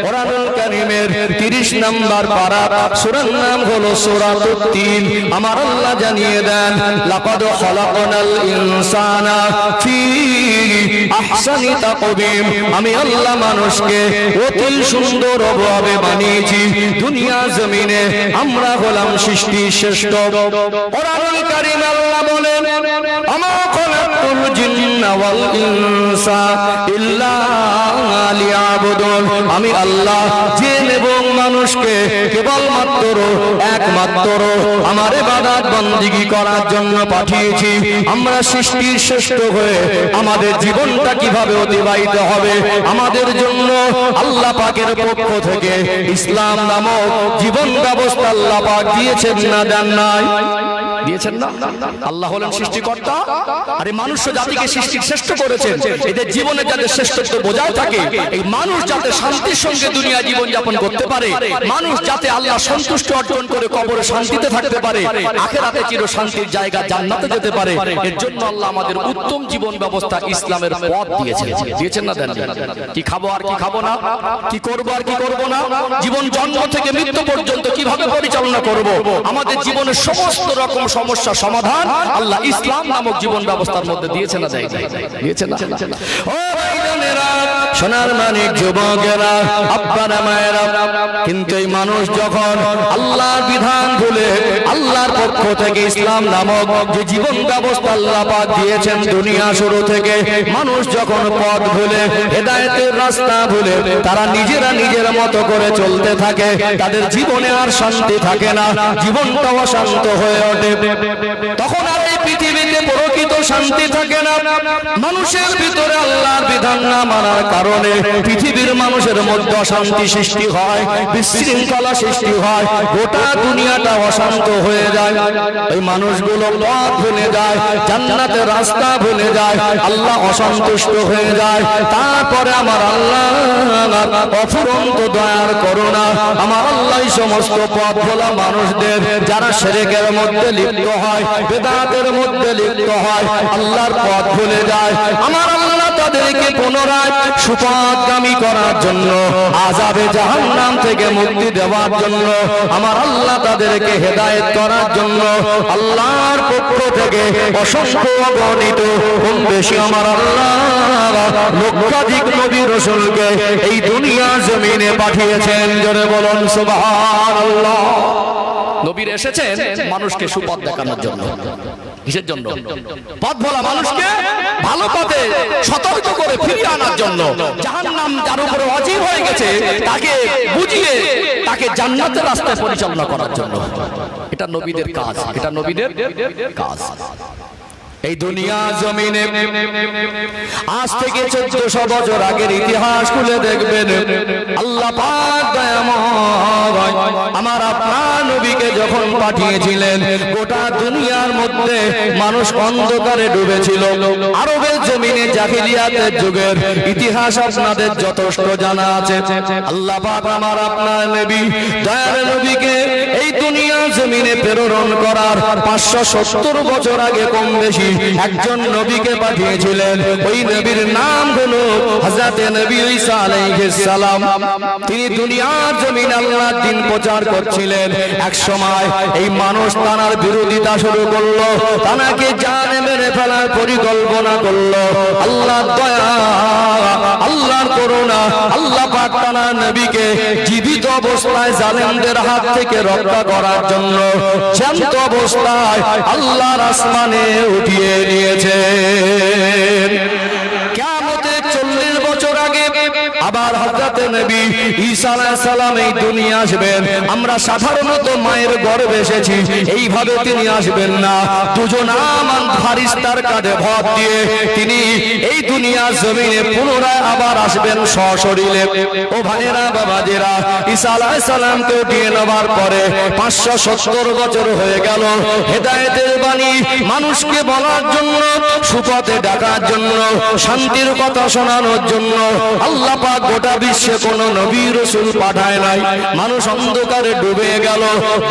কোরআনুল কারীমের 30 নম্বর পারা, সূরার নাম হলো সূরাতুত তিন। আমার আল্লাহ জানিয়ে দেন, লাকাদ খালাকনাল ইনসানা ফি আহসানি তাকওয়িম। আমি আল্লাহ মানুষকে অতি সুন্দরভাবে বানিয়েছি। দুনিয়া জমিনে আমরা হলাম সৃষ্টির শ্রেষ্ঠ। কোরআনুল কারীম আল্লাহ বলেন, আমা খালাকতুল জিন্না ওয়াল ইনসা ইল্লা লিয়াবুদুন। আমি আল্লাহ জিন এবং মানুষকে কেবলমাত্র একমাত্র আমার ইবাদত বندگی করার জন্য পাঠিয়েছি। আমরা সৃষ্টির শ্রেষ্ঠ হয়ে আমাদের জীবনটা কিভাবে অতিবাহিত হবে, আমাদের জন্য আল্লাহ পাকের পক্ষ থেকে ইসলাম নামক জীবন ব্যবস্থা আল্লাহ পাক দিয়েছেন না দেন নাই? দিয়েছেন না? আল্লাহ হলেন সৃষ্টিকর্তা, আর এই মানুষ জাতিকে সৃষ্টির শ্রেষ্ঠ করেছেন। এদের জীবনে যাতে শ্রেষ্ঠত্ব বজায় থাকে, এই মানুষ যাতে শান্তির সঙ্গে দুনিয়া জীবন যাপন করতে পারে, মানুষ যাতে আল্লাহ সন্তুষ্টি অর্জন করে কবরে শান্তিতে থাকতে পারে, আখিরাতে চির শান্তির জায়গা জান্নাতে যেতে পারে, এর জন্য আল্লাহ আমাদের উত্তম জীবন ব্যবস্থা ইসলামের পথ দিয়েছেন। দিয়েছেন না দেন? কি খাবো আর কি খাবো না, কি করবো আর কি করবো না, জীবন জন্ম থেকে মৃত্যু পর্যন্ত কিভাবে পরিচালনা করব, আমাদের জীবনের সমস্ত রকম সমস্যা সমাধান আল্লাহ ইসলাম নামক জীবন ব্যবস্থার মধ্যে দিয়েছেন না? দিয়েছেন না? ও ভাইরা, সোনার মানিক যুবকেরা, আব্বারা মায়েরা, কিন্তু এই মানুষ যখন আল্লাহর বিধান ভুলে আল্লাহর পক্ষ থেকে ইসলাম নামক যে জীবন ব্যবস্থা আল্লাহ পাক দিয়েছেন দুনিয়া শুরু থেকে, মানুষ যখন পথ ভুলে হেদায়েতের রাস্তা ভুলে তারা নিজেরা নিজের মতো করে চলতে থাকে, তাদের জীবনে আর শান্তি থাকে না, জীবনটা অশান্ত হয়ে ওঠে। তখন আর এই পৃথিবীতে প্রকৃত শান্তি থাকে না। মানুষের ভিতরে আল্লাহর বিধান না মানার কারণে পৃথিবীর মানুষের মধ্যে অশান্তি সৃষ্টি হয়, বিশৃঙ্খলা সৃষ্টি হয়, গোটা দুনিয়াটা অশান্ত হয়ে যায়। এই মানুষগুলো পথ ভুলে যায়, জান্নাতের রাস্তা ভুলে যায়, আল্লাহ অসন্তুষ্ট হয়ে যায়। তারপরে আমার আল্লাহ অফুরন্ত দয়ার করুণা, আমার আল্লাহ সমস্ত পথ ভোলা মানুষদের যারা শিরকের মধ্যে লিপ্ত হয়, বিদআতের মধ্যে লিপ্ত হয়, আল্লাহর পথ ভুলে যায়, আমার আল্লাহ তাদেরকে পুনরায় সুপথগামী করার জন্য, আযাবে জাহান্নাম থেকে মুক্তি দেওয়ার জন্য, আমার আল্লাহ তাদেরকে হেদায়েত করার জন্য আল্লাহর পক্ষ থেকে অসংখ্য অগণিত কম বেশি আমার আল্লাহ লক্ষাধিক নবী রাসূলকে এই দুনিয়া জমিনে পাঠিয়েছেন। জোরে বলুন সুবহানাল্লাহ। নবীর এসেছেন মানুষকে সুপথ দেখানোর জন্য। কিসের জন্য? পথ ভোলা মানুষকে ভালো পথে সতর্ক করে ফিরিয়ে আনার জন্য। জাহান্নাম যার উপরে ওয়াজিব হয়ে গেছে তাকে বুঝিয়ে তাকে জান্নাতের রাস্তায় পরিচালনা করার জন্য। এটা নবীদের কাজ, এটা নবীদের কাজ। এই দুনিয়া জমিনে আজ থেকে 1400 বছর আগের ইতিহাস খুলে দেখবেন, আল্লাহ পাক দয়াময় আমার আপনার নবীকে যখন পাঠিয়েছিলেন, গোটা দুনিয়ার মধ্যে মানুষ অন্ধকারে ডুবেছিল। আরবের জমিনে জাহিলিয়াতের যুগের ইতিহাস আপনাদের যথেষ্ট জানা আছে। আল্লাহ পাক আমার আপনার নবী দয়ার নবীকে এই দুনিয়া জমিনে প্রেরণ করার 570 বছর আগে কম বেশি একজন নবীকে পাঠিয়েছিলেন। ওই নবীর নাম হলো হযরতে নবী ঈসা আলাইহিস সালাম। তিনি দুনিয়ার জমিনে আল্লাহর দ্বীন প্রচার করছিলেন। এক সময় এই মানুষ তার বিরোধিতা শুরু করলো, তাকে জানে মেরে ফেলার পরিকল্পনা করলো। আল্লাহর দয়া, আল্লাহর করুণা, আল্লাহ পাক তার নবীকে জীবিত অবস্থায় জালেমদের হাত থেকে রক্ষা করার জন্য জ্যান্ত অবস্থায় আল্লাহর আসমানে উঠিয়ে নিয়েছেন। কিয়ামতের 40 বছর আগে আবার হযরতে নবী ঈসা আলাইহিস সালাম এই দুনিয়া আসবেন। আমরা সাধারণত মায়ের গর্ভে এসেছি, এইভাবে তিনি আসবেন না। দুজন আমান ফারিস্তার কাঁধে ভর দিয়ে তিনি এই দুনিয়া জমিনে পুনরায় আবার আসবেন সশরীরে। ও ভাইরা বাবাজিরা, ঈসা আলাইহিস সালামকে উঠিয়ে নেবার পরে 570 বছর হয়ে গেল। হেদায়েতের বাণী মানুষকে বলার জন্য, সুপথে ডাকার জন্য, শান্তির কথা শোনানোর জন্য আল্লাহ পাক গোটা বিশ্বে কোন নবী রাসূল পাঠায় নাই। মানুষ অন্ধকারে ডুবে গেল।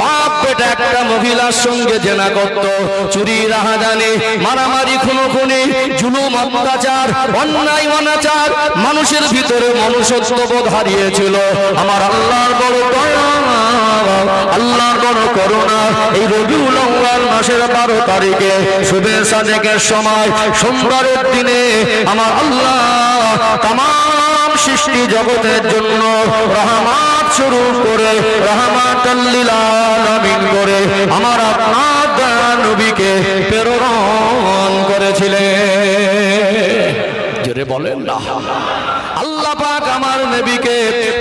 বাপ বেটা একটা মহিলার সঙ্গে জেনা করত, চুরি রাহাজানি মারামারি খুনোখুনি জুলুম অত্যাচার অন্যায় অনাচার, মানুষের ভিতরে মনুষ্যত্ববোধ হারিয়েছিল। আমার আল্লাহর বড় দয়া, আল্লাহর বড় করুণা, এই রবিউল আউয়াল মাসের 12 তারিখে শুভে সাদেকের সময় সোমবারের দিনে আমার আল্লাহ তামাম সৃষ্টি জগতের জন্য রহমত শুরু করে রহমাতাল লিল আলামিন করে আমার আপনার দয়ার নবীকে প্রেরণ করেছিলেন। জোরে বলেন না। আল্লাহ পাক আমার নবীকে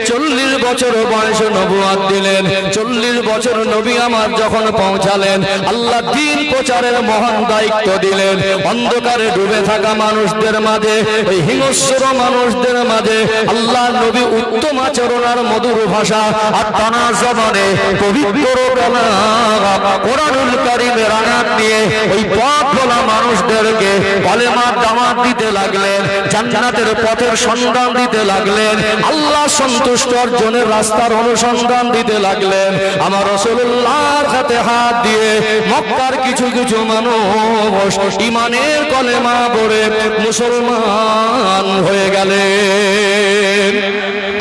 40 বছর বয়সে নবুয়ত দিলেন। 40 বছর নবী আমার যখন পৌঁছালেন, আল্লাহ দ্বীন প্রচারের মহান দায়িত্ব দিলেন। অন্ধকারে ডুবে থাকা মানুষদের মাঝে, এই হিংস্র মানুষদের মাঝে আল্লাহ নবী উত্তম আচরণ আর মধুর ভাষা আর টানা জবানে পবিত্র কালাম কোরআনুল কারীমের আয়াত নিয়ে ওই পথ ভোলা মানুষদেরকে কালেমার দাওয়াত দিতে লাগলেন, জান্নাতের পথের সন্ধান দিতে লাগলেন, আল্লাহ সন্তুষ্ট অর্জনের রাস্তার অনুসন্ধান দিতে লাগলেন। আমার রাসূলুল্লাহর হাতে হাত দিয়ে মক্কার কিছু কিছু মানুষ ঈমানের কলেমা পড়ে মুসলমান হয়ে গেলেন।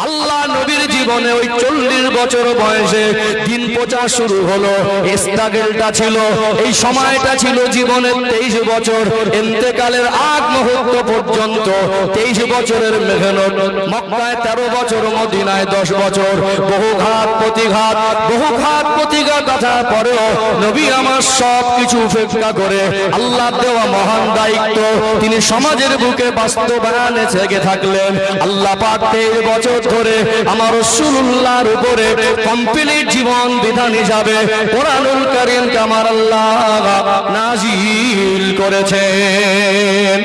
আল্লাহ নবীর জীবনে ওই 40 বছর বয়সে দিন প্রচার শুরু হলো। স্ট্রাগলটা ছিল, এই সময়টা ছিল জীবনের 23 বছর ইন্তেকালের আগ মুহূর্ত পর্যন্ত 23 বছরের মেহনত। মক্কায় 13 বছর, মদিনায় 10 বছর, বহু ঘাত প্রতিঘাত কথার পরেও নবী আমার সব কিছু উপেক্ষা করে আল্লাহ দেওয়া মহান দায়িত্ব তিনি সমাজের বুকে বাস্তবায়নে জেগে থাকলেন। আল্লাহ পাক 23 বছর ধরে আমার রাসূলুল্লাহর উপরে কমপ্লিট জীবন বিধান হিসাবে কোরআনুল কারীমকে আমার আল্লাহ নাজিল করেছেন।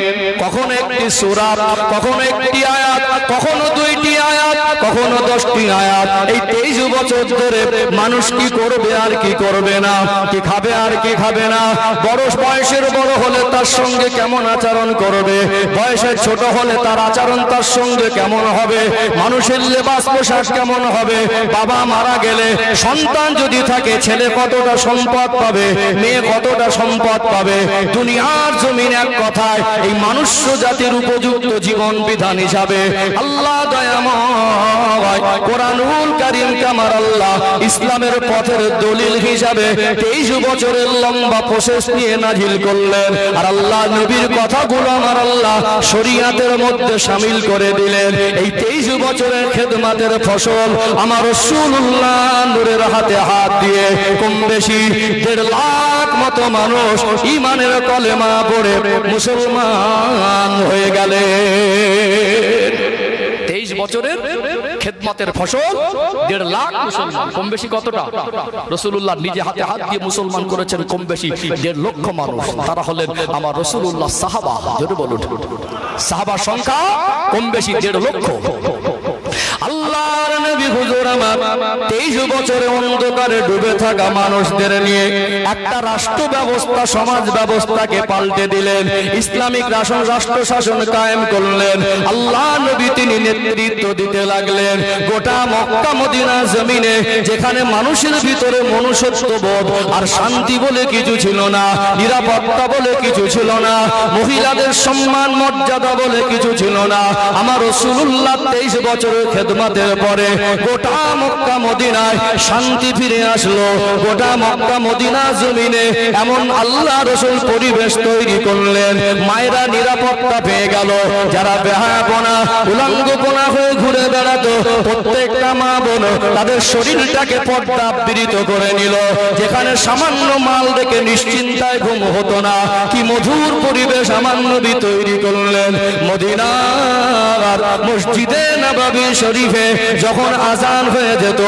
কখনো একটি সূরা, কখনো একটি আয়াত, কখনো 2টি আয়াত, কখনো 10টি আয়াত। এই 23 বছর ধরে মানুষ কি করবে আর কি করবে না, কি খাবে আর কি খাবে না, বড় বয়সের বড় হলে তার সঙ্গে কেমন আচরণ করবে, বয়সের ছোট হলে তার আচরণ তার সঙ্গে কেমন হবে, মানুষের লেবাস পোশাক কেমন হবে, বাবা মারা গেলে সন্তান যদি থাকে ছেলে কতটা সম্পদ পাবে, মেয়ে কতটা সম্পদ পাবে। দুনিয়ার জমিন এক কথায় এই মনুষ্য জাতির উপযুক্ত জীবন বিধান হিসাবে আল্লাহ দয়াময় কোরআনুল কারীমকে আমার আল্লাহ ইসলামের পথের দলিল হিসাবে 23 বছরের লম্বা প্রসেস নিয়ে নাজিল করলেন। আর আল্লাহ নবীর কথাগুলো আমার আল্লাহ শরীয়তের মধ্যে শামিল করে দিলেন। এই 23 বছরের খেদমতের ফসল আমার রাসূলুল্লাহ নূরের হাতে হাত দিয়ে কম বেশি 1.5 লাখ মতো মানুষ ঈমানের কলেমা পড়ে মুসলমান হয়ে গেলেন। 23 বছরের খেদমতের ফসল 1.5 লাখ মুসলমান। কম বেশি কতটা? রাসূলুল্লাহ নিজে হাতে হাত দিয়ে মুসলমান করেছেন কম বেশি 1.5 লক্ষ মানুষ। তারা হলেন আমার রাসূলুল্লাহ সাহাবা। জোরে বলুন, সাহাবার সংখ্যা কম বেশি 1.5 লক্ষ। আল্লাহর নবী হুজুর আমার 23 বছরে অন্ধকারে ডুবে থাকা মানুষদের নিয়ে একটা রাষ্ট্র ব্যবস্থা, সমাজ ব্যবস্থাকে পাল্টে দিলেন। ইসলামিক রাষ্ট্র শাসন কায়েম করলেন। আল্লাহ নবী তিনি নেতৃত্ব দিতে লাগলেন। গোটা মক্কা মদিনা জমিনে যেখানে মানুষের ভিতরে মনুষ্যত্ববোধ আর শান্তি বলে কিছু ছিল না, নিরাপত্তা বলে কিছু ছিল না, মহিলাদের সম্মান মর্যাদা বলে কিছু ছিল না, আমার রাসূলুল্লাহ 23 বছরের খেদমতের পরে গোটা মক্কা মদিনায় শান্তি ফিরে আসলো। গোটা মক্কা মদিনা জমিনে এমন আল্লাহ রাসূল পরিবেশ তৈরি করলেন, মায়েরা নিরাপত্তা পেয়ে গেল। যারা বেহায়াপনা উলঙ্গপনা হয়ে ঘুরে বেড়াতো প্রত্যেকটা মা বোন তাদের শরীরটাকে পর্দাবৃত করে নিল। যেখানে সামান্য মাল দেখে নিশ্চিন্তায় ঘুম হতো না, কি মধুর পরিবেশ আমার নবী তৈরি করলেন। মদিনার মসজিদে নববী শরীফে যখন আজান হয়ে যেত,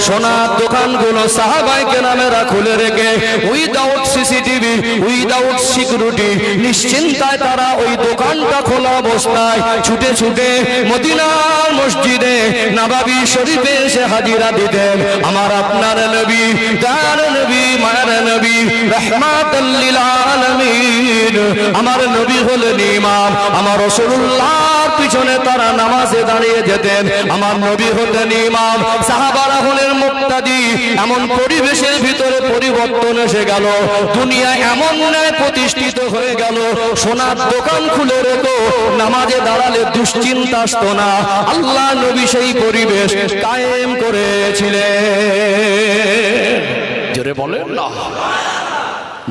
সোনার দোকানগুলো সাহাবায়ে কেরামেরা খুলে রেখে উইদাউট সিসিটিভি, উইদাউট সিকিউরিটি নিশ্চিন্তায় তারা ওই দোকানটা খোলা অবস্থায় ছুটে ছুটে মদিনার মসজিদে নববী শরীফে এসে হাজিরা দিতেন। আমার আপনার নবী, তার নবী, মায়ের নবী, রাহমাতাল লিল আলামিন। আমার নবী হলেন ইমাম। আমার রাসূলুল্লাহর পিছনে তারা নামাজে দাঁড়িয়ে যেতেন। আমার নবী হতেন ইমাম, সাহাবারা হলেন মুক্তাদি। এমন পরিবেশের ভিতরে পরিবর্তন এসে গেল, দুনিয়া এমন ন্যায় প্রতিষ্ঠিত হয়ে গেল, সোনার দোকান খুলে রেখো, নামাজে দাঁড়ালে দুশ্চিন্তা আসতো না। আল্লাহ নবী সেই পরিবেশ কায়েম করেছিলেন। জোরে বলেন না।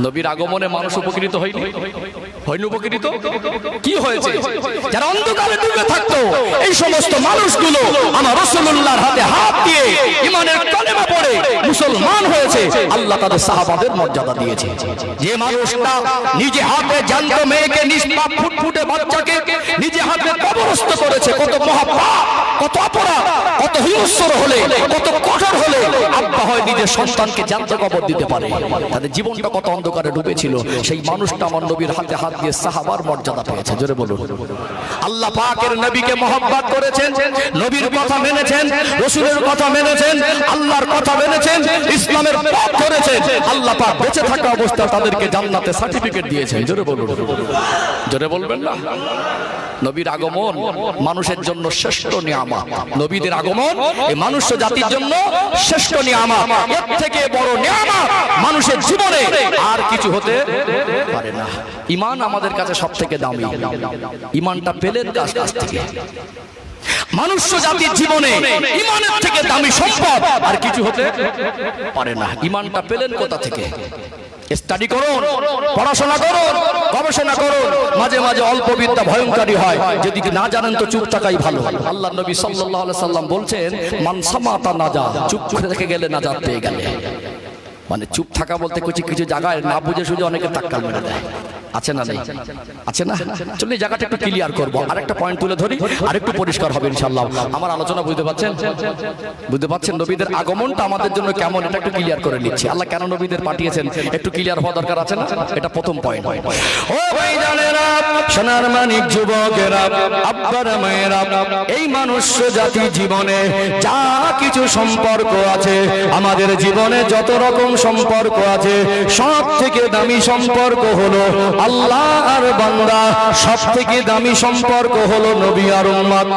নবীর আগমনে মানুষ উপকৃত হয়নি? হয়নি উপকৃত? কি হয়েছে? যারা অন্ধকারে ডুবে থাকতো, এই সমস্ত মানুষগুলো আমার রাসূলুল্লাহর হাতে হাত দিয়ে ঈমানের কালেমা পড়ে মুসলমান হয়েছে। আল্লাহ তাদের সাহাবাদের মর্যাদা দিয়েছে। যে মানুষটা নিজে হাতে জ্যান্ত মেয়েকে, নিষ্পাপ ফুটফুটে বাচ্চাকে নিজে হাতে কবরস্থ করেছে, কত মহাপাপ, কত অপরাধ, কত হিংস্র হলে, কত কঠোর হলে আব্বা হয় নিজের সন্তানকে জ্যান্ত কবর দিতে পারে। তাদের জীবনটা কত অন্ধকারে ডুবেছিল, সেই মানুষটা আমার নবীর হাতে হাত দিয়ে সাহাবার মর্যাদা পেয়েছে। জোরে বলুন। আল্লাহ পাকের নবীকে মহব্বত করেছেন, নবীর কথা মেনেছেন, রাসূলের কথা মেনেছেন, আল্লাহর কথা মেনেছেন, ইসলামের পথ ধরেছেন। আল্লাহ পাক বেঁচে থাকা অবস্থায় তাদেরকে জান্নাতে সার্টিফিকেট দিয়েছেন। জোরে বলুন। জোরে বলবেন না। নবীর আগমন মানুষের জন্য শ্রেষ্ঠ নিয়ামত। নবীদের আগমন এই মানুষ জাতির জন্য শ্রেষ্ঠ নিয়ামত। এর থেকে বড় নিয়ামত মানুষের জীবনে আর কিছু হতে পারে না। ঈমান আমাদের কাছে সবথেকে দামি। ঈমানটা পেলেন কার কাছ থেকে? মানুষ জাতির জীবনে ঈমানের থেকে দামি সম্পদ আর কিছু হতে পারে না। ঈমানটা পেলেন কোথা থেকে? স্টাডি করুন, পড়াশোনা করুন, গবেষণা করুন। মাঝে মাঝে অল্প বিদ্যা ভয়ঙ্করী হয়, যদি না জানেন তো চুপ থাকাই ভালো। আল্লাহ নবী সাল্লাল্লাহু আলাইহি সাল্লাম বলছেন, মান সামাতা নাজা, চুপ করে থেকে গেলে নাজাত পেয়ে গেলে। মানে চুপ থাকা বলতে কিছু কিছু জায়গায় না বুঝে সুঝে অনেকে তাক্কাল মেরে দেয়। আছে না? নেই? আছে না? চলুন এই জায়গাটা একটু ক্লিয়ার করবো, আরেকটা পয়েন্ট তুলে ধরি, আরেকটু পরিষ্কার হবে ইনশাআল্লাহ। আমার আলোচনা বুঝতে পারছেন? বুঝতে পারছেন নবীদের আগমনটা আমাদের জন্য কেমন, এটা একটু ক্লিয়ার করে নিচ্ছি। আল্লাহ কেন নবীদের পাঠিয়েছেন একটু ক্লিয়ার হওয়া দরকার আছে না? এটা প্রথম পয়েন্ট। ও ভাইজানেরা, সোনার মানিক যুবকেরা, আব্বারা মায়েরা, এই মানুষ জাতি জীবনে যা কিছু সম্পর্ক আছে, আমাদের জীবনে যত রকম সম্পর্ক আছে, সব থেকে দামি সম্পর্ক হলো আল্লাহ আর বান্দা। সব থেকে দামি সম্পর্ক হলো নবী আর উম্মত।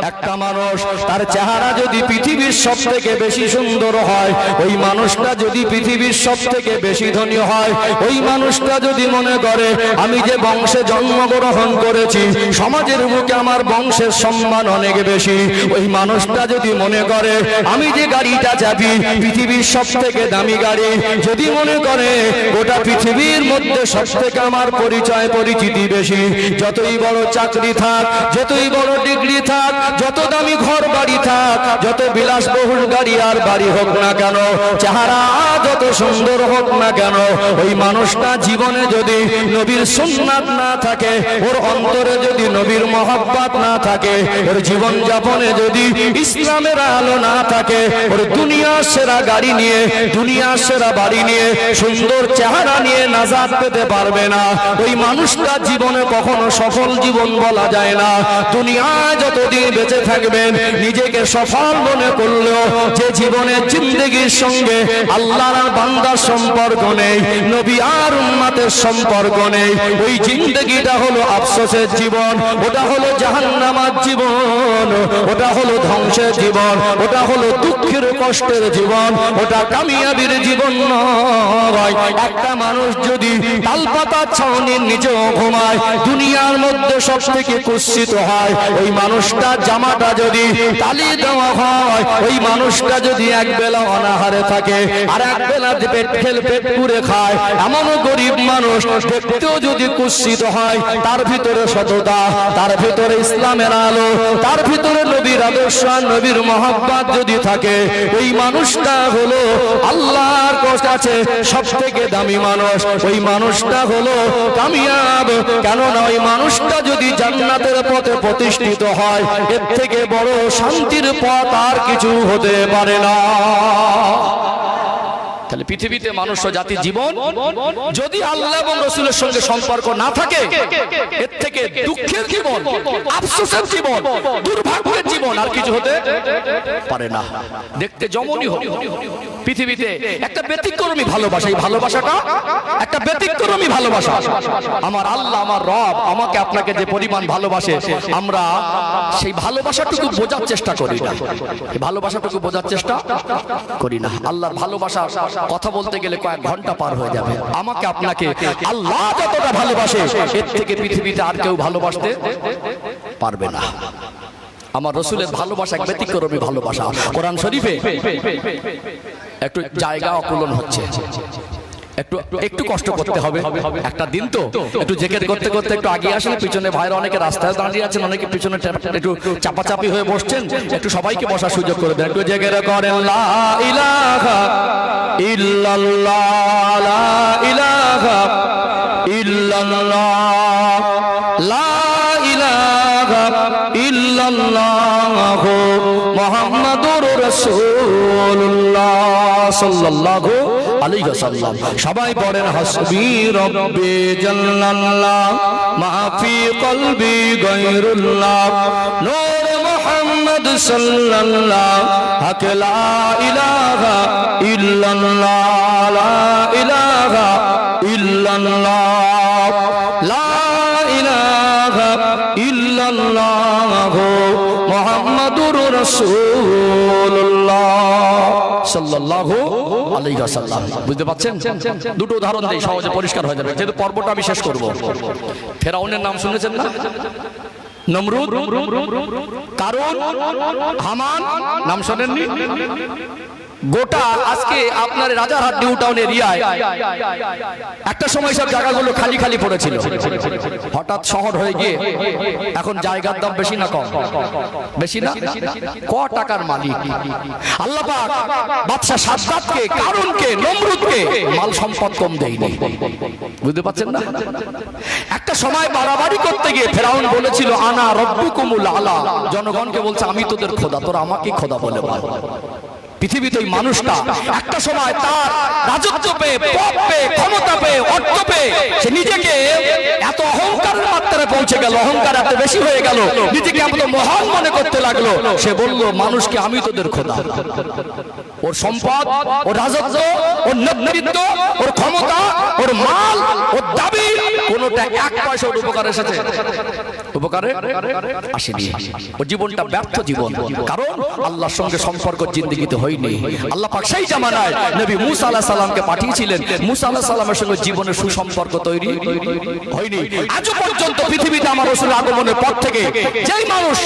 একটা মানুষ তার চেহারা যদি পৃথিবীর সব থেকে বেশি সুন্দর হয়, ওই মানুষটা যদি পৃথিবীর সব থেকে বেশি ধনী হয়, ওই মানুষটা যদি মনে করে আমি যে বংশে জন্মগ্রহণ করেছি, সমাজের বুকে আমার বংশের সম্মান অনেক বেশি, ওই মানুষটা যদি মনে করে আমি যে গাড়িটা চাপি পৃথিবীর সব থেকে দামি গাড়ি, যদি মনে করে গোটা পৃথিবীর মধ্যে সব থেকে আমার পরিচয় পরিচিতি বেশি, যতই বড় চাকরি থাক, যতই বড় ডিগ্রি থাক, যত দামি ঘর বাড়ি থাক, যত বিলাসবহুল গাড়ি আর বাড়ি হোক না কেন, চেহারা যত সুন্দর হোক না কেন, ওই মানুষটা জীবনে যদি নবীর সুন্নাত না থাকে, ওর অন্তরে যদি নবীর মহব্বত না থাকে, ওর জীবন যাপনে যদি ইসলামের আলো না থাকে, ওর দুনিয়ার সেরা গাড়ি নিয়ে, দুনিয়ার সেরা বাড়ি নিয়ে, সুন্দর চেহারা নিয়ে নাজাত পেতে পারবে না। ওই মানুষটা জীবনে কখনো সফল জীবন বলা যায় না। দুনিয়ায় যতদিন বেঁচে থাকবেন নিজেকে সফল মনে করলেও যে জীবনের জিন্দেগির সঙ্গে আল্লাহর বান্দার সম্পর্ক নেই, নবী আর উম্মতের সম্পর্ক নেই, ওই জিন্দেগিটা হলো আফসোসের জীবন, ওটা হলো জাহান্নামের জীবন, ওটা হলো ধ্বংসের জীবন, ওটা হলো দুঃখের কষ্টের জীবন, ওটা কামিয়াবির জীবন নয়। একটা মানুষ যদি তালপাতা ছাউনির নিচেও ঘুমায়, দুনিয়ার মধ্যে সব থেকে কুৎসিত হয়, ওই মানুষটা জামাটা যদি তালি দেওয়া হয়, ওই মানুষটা যদি এক বেলা অনাহারে থাকে আর এক বেলা পেট পুরে খায়, এমনও গরিব মানুষ দেখতেও যদি কুৎসিত হয়, তার ভিতরে সততা, তার ভিতরে ইসলামের আলো, তার ভিতরে নবীর আদর্শ, নবীর মহব্বত যদি থাকে, ওই মানুষটা হলো আল্লাহর কাছে সব থেকে দামি মানুষ, ওই মানুষটা হলো কামিয়াব। কেননা ওই মানুষটা যদি জান্নাতের পথে প্রতিষ্ঠিত হয়, এর থেকে বড় শান্তির পথ আর কিছু হতে পারে না। তাহলে পৃথিবীতে মানুষ ও জাতির জীবন যদি আল্লাহ এবং রাসূলের সঙ্গে সম্পর্ক না থাকে, এর থেকে দুঃখের জীবন, আফসোসের জীবন, দুর্ভাগ্যের জীবন আর কিছু হতে পারে না। দেখতে যেমনই হোক, পৃথিবীতে একটা ব্যতিক্রমী ভালোবাসা, এই ভালোবাসাটা একটা ব্যতিক্রমী ভালোবাসা। আমার আল্লাহ, আমার রব আমাকে আপনাকে যে পরিমাণ ভালোবাসে, আমরা সেই ভালোবাসাটুকু বোঝার চেষ্টা করি না। এই ভালোবাসাটুকু বোঝার চেষ্টা করি না। আল্লাহর ভালোবাসা কথা বলতে গেলে কয়েক ঘন্টা পার হয়ে যাবে। আমাকে আপনাকে আল্লাহ যতটা ভালোবাসে, এর থেকে পৃথিবীতে আর কেউ ভালোবাসতে পারবে না। আমার রাসূলের ভালোবাসা এক ব্যতিক্রমী ভালোবাসা। কোরআন শরীফে একটু জায়গা অকুলন হচ্ছে, একটু কষ্ট করতে হবে। একটা দিন তো একটু জিকির করতে করতে একটু আগে আসেন। পিছনে ভাইরা অনেকে রাস্তায় দাঁড়িয়ে আছেন, অনেকে পিছনে একটু চাপাচাপি হয়ে বসছেন। একটু সবাইকে বসার সুযোগ করে দেন। একটু জিকির করেন লা ইলাহা ইল্লাল্লাহ, লা ইলাহা ইল্লাল্লাহ, লা ইলাহা ইল্লাল্লাহ মুহাম্মাদুর রাসূলুল্লাহ সাল্লাল্লাহু আলাইহি ওয়াসাল্লাম। সবাই পড়েন হাসবি রব্বি জাল্লাল্লাহ মা ফি কলবি গায়রুল্লাহ নূর মুহাম্মদ সাল্লাল্লাহ হক লা ইলাহা ইল্লাল্লাহ, লা ইলাহা ইল্লাল্লাহ, লা ইলাহা ইল্লাল্লাহ মুহাম্মাদুর রাসূলুল্লাহ সাল্লাল্লাহু আলাইহি ওয়াসাল্লাম। বুঝতে পারছেন? দুটো উদাহরণ দেই, সহজে পরিষ্কার হয়ে যাবে। যেহেতু পর্বটা আমি শেষ করব। ফেরাউনের নাম শুনেছেন না? নমরুদ, কারুন, হামান নাম শোনেননি? গোটা আজকে আপনার রাজারহাট নিউ টাউন এরিয়ায় একটা সময় সব জায়গাগুলো খালি খালি পড়েছিল। হঠাৎ শহর হয়ে গিয়ে এখন জায়গার দাম বেশি না কম? বেশি না? ক টাকার মালিক আল্লাহ পাক বাদশা সাদ্দাতকে, কারুনকে, নমরুদকে মাল সম্পদ কম দেয়নি। বুঝতে পারছেন না? একটা সময় বাড়াবাড়ি করতে গিয়ে ফেরাউন বলেছিল আনা রব্বুকুমুল আলা, জনগণকে বলছে আমি তোদের খোদা, তোরা আমাকে খোদা বলে বল। পৃথিবীতে ওই মানুষটা একটা সময় তার রাজত্ব পেয়ে, পদ পেয়ে, ক্ষমতা পেয়ে, অর্থ পেয়ে সে নিজেকে এত অহংকারের মাত্রায় পৌঁছে গেল, অহংকার এত বেশি হয়ে গেল, নিজেকে এত মহান মনে করতে লাগলো। সে বলল মানুষকে আমি তোদের খোদা। ওর সম্পদ, ওর রাজত্ব, ওর নেতৃত্ব, ওর ক্ষমতা, ওর মাল, ওর দাবি কোনোটা এক পয়সা ওর উপকারে এসেছে? উপকারে আসেনি। ওর জীবনটা ব্যর্থ জীবন, কারণ আল্লাহর সঙ্গে সম্পর্ক জিন্দেগিতে হয়নি। আল্লাহ পাক সেই জামানায় নবী মুসা আলাইহিস সালামকে পাঠিয়েছিলেন, মুসা আলাইহিস সালামের সঙ্গে জীবনের সুসম্পর্ক তৈরি হয়নি। আজ পর্যন্ত পৃথিবীতে আমার রাসূলের আগমনের পর থেকে যেই মানুষ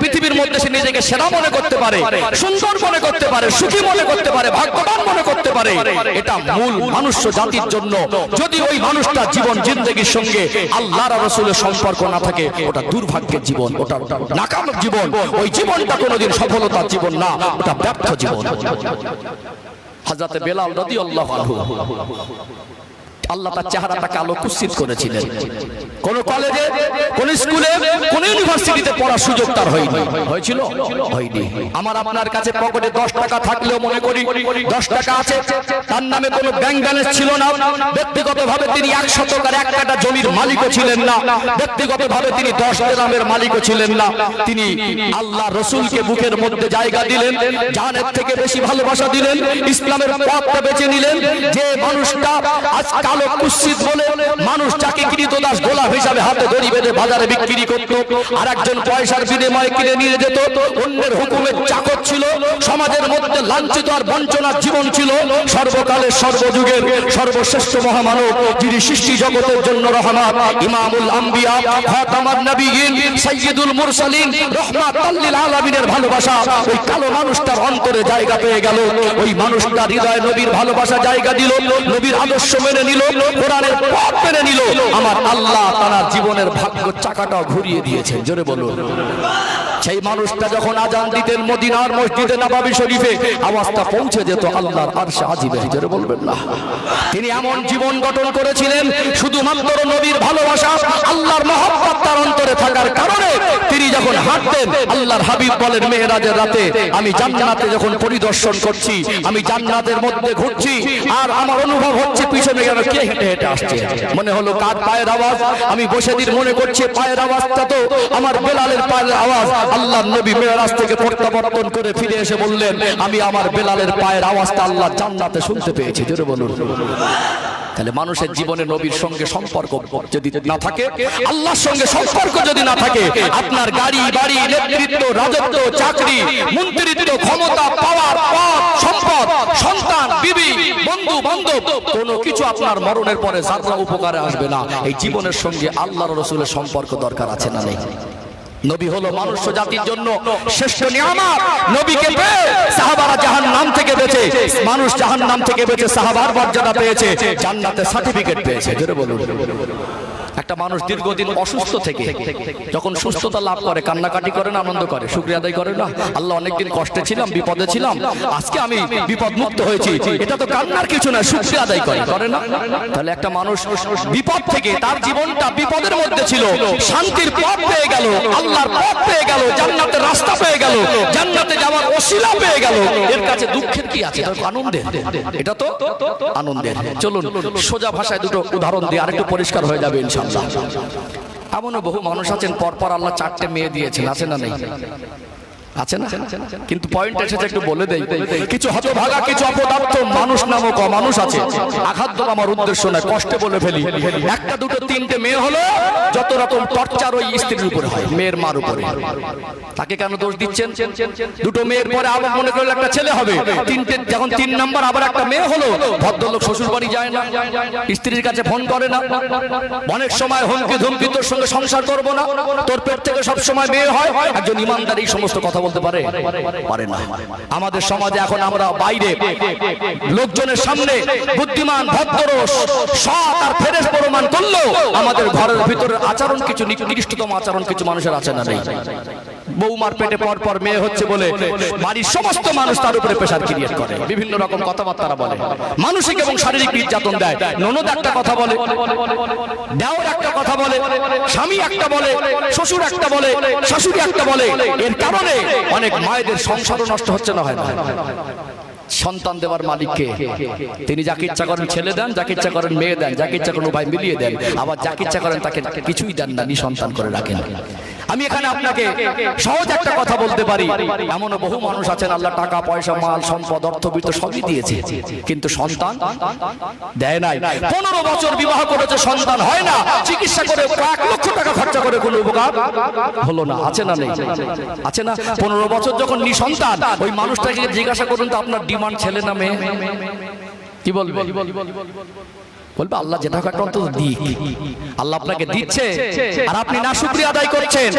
পৃথিবীর মধ্যে সে নিজেকে সেরা মনে করতে পারে, সুন্দর মনে করতে পারে, সুখী মনে করতে পারে, ভাগ্যবান মনে করতে পারে, এটা মূল মনুষ্য জাতির জন্য যদি ওই মানুষটা জীবন জিন্দেগির সঙ্গে আল্লাহর আর রাসূলের সম্পর্ক না থাকে, ওটা দুর্ভাগ্যের জীবন, ওটা নাকামের জীবন। ওই জীবনটা কোনোদিন সফলতার জীবন না, ওটা ব্যর্থ জীবন। হযরত বেলাল রাদিয়াল্লাহু আনহু আল্লাহ তার চেহারাটা কালো কুৎসিত করেছিলেন। কোন কলেজে, কোন স্কুলে, কোন ইউনিভার্সিটিতে পড়ার সুযোগ তার হয়নি। হয়েছিল? হয়নি। আমার আপনার কাছে পকেটে 10 টাকা থাকলেও মনে করি 10 টাকা আছে, তার নামে কোনো ব্যাংক ব্যালেন্স ছিল না। ব্যক্তিগতভাবে তিনি 1 শতকের 1 কাঠা জমির মালিকও ছিলেন না। ব্যক্তিগতভাবে তিনি 10 দিরহামের মালিকও ছিলেন না। তিনি আল্লাহ রাসূলকে বুকের মধ্যে জায়গা দিলেন, জানের থেকে বেশি ভালোবাসা দিলেন, ইসলামের পথটা বেছে নিলেন। যে মানুষটা আজ কালো কুৎসিত বলে মানুষ যাকে কৃতদাস গোলাম হিসাবে হাতে দড়ি বেঁধে বাজারে বিক্রি করত, আর একজন পয়সার বিনিময়ে কিনে নিয়ে যেত, অন্যের হুকুমের চাকর ছিল, সমাজের মধ্যে লাঞ্ছিত আর বঞ্চনার জীবন ছিল। সর্বকালের সর্বযুগের সর্বশ্রেষ্ঠ মহামানব, যিনি সৃষ্টি জগতের জন্য রহমত, ইমামুল আম্বিয়া, খাতামুন নবিয়্যিন, সাইয়্যিদুল মুরসালিন, রাহমাতাল লিল আলামিনের ভালোবাসা ওই কালো মানুষটার অন্তরে জায়গা পেয়ে গেল। ওই মানুষটা হৃদয়ে নবীর ভালোবাসা জায়গা দিল, নবীর আদর্শ মেনে নিল, কোরআনের পথ মেনে নিল। আমার আল্লাহ তার জীবনের ভাগ্য চাকাটা ঘুরিয়ে দিয়েছেন। জোরে বলুন। সেই মানুষটা যখন আজান দিতেন মদিনার মসজিদে নববী শরীফে, আওয়াজটা পৌঁছে যেত আল্লাহর আরশে আজিমে। জোরে বলবেন না। তিনি এমন জীবন গঠন করেছিলেন, শুধুমাত্র নবীর ভালোবাসা, আল্লাহর মহব্বত তার অন্তরে থাকার কারণে তিনি যখন হাঁটতেন, আল্লাহর হাবিব বলেন মেরাজের রাতে আমি জান্নাতে যখন পরিদর্শন করছি, আমি জান্নাতের মধ্যে ঘুরছি, আর আমার অনুভব হচ্ছে পিছনে যেন কে হেঁটে হেঁটে আসছে। মনে হলো কার পায়ের আওয়াজ, আমি বসে দিন মনে করছি পায়ের আওয়াজটা তো আমার বেলালের পায়ের আওয়াজ। আল্লাহর নবী মেরাজ থেকে প্রত্যাবর্তন করে ফিরে এসে বললেন আমি আমার বেলালের পায়ের আওয়াজটা আল্লাহ জান্নাতে শুনতে পেয়েছি। জোরে বলুন। তাহলে মানুষের জীবনে নবীর সঙ্গে সম্পর্ক যদি না থাকে, আল্লাহর সঙ্গে সম্পর্ক যদি না থাকে, আপনার গাড়ি বাড়ি, নেতৃত্ব, রাজত্ব, চাকরি, মন্ত্রিত্ব, ক্ষমতা, পাওয়ার, পদ, সম্পদ, সন্তান, বিবি, বন্ধু বান্ধব, কোনো কিছু আপনার মরণের পরে যাত্রা উপকারে আসবে না। এই জীবনের সঙ্গে আল্লাহর রাসূলের সম্পর্ক দরকার আছে না নেই? নবী হলো মানুষ জাতির জন্য শ্রেষ্ঠ নিয়ামত। নবীকে পেয়ে সাহাবারা জাহান্নাম থেকে বেঁচে, মানুষ জাহান্নাম থেকে বেঁচে সাহাবার মর্যাদা পেয়েছে, জান্নাতে সার্টিফিকেট পেয়েছে। জোরে বলুন। একটা মানুষ দীর্ঘদিন অসুস্থ থেকে যখন সুস্থতা লাভ করে, কান্নাকাটি করে না, আনন্দ করে, শুকরিয়া আদায় করে না? আল্লাহ অনেকদিন কষ্টে ছিলাম, বিপদে ছিলাম, আজকে আমি বিপদ মুক্ত হয়েছি, এটা তো কান্নার কিছু না, শুকরিয়া আদায় করে না? তাহলে একটা মানুষ বিপদ থেকে, তার জীবনটা বিপদের মধ্যে ছিল, শান্তির পথ পেয়ে গেল, আল্লাহর পথ পেয়ে গেল, জান্নাতের রাস্তা পেয়ে গেল, জান্নাতে যাওয়ার ওসিলা পেয়ে গেল, এর কাছে দুঃখের কি আছে? আনন্দের। এটা তো আনন্দের। চলুন সোজা ভাষায় দুটো উদাহরণ দিয়ে আরেকটু পরিষ্কার হয়ে যাবে ইনশাআল্লাহ। এমনও বহু মানুষ আছেন পরপর আল্লাহ 4টে মেয়ে দিয়েছেন, আছে না নেই? আছে না? কিন্তু পয়েন্ট এসেছে, একটু বলে দেই। কিছু হতভাগা, কিছু অপদার্থ মানুষ নামক মানুষ আছে, আঘাত দেওয়া আমার উদ্দেশ্য নয়, কষ্টে বলে ফেলি। একটা দুটো তিনটে মেয়ে হলো, যত রকম টর্চার ওই স্ত্রীর উপরে হয়, মেয়ের মার উপরে। তাকে কেন দোষ দিচ্ছেন? দুটো মেয়ের পরে আবার মনে করলে একটা ছেলে হবে, তিনটে যখন 3 নাম্বার আবার একটা মেয়ে হলো, ভদ্রলোক শ্বশুর বাড়ি যায় না, স্ত্রীর কাছে ফোন করে না, অনেক সময় হুমকি ধুমকি, তোর সঙ্গে সংসার করবো না, তোর পেট থেকে সব সময় মেয়ে হয়। একজন ইমানদার এই সমস্ত কথা বলতে পারে না। আমাদের সমাজে এখন আমরা বাইরে লোকজনের সামনে বুদ্ধিমান, ভদ্র, সৎ আর ফেরেশ প্রমাণ করলেও আমাদের ঘরের ভিতরের আচরণ, কিছু নিকৃষ্টতম আচরণ কিছু মানুষের আছে না নেই? বৌমার পেটে পর পর মেয়ে হচ্ছে বলে বাড়ির সমস্ত মানুষ তার উপরে প্রেসার ক্রিয়েট করে, বিভিন্ন রকম কথাবার্তা বলে, মানসিক এবং শারীরিক নির্যাতন দেয়। ননদ একটা কথা বলে, দেওর একটা কথা বলে, স্বামী একটা বলে, শ্বশুর একটা বলে, শাশুড়ি একটা বলে। এর কারণে অনেক মায়েদের সংসারও নষ্ট হচ্ছে না, হয় না? সন্তান দেওয়ার মালিককে, তিনি যাকে ইচ্ছা করেন ছেলে দেন, যাকে ইচ্ছা করেন মেয়ে দেন, যাকে ইচ্ছা করেন উভয় মিলিয়ে দেন, আবার যাকে ইচ্ছা করেন তাকে কিছুই দেন না, নিঃসন্তান করে রাখেন। আমি এখানে আপনাকে সহজ একটা কথা বলতে পারি, এমনও বহু মানুষ আছেন আল্লাহ টাকা পয়সা, মাল সম্পদ, অর্থবিত্ত সবই দিয়েছে, কিন্তু সন্তান দেয় নাই। 15 বছর বিবাহ করেছে, সন্তান হয় না, চিকিৎসা করে 1 লক্ষ টাকা খরচা করে কোনো উপকার হলো না। আছে না নেই? আছে না? 15 বছর যখন নিঃসন্তান, ওই মানুষটাকে জিজ্ঞাসা করুন তো আপনার ডিমান্ড ছেলে না মেয়ে? কি বলবে? বলবে আল্লাহ যেটা একটা অন্তত দিক। আল্লাহ আপনাকে দিচ্ছে আর আপনি না শুকরিয়া আদায় করছেন।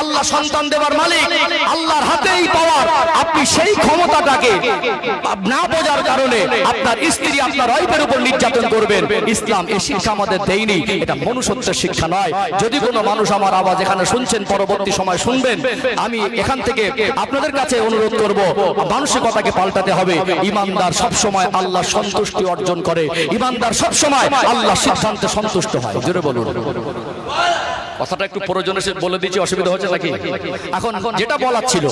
আল্লাহ সন্তান দেওয়ার মালিক, আল্লাহর হাতেই পাওয়ার। আপনি সেই ক্ষমতাটাকে না বোঝার কারণে আপনার স্ত্রী, আপনার ওয়াইফের উপর নির্যাতন করবেন। ইসলাম এই শিক্ষা আমাদের দেয়নি, এটা মনুষ্যত্বের শিক্ষা নয়। যদি কোনো মানুষ আমার আওয়াজ এখানে শুনছেন, পরবর্তী সময় শুনবেন, আমি এখান থেকে আপনাদের কাছে অনুরোধ করব, মানসিকতাকে পাল্টাতে হবে। ইমানদার সব সময় আল্লাহ সন্তুষ্টি অর্জন করে, ইমানদার সব সময় আল্লাহ সিদ্ধান্তে সন্তুষ্ট হয়। জোরে বলুন। কথাটা একটু প্রয়োজনে বলে দিচ্ছি, অসুবিধা হচ্ছে নাকি? এখন যেটা বলার ছিল,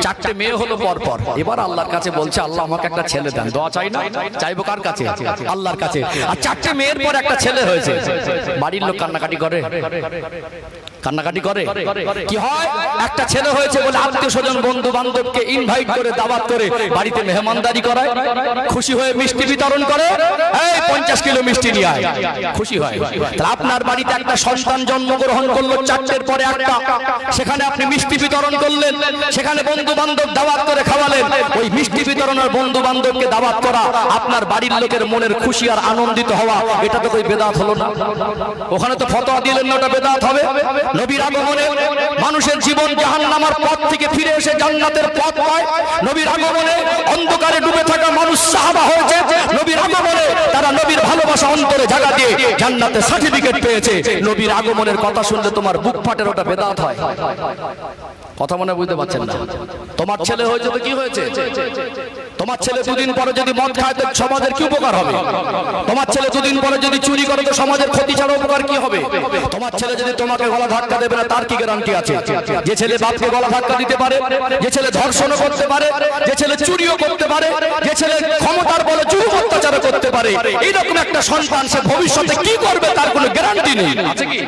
4টে মেয়ে হলো পরপর, এবার আল্লাহর কাছে বলছে আল্লাহ আমাকে একটা ছেলে দেন। দোয়া চাই না? চাইবো কার কাছে? আল্লাহর কাছে। আর 4টে মেয়ের পর একটা ছেলে হয়েছে, বাড়ির লোক কান্নাকাটি করে, কান্নাকাটি করে। কি হয়? একটা ছেলে হয়েছে বলে আত্মীয় স্বজন, বন্ধু বান্ধবকে ইনভাইট করে, দাওয়াত করে বাড়িতে মেহমানদারি করায়, খুশি হয়ে মিষ্টি বিতরণ করে, এই 50 কিলো মিষ্টি নিয়ে আয়, খুশি হয়। তাহলে আপনার বাড়িতে একটা সন্তান জন্মগ্রহণ করলো, 4টের পরে একটা, সেখানে আপনি মিষ্টি বিতরণ করলেন, সেখানে বন্ধু বান্ধব দাওয়াত করে খাওয়ালেন। ওই মিষ্টি বিতরণ আর বন্ধু বান্ধবকে দাওয়াত করা, আপনার বাড়ির লোকের মনের খুশি আর আনন্দিত হওয়া, এটা তো કોઈ বেদাত হলো না? ওখানে তো ফতোয়া দিলেন না ওটা বেদাত হবে? নবীর আগমনে মানুষের জীবন জাহান্নামের পথ থেকে ফিরে এসে জান্নাতের পথ পায়। নবীর আগমনে অন্ধকারে ডুবে থাকা মানুষ সাহাবা হয়েছে। নবীর আগমনে তারা নবীর ভালোবাসা অন্তরে জায়গা দিয়ে জান্নাতে সার্টিফিকেট পেয়েছে। নবীর আগমনের কথা শুনলে তোমার বুক ফাটের, ওটা বেদাত হয়? কথা মনে বুঝতে পারছেন না? তোমার ছেলে হয়েছে তো কি হয়েছে? তোমার ছেলে দুদিন পরে যদি মদ খায় তো সমাজের কি উপকার হবে? তোমার ছেলে দুদিন পরে যদি চুরি করে তো সমাজের ক্ষতি ছাড়া উপকার কি হবে? তোমার ছেলে যদি তোমাকে গলা ধাক্কা দেবে না তার কি গ্যারান্টি আছে? যে ছেলে বাপকে গলা ধাক্কা দিতে পারে, যে ছেলে ধর্ষণও করতে পারে, যে ছেলে চুরিও করতে পারে, যে ছেলে ক্ষমতার বলে জুলুম অত্যাচার করতে পারে, এইরকম একটা সন্তান সে ভবিষ্যতে কি করবে তার কোনো গ্যারান্টি নেই। আছে কি?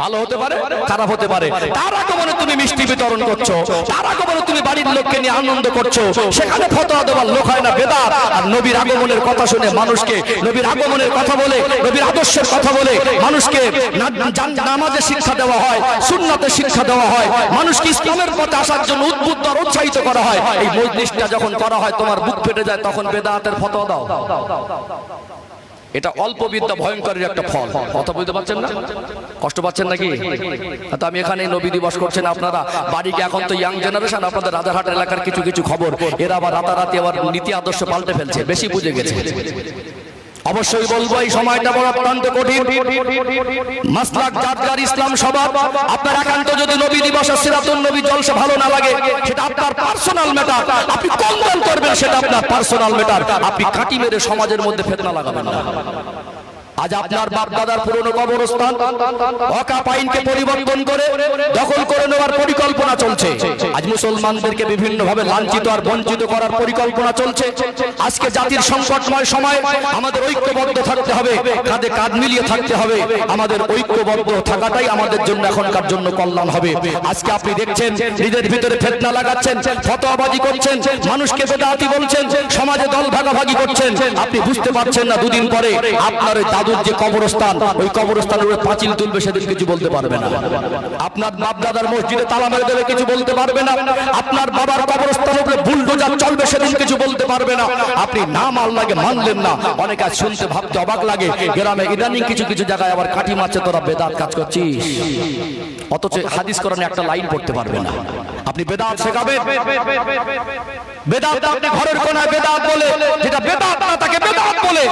ভালো হতে পারে, খারাপ হতে পারে। তার আগমনে তুমি মিষ্টি বিতরণ করছো, তার আগমনে তুমি বাড়ির লোককে নিয়ে আনন্দ করছো, সেখানে ফতোয়া দেওয়ার লোক হয় না বেদাত। আর নবীর আগমনের কথা শুনে মানুষকে, নবীর আগমনের কথা বলে, নবীর আদর্শের কথা বলে মানুষকে নামাজে শিক্ষা দেওয়া হয়, সুন্নাতে শিক্ষা দেওয়া হয়, মানুষকে ইসলামের পথে আসার জন্য উদ্বুদ্ধ আর উৎসাহিত করা হয়। এই মজলিসটা যখন করা হয় তোমার বুক ফেটে যায়, তখন বেদাতের ফতোয়া দাও। এটা অল্প বিদ্যা ভয়ঙ্করের একটা ফল। কথা বুঝতে পারছেন না? কষ্ট পাচ্ছেন নাকি? তো আমি এখানে নবী দিবস করছেন আপনারা বাড়িকে, এখন তো ইয়াং জেনারেশন, আপনাদের রাজারহাট এলাকার কিছু কিছু খবর, এরা আবার রাতারাতি আবার নীতি আদর্শ পাল্টে ফেলছে, বেশি বুঝে গেছে। অবশ্যই বলবো এই সময়টা বড় অত্যন্ত কঠিন। মাসলাক জাতগার ইসলাম স্বভাব, আপনার একান্ত যদি নবী দিবস আর সিরাতুন নবী জলসা ভালো না লাগে, সেটা আপনার পার্সোনাল ম্যাটার। আপনি কোন দল করবেন সেটা আপনার পার্সোনাল ম্যাটার। আপনি কাটি মেরে সমাজের মধ্যে ফিতনা লাগাবেন না। আজ আপনার বাপ দাদার পুরনো কবরস্থান ওয়াকফ আইনকে পরিবর্তন করে দখল করে নেওয়ার পরিকল্পনা চলছে। আজ মুসলমানদেরকে বিভিন্ন ভাবে লাঞ্ছিত আর বঞ্চিত করার পরিকল্পনা চলছে। আজকে জাতির সংকটময় সময় আমাদের ঐক্যবদ্ধ থাকতে হবে, কাঁধে কাঁধ মিলিয়ে থাকতে হবে। আমাদের ঐক্যবদ্ধ থাকাটাই আমাদের জন্য এখনকার জন্য কল্যাণ হবে। আজকে আপনি দেখছেন নিজের ভিতরে ফিতনা লাগাচ্ছেন, ফতোয়াবাজি করছেন, মানুষকে বেদাতি বলছেন, সমাজে দল ভাগাভাগি করছেন। আপনি বুঝতে পারছেন না দুদিন পরে আপনার দাদুর যে কবরস্থান, ওই কবরস্থানের উপরে পাঁচিল তুলবে, সেদিন কিছু বলতে পারবে না। আপনার বাপ দাদার মসজিদে তালা মেরে দেবে, কিছু বলতে পারবে না। আপনার বাবার কবরস্থানের উপরে বুলডোজার চলবে, সেদিন কিছু বলতে পারবে না। আপনি না মানলে মানলেন না। অনেক আজ শুনতে ভাবতে অবাক লাগে, গ্রামে ইদানিং কিছু কিছু জায়গায় আবার কাঠি মারছে, তোরা বেদাত কাজ করছিস, অথচ হাদিস কোরআনে একটা লাইন পড়তে পারবে না। আপনি বেদাত শেখাবেন, বেদাত আপনি ঘরের কোনায় বেদাত বলে, যেটা বেদাত না তাকে বেদাত বলে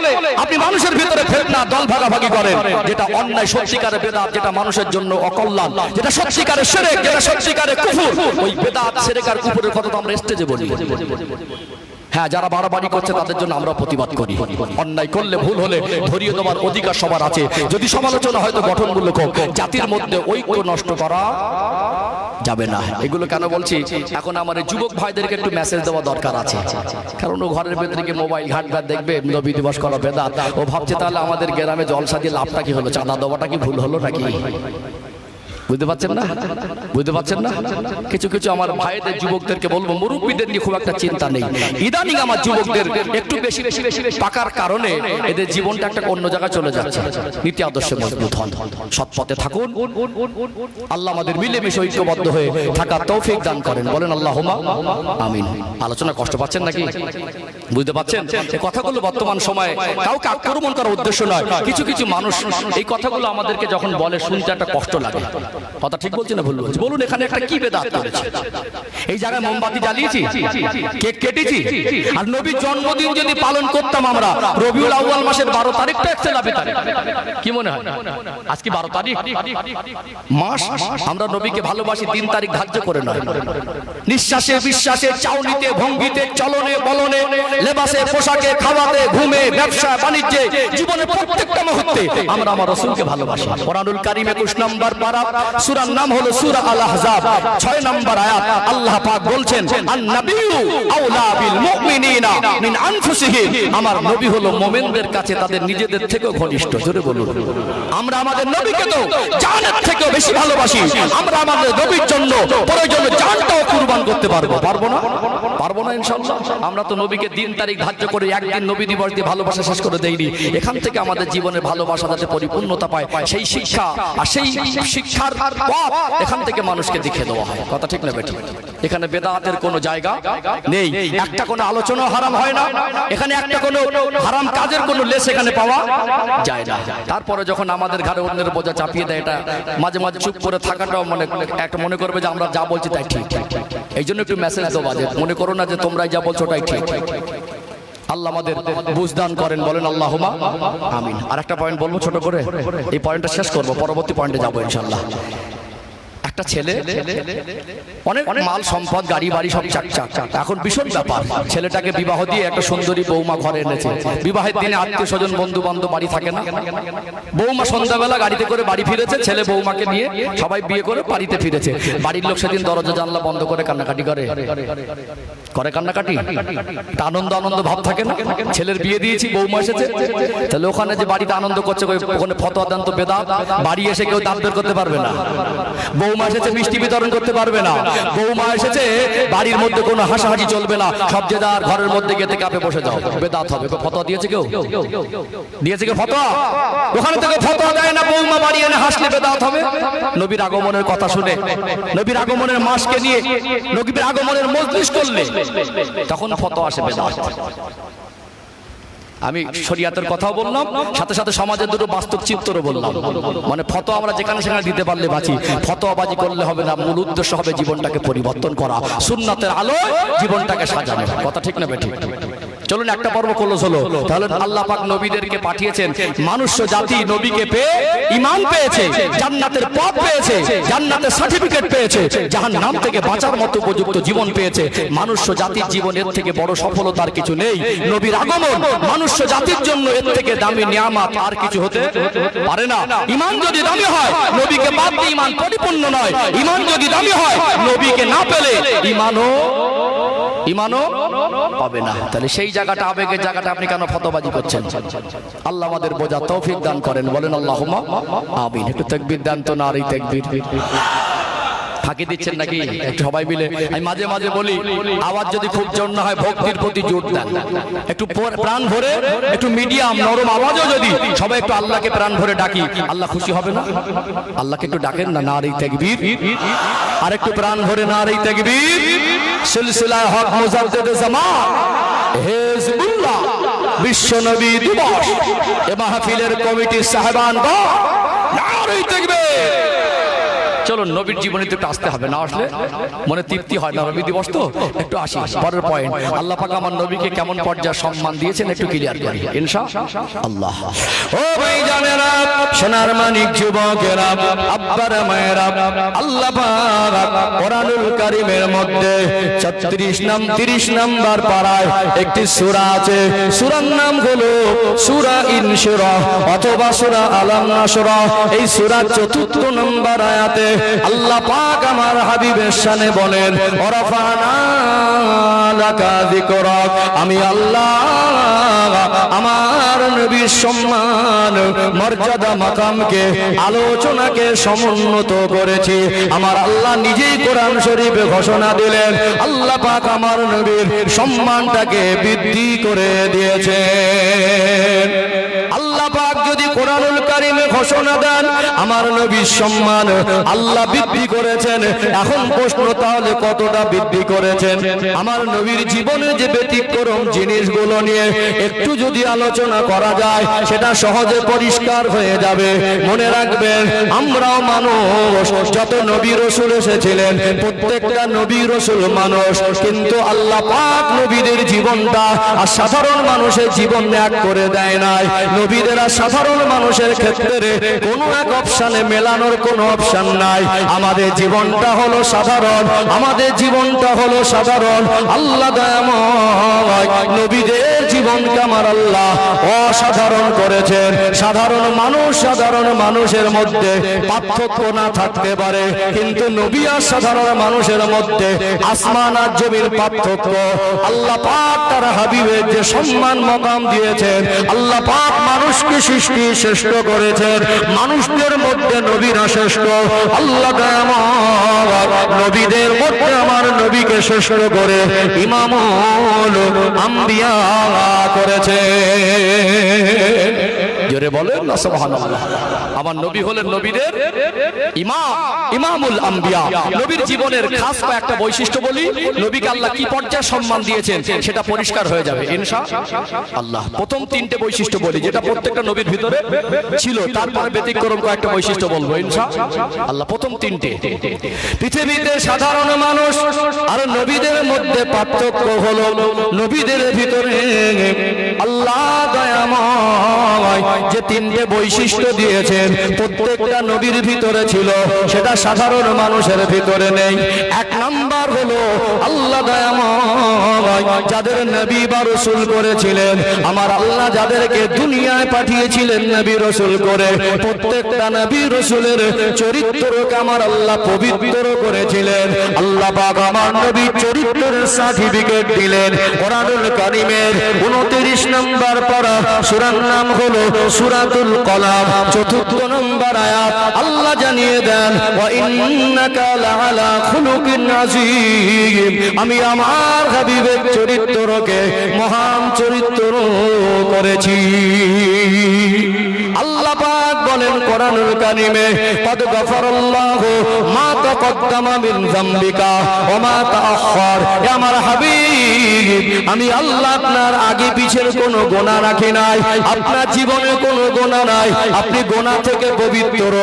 আপনি মানুষের ভিতরে ফিতনা দল ভাগাভাগি করেন। যেটা অন্যায় সত্যিকারের বেদাত, যেটা মানুষের জন্য অকল্যাণ, যেটা সত্যিকারের শিরক, যেটা সত্যিকারের কুফর, ওই বেদাত শিরক আর কুফরের কথা তো আমরা স্টেজে বলি। হ্যাঁ, যারা বাড়াবাড়ি করছে তাদের জন্য আমরা প্রতিবাদ করি। অন্যায় করলে, ভুল হলে ধরিয়ে দেওয়ার অধিকার সবার আছে। যদি সমালোচনা হয়তো গঠনমূলক হোক, জাতির মধ্যে ঐক্য নষ্ট করা যাবে না। এগুলো কেন বলছি, এখন আমার যুবক ভাইদেরকে একটু মেসেজ দেওয়া দরকার আছে। কারণ ও ঘরের ভেতরে গিয়ে মোবাইল ঘাটঘাট দেখবে, নবী দিবস করা বেদাত, ও ভাবছে তাহলে আমাদের গ্রামে জলসা দিয়ে লাভটা কি হলো, চাঁদা দেওয়াটা কি ভুল হলো নাকি? বুঝতে পারছেন না? বুঝতে পারছেন না? কিছু কিছু আমার ভাইদের যুবকদেরকে বলবো, মুরব্বীদের নিয়ে খুব একটা চিন্তা নেই। ইদানিং আমার যুবকদের একটু বেশি বেশি বেশি পাকার কারণে এদের জীবনটা একটা অন্য জায়গায় চলে যাচ্ছে। নীতি আদর্শে মজবুত হন, সৎ পথে থাকুন। আল্লাহ আমাদের মিলেমিশে ঐক্যবদ্ধ হয়ে থাকার তৌফিক দান করেন। বলেন আল্লাহুম্মা আমিন। আলোচনা কষ্ট পাচ্ছেন নাকি? বুঝতে পারছেন? এই কথাগুলো বর্তমান সময়ে কাউকে আক্রমণ করার উদ্দেশ্য নয়। কিছু কিছু মানুষ এই কথাগুলো আমাদেরকে যখন বলে, শুনতে একটা কষ্ট লাগে। কথা ঠিক বলছি না ভুল বলছি? বলুন, এখানে একটা কি বেদাত করেছে? এই জায়গায় মোমবাতি জ্বালিয়েছি, কেক কেটেছি, আর নবীর জন্মদিন যদি পালন করতাম আমরা রবিউল আউয়াল মাসের 12 তারিখটা একসাথে তারিখ, কি মনে হয়? আজকে 12 তারিখ মাস, আমরা নবীকে ভালোবাসি 3 তারিখ ধার্য করে নয়। নিঃশ্বাসে, বিশ্বাসে, চাউনিতে, ভঙ্গিতে, চলনে, বলনে, লেবাসে, পোশাকে, খাওয়াতে, ঘুমে, ব্যবসা বাণিজ্যে, জীবনের প্রত্যেকটা মুহূর্তে আমরা আমার রাসূলকে ভালোবাসি। কোরআনুল কারীম 21 নম্বর পারা, সূরার নাম হলো সূরা আল আহজাব, 6 নম্বর আয়াত। আল্লাহ পাক বলছেন, আন-নাবিয়্যু আওলা বিল মুমিনিনা মিন আনফুসিহিম। আমার নবী হলো মুমিনদের কাছে তাদের নিজেদের থেকেও ঘনিষ্ঠ। জোরে বলুন। আমরা আমাদের নবীকে তো জানের থেকেও বেশি ভালোবাসি। আমরা আমাদের নবীর জন্য প্রয়োজনে জানটাও কুরবান করতে পারবো। পারবো না? পারবো না ইনশাআল্লাহ। আমরা তো নবীকে দিন তারিখ ধার্য করে একদিন নবী দিবস দিয়ে ভালোবাসা শেষ করে দেইনি। এখান থেকে আমাদের জীবনের ভালোবাসা যাতে পরিপূর্ণতা পায়, সেই শিক্ষা আর সেই শিক্ষার পথ এখান থেকে মানুষকে দেখিয়ে দেওয়া হয়। কথা ঠিক না বেঠিক? এখানে বেদাতের কোনো জায়গা নেই। একটা কোনো আলোচনা হারাম হয় না এখানে, একটা কোনো হারাম কাজের কোনো লেশ এখানে পাওয়া যায় না। তারপরে যখন আমাদের ঘরে অন্যের বোঝা চাপিয়ে দেয়, এটা মাঝে মাঝে চুপ করে থাকাটাও একটা মনে করবে যে আমরা যা বলছি তাই ঠিক। এই জন্য একটু মেসেজ দেওয়া যে মনে করো না যে তোমরাই যা বলছো ওটাই ঠিক। আল্লাহ আমাদের বুঝদান করেন। বলেন আল্লাহুম্মা আমিন। আর একটা পয়েন্ট বলবো ছোট করে, এই পয়েন্টটা শেষ করবো, পরবর্তী পয়েন্টে যাবো ইনশাআল্লাহ। একটা ছেলে অনেক মাল সম্পদ গাড়ি বাড়ি সব চাকচাক, এখন ভীষণ ব্যাপার, ছেলেটাকে বিবাহ দিয়ে একটা সুন্দরী বৌমা ঘরে এনেছে। বিবাহের দিনে আত্মীয় স্বজন বন্ধু বান্ধব বাড়ি থাকে না, বৌমা সন্ধ্যাবেলা গাড়িতে করে বাড়ি ফিরেছে, ছেলে বৌমাকে নিয়ে সবাই বিয়ে করে বাড়িতে ফিরেছে। বাড়ির লোক সেদিন দরজা জানলা বন্ধ করে কান্নাকাটি করে কান্নাকাটি, আনন্দ আনন্দ ভাব থাকে না, ছেলের বিয়ে দিয়েছি বৌমা এসেছে, তাহলে ওখানে যে বাড়িতে আনন্দ করছে ওখানে ফতোয়া দেন তো বেদাত, বাড়ি এসে কেউ দাঁত বের করতে পারবে না, বৌমা এসেছে মিষ্টি বিতরণ করতে পারবে না, বৌমা এসেছে বাড়ির মধ্যে কোনো হাসাহাসি চলবে না, সব যে যার ঘরের মধ্যে গেতে কাপে বসে যাও, বেদাত হবে। ফতোয়া দিয়েছে কেউ? দিয়েছে কেউ ফতোয়া? ওখানে থেকে ফতোয়া দেয় না বৌমা বাড়ি এনে হাসলে বেদাত হবে। নবীর আগমনের কথা শুনে, নবীর আগমনের মাসকে নিয়ে নবীর আগমনের মজলিস করলে তখন ফতোয়া আসে বেদাত। আমি শরিয়াতের কথাও বললাম, সাথে সাথে সমাজের দুটো বাস্তব চিত্রও বললাম। মানে ফতোয়া আমরা যেখানে সেখানে দিতে পারলে বাঁচি, ফতোয়াবাজি করলে হবে না, মূল উদ্দেশ্য হবে জীবনটাকে পরিবর্তন করা, সুন্নাতের আলোয় জীবনটাকে সাজানো। কথা ঠিক না বেঠিক? চলুন একটা পর্ব ক্লোজ হলো। তাহলে আল্লাহ পাক নবীদেরকে পাঠিয়েছেন, মানুষ জাতি নবীকে পেয়ে ঈমান পেয়েছে, জান্নাতের পথ পেয়েছে, জান্নাতের সার্টিফিকেট পেয়েছে, জাহান্নাম থেকে বাঁচার মতো উপযুক্ত জীবন পেয়েছে। মানুষ জাতির জীবনের থেকে বড় সফলতার কিছু নেই। নবীর আগমন মানুষ জাতির জন্য এর থেকে দামি নিয়ামত আর কিছু হতে পারে না। ঈমান যদি দামি হয়, নবীকে বাদ দিয়ে ঈমান পরিপূর্ণ নয়। ঈমান যদি দামি হয়, নবীকে না পেলে ঈমানও পাবে না। তাহলে সেই জায়গাটা, আবেগের জায়গাটা আপনি কেন ফতোয়াবাজি করছেন? আল্লাহ আমাদের বোঝার তৌফিক দান করেন, বলেন আল্লাহুম্মা আমিন। একটু তাকবীর দেন তো, নারী তাকবীর। ফাঁকি দিচ্ছেন নাকি? একটু সবাই মিলে। আমি মাঝে মাঝে বলি, আওয়াজ যদি খুব জোর না হয়, ভক্তির প্রতি জোর দেন, একটু প্রাণ ভরে, একটু মিডিয়াম নরম আওয়াজও যদি সবাই একটু আল্লাহকে প্রাণ ভরে ডাকি, আল্লাহ খুশি হবে না? আল্লাহকে একটু ডাকেন না, নারী তাকবীর। আর একটু প্রাণ ভরে নারী তাকবীর। সিলসিলা হক মুজাদ্দিদ জামান হিজবুল্লাহ বিশ্ব নবী দিবস এ মাহফিলের কমিটির সাহেবানগণ, নারী তাকবীর। চলো নবীর জীবনে তো একটু আসতে হবে, না আসলে মনে তৃপ্তি হয় না। নবী দিবস তো একটু আসি। পরের পয়েন্ট, আল্লাহ পাক আমার নবীকে কেমন পর্যায়ে সম্মান দিয়েছেন একটু ক্লিয়ার করি ইনশাআল্লাহ। ও ভাই জানেরা, সোনার মানিক যুবকেরা, আব্বার মায়েরা, আল্লাহ পাক কোরআনুল কারীমের মধ্যে 30 নম্বর পারায় একটি সূরা আছে, সূরার নাম হলো সূরা ইনশিরাহ অথবা সূরা আলাম নাশরাহ। এই সূরার 4 নম্বর আয়াতে আল্লাহ পাক আমার হাবিবের শানে বলেন, ওয়ারাফানা লাকা যিকরাক, আমি আল্লাহ আমার নবীর সম্মান, মর্যাদা, মাকামকে, আলোচনাকে সমুন্নত করেছি। আমার আল্লাহ নিজেই কোরআন শরীফে ঘোষণা দিলেন, আল্লাহ পাক আমার নবীর সম্মানটাকে বৃদ্ধি করে দিয়েছেন। আল্লাহ পাক যদি কোরআনুল কারীমে ঘোষণা দেন আমার নবীর সম্মান আল্লাহ বৃদ্ধি করেছেন, এখন প্রশ্ন তাহলে কতটা বৃদ্ধি করেছেন? আমার নবীর জীবনের যে ব্যতিক্রম জিনিসগুলো নিয়ে একটু যদি আলোচনা করা যায়, সেটা সহজে পরিষ্কার হয়ে যাবে। মনে রাখবেন, আমরাও মানুষ, যত নবী রাসূল এসেছিলেন প্রত্যেকটা নবী রাসূল মানুষ, কিন্তু আল্লাহ পাক নবীদের জীবনটা আর সাধারণ মানুষের জীবন এক করে দেয় নাই। নবীদের আর সাধারণ মানুষের ক্ষেত্রে কোনো এক অপশনে মেলানোর কোনো অপশন নাই। আমাদের জীবনটা হলো সাধারণ, আমাদের জীবনটা হলো সাধারণ। আল্লাহ দয়াময় নবীদের জীবনকে আমার আল্লাহ অসাধারণ করেছেন। সাধারণ মানুষের মধ্যে পার্থক্য না থাকতে পারে, কিন্তু নবী আর সাধারণ মানুষের মধ্যে আসমান আর জমির পার্থক্য। আল্লাহ পাক তার হাবিবের যে সম্মান মকাম দিয়েছেন, আল্লাহ পাক মানুষকে সৃষ্টি শ্রেষ্ঠ করেছেন, মানুষদের মধ্যে নবীরা শ্রেষ্ঠ। আল্লাহ নবীদের মধ্যে আমার নবীকে শ্রেষ্ঠ করে ইমামুল আম্বিয়া করেছে। জোরে বলেন না সুবহানাল্লাহ। আমার নবী হলেন নবীদের ইমাম, ইমামুল আম্বিয়া। নবীর জীবনের খাস কয়েকটা বৈশিষ্ট্য বলি, নবীকে আল্লাহ কি পর্যায়ে সম্মান দিয়েছেন সেটা পরিষ্কার হয়ে যাবে ইনশাআল্লাহ। প্রথম 3টে বৈশিষ্ট্য বলি, যেটা প্রত্যেকটা নবীর ভিতরে ছিল, তারপরে ব্যতিক্রম কয়েকটা বৈশিষ্ট্য বলবো ইনশাআল্লাহ। প্রথম 3টে, পৃথিবীতে সাধারণ মানুষ আর নবীদের মধ্যে পার্থক্য হলো, নবীদের ভিতরে আল্লাহ দয়াময় নয়, যে তিনটে বৈশিষ্ট্য দিয়েছেন প্রত্যেকটা নবীর ভিতরে ছিল, সেটা সাধারণ মানুষের ভিতরে নেই। এক নাম্বার হলো আল্লাহ দয়াময় যাদের নবী বা রাসূল করেছিলেন, আমার আল্লাহ যাদেরকে দুনিয়ায় পাঠিয়েছিলেন নবী রাসূল করে, প্রত্যেকটা নবী রাসূলের চরিত্রকে আমার আল্লাহ পবিত্র করেছিলেন। আল্লাহ পাক আমার নবীর চরিত্রের সার্টিফিকেট দিলেন কোরআনুল কারীমের 29 নম্বর পারা, সূরার নাম হলো সূরাতুল কলাম, 4 নম্বর আয়াত। আল্লাহ জানিয়ে দেন ওয়া ইন্নাকা লাআলা খুলুকিন আযীম, আমি আমার হাবিবের চরিত্রকে মহান চরিত্র করেছি। আল্লাহ পাক বলেন কোরআনুল কারীমে কদ গফারাল্লাহু মা তাকদ্দামা মিন যামবিকা ওয়া মা তাআখার, হে আমার হাবিব আমি আল্লাহ আপনার আগে পিছের কোনো গুনাহ রাখি নাই, আপনার জীবনে কোনো গুনাহ নাই, আপনি গুনাহ থেকে পবিত্র,